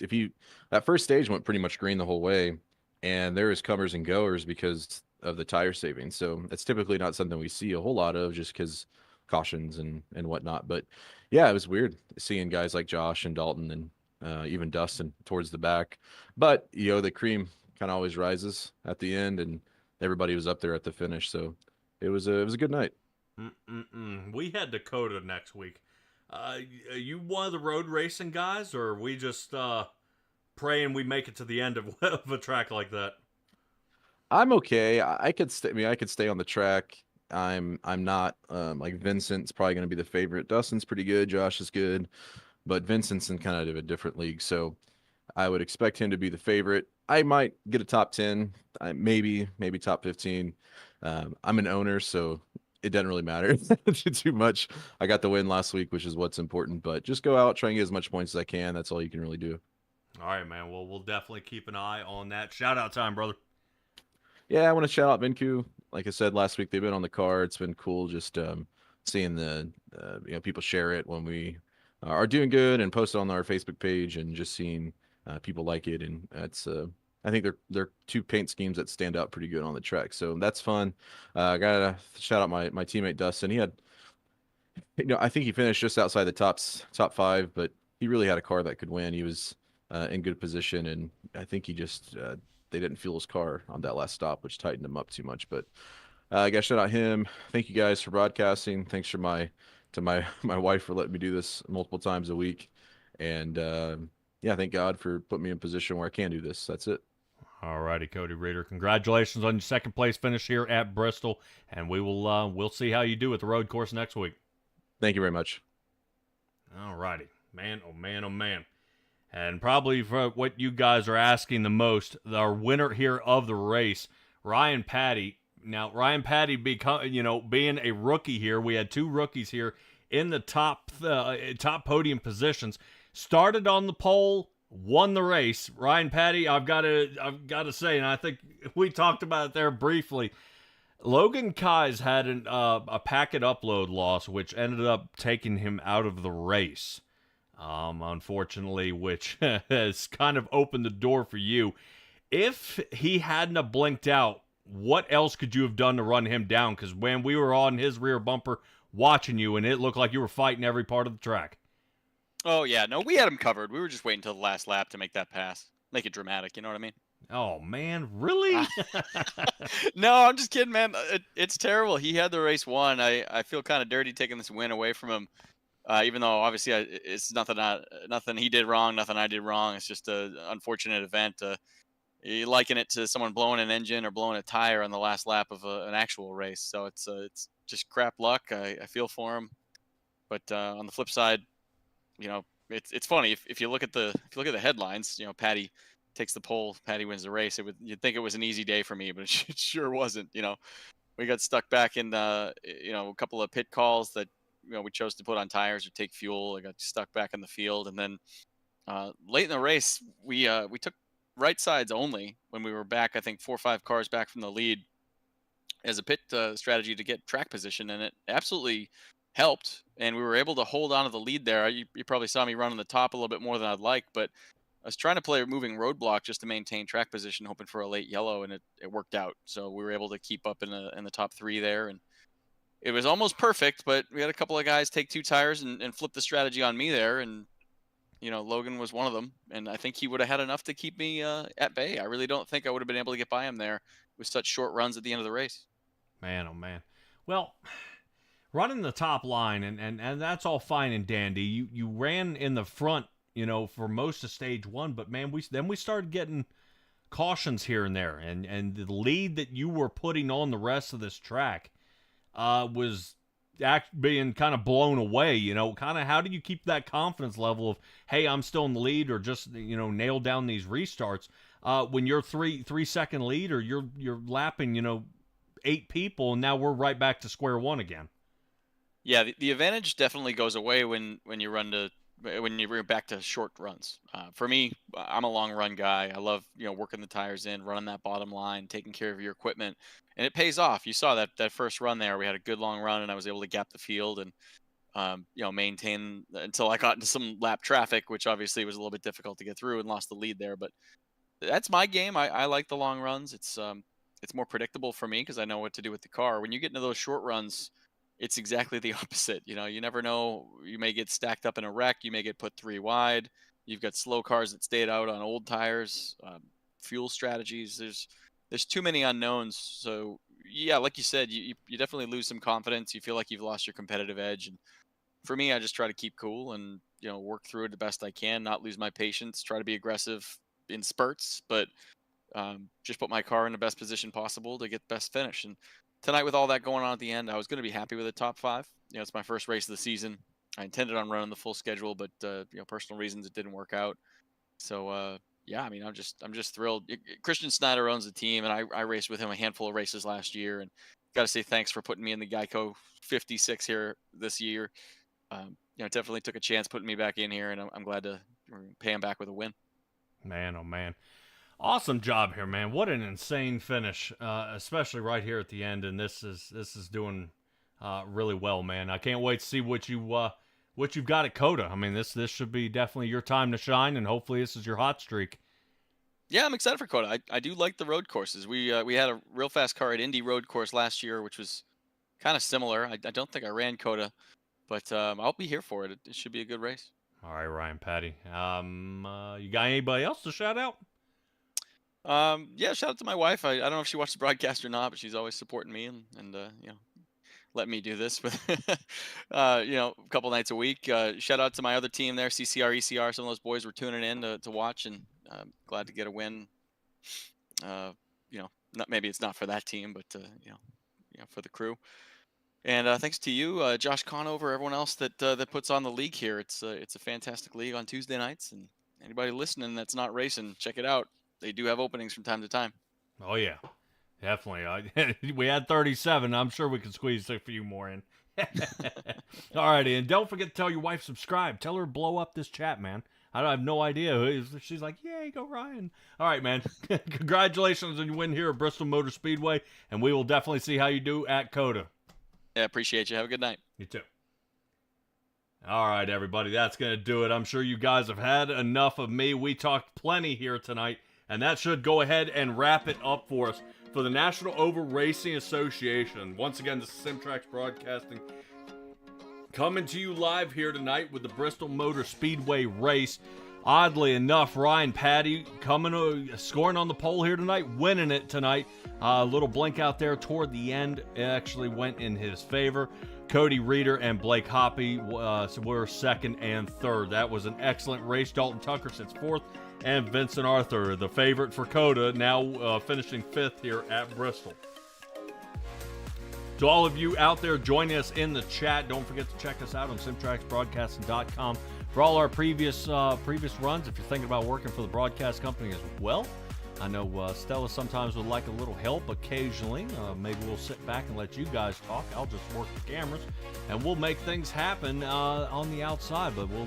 That first stage went pretty much green the whole way, and there was comers and goers because of the tire saving. So it's typically not something we see a whole lot of just because cautions and whatnot. But yeah, it was weird seeing guys like Josh and Dalton and even Dustin towards the back. But the cream kind of always rises at the end, and everybody was up there at the finish. So it was a good night. We head to Coda next week. Are you one of the road racing guys, or are we just praying we make it to the end of a track like that? I'm okay. I could stay on the track. I'm not like Vincent's probably going to be the favorite. Dustin's pretty good. Josh is good, but Vincent's in kind of a different league, so I would expect him to be the favorite. I might get a top 10, maybe top 15. I'm an owner, so it doesn't really matter too much. I got the win last week, which is what's important, but just go out, try and get as much points as I can. That's all you can really do. All right, man. Well, we'll definitely keep an eye on that. Shout out time, brother. Yeah, I want to shout out Vinku. Like I said last week, they've been on the car. It's been cool just seeing the people share it when we are doing good and post it on our Facebook page, and just seeing people like it. And that's I think they're two paint schemes that stand out pretty good on the track. So that's fun. I gotta shout out my teammate Dustin. He had, I think he finished just outside the top 5, but he really had a car that could win. He was in good position, and I think he just they didn't fuel his car on that last stop, which tightened him up too much. But I gotta shout out him. Thank you guys for broadcasting. Thanks to my wife for letting me do this multiple times a week. And yeah, thank God for putting me in a position where I can do this. That's it. All righty, Cody Reeder. Congratulations on your second place finish here at Bristol, and we'll see how you do at the road course next week. Thank you very much. All righty, man. Oh man, oh man. And probably for what you guys are asking the most, our winner here of the race, Ryan Patty. Now, Ryan Patty being a rookie here, we had 2 rookies here in the top podium positions. Started on the pole, won the race. Ryan Patty, I've got to say, and I think we talked about it there briefly. Logan Kais had a packet upload loss, which ended up taking him out of the race. Unfortunately, which has kind of opened the door for you. If he hadn't have blinked out, what else could you have done to run him down? Because when we were on his rear bumper watching you, and it looked like you were fighting every part of the track. Oh, yeah. No, we had him covered. We were just waiting until the last lap to make that pass. make it dramatic. You know what I mean? Oh man, really? No, I'm just kidding, man. It's terrible. He had the race won. I feel kind of dirty taking this win away from him. Even though obviously it's nothing he did wrong, nothing I did wrong. It's just a unfortunate event. You liken it to someone blowing an engine or blowing a tire on the last lap of an actual race. So it's just crap luck. I feel for him, but on the flip side, it's funny if you look at the headlines. Patty takes the pole, Patty wins the race. You'd think it was an easy day for me, but it sure wasn't. We got stuck back in a couple of pit calls that we chose to put on tires or take fuel. I got stuck back in the field, and then late in the race we took right sides only when we were back. I think 4 or 5 cars back from the lead as a pit strategy to get track position, and it absolutely helped. And we were able to hold on to the lead there. You probably saw me run on the top a little bit more than I'd like, but I was trying to play a moving roadblock just to maintain track position, hoping for a late yellow, and it worked out. So we were able to keep up in the top 3 there, and it was almost perfect. But we had a couple of guys take 2 tires and flip the strategy on me there, and Logan was one of them, and I think he would have had enough to keep me at bay. I really don't think I would have been able to get by him there with such short runs at the end of the race. Man, oh man. Well, running the top line, and that's all fine and dandy. You ran in the front, for most of stage 1, but man, we started getting cautions here and there, and the lead that you were putting on the rest of this track was being kind of blown away. Kind of how do you keep that confidence level of, hey, I'm still in the lead, or just nail down these restarts when you're 3-second lead, or you're lapping 8 people, and now we're right back to square one again. Yeah, the advantage definitely goes away when you run back to short runs. For me, I'm a long run guy. I love working the tires in, running that bottom line, taking care of your equipment, and it pays off. You saw that first run there. We had a good long run, and I was able to gap the field and maintain until I got into some lap traffic, which obviously was a little bit difficult to get through, and lost the lead there. But that's my game. I like the long runs. It's more predictable for me because I know what to do with the car. When you get into those short runs, it's exactly the opposite. You never know. You may get stacked up in a wreck. You may get put 3 wide. You've got slow cars that stayed out on old tires, fuel strategies. There's too many unknowns. So yeah, like you said, you definitely lose some confidence. You feel like you've lost your competitive edge. And for me, I just try to keep cool and work through it the best I can, not lose my patience, try to be aggressive in spurts, but just put my car in the best position possible to get the best finish. And tonight, with all that going on at the end, I was going to be happy with a top 5. It's my first race of the season. I intended on running the full schedule, but personal reasons it didn't work out. So yeah, I mean, I'm just thrilled. Christian Snyder owns the team, and I raced with him a handful of races last year, and got to say thanks for putting me in the Geico 56 here this year. Definitely took a chance putting me back in here, and I'm glad to pay him back with a win. Man, oh man. Awesome job here, man. What an insane finish, especially right here at the end. And this is doing really well, man. I can't wait to see what you've got at COTA. I mean, this should be definitely your time to shine, and hopefully this is your hot streak. Yeah, I'm excited for COTA. I do like the road courses. We had a real fast car at Indy Road Course last year, which was kind of similar. I don't think I ran COTA, but I'll be here for it. It should be a good race. All right, Ryan, Patty. You got anybody else to shout out? Yeah, shout out to my wife. I don't know if she watched the broadcast or not, but she's always supporting me and let me do this. But a couple nights a week. Shout out to my other team there, CCR, ECR. Some of those boys were tuning in to watch, and glad to get a win. Maybe it's not for that team, but for the crew. And thanks to you, Josh Conover, everyone else that puts on the league here. It's a fantastic league on Tuesday nights, and anybody listening that's not racing, check it out. They do have openings from time to time. Oh yeah, definitely. We had 37. I'm sure we can squeeze a few more in. All righty, and don't forget to tell your wife subscribe. Tell her to blow up this chat, man. I have no idea. She's like, yay, go Ryan. All right, man. Congratulations on your win here at Bristol Motor Speedway, and we will definitely see how you do at COTA. Yeah, appreciate you. Have a good night. You too. All right, everybody, that's going to do it. I'm sure you guys have had enough of me. We talked plenty here tonight, and that should go ahead and wrap it up for us. For the National Oval Racing Association, once again, this is Simtrax Broadcasting, coming to you live here tonight with the Bristol Motor Speedway race. Oddly enough, Ryan Patty scoring on the pole here tonight, winning it tonight. A little blink out there toward the end actually went in his favor. Cody Reeder and Blake Hoppy were second and third. That was an excellent race. Dalton Tucker sits fourth, and Vincent Arthur, the favorite for Coda, now finishing fifth here at Bristol. To all of you out there joining us in the chat, don't forget to check us out on simtracksbroadcasting.com for all our previous runs. If you're thinking about working for the broadcast company as well, I know Stella sometimes would like a little help occasionally. Maybe we'll sit back and let you guys talk. I'll just work the cameras, and we'll make things happen on the outside. But we'll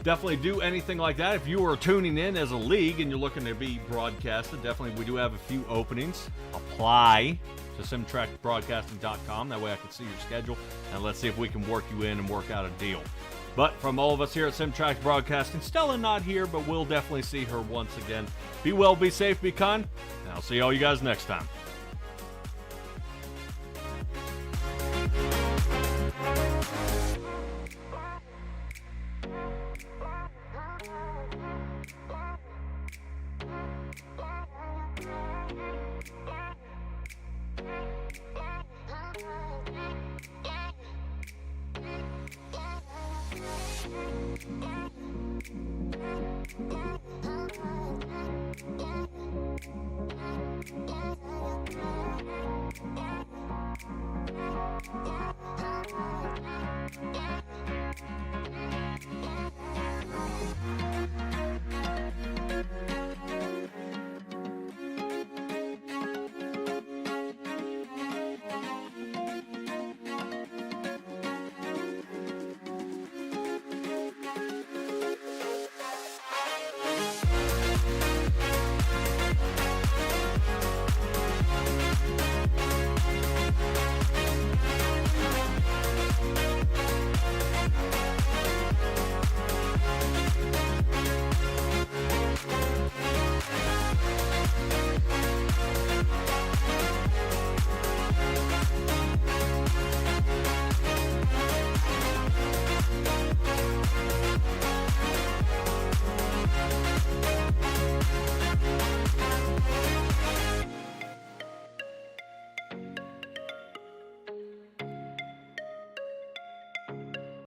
definitely do anything like that. If you are tuning in as a league and you're looking to be broadcasted, definitely we do have a few openings. Apply to simtracksbroadcasting.com. That way I can see your schedule, and let's see if we can work you in and work out a deal. But from all of us here at Simtracks Broadcasting, Stella not here, but we'll definitely see her once again. Be well, be safe, be kind, and I'll see all you guys next time. Thank you.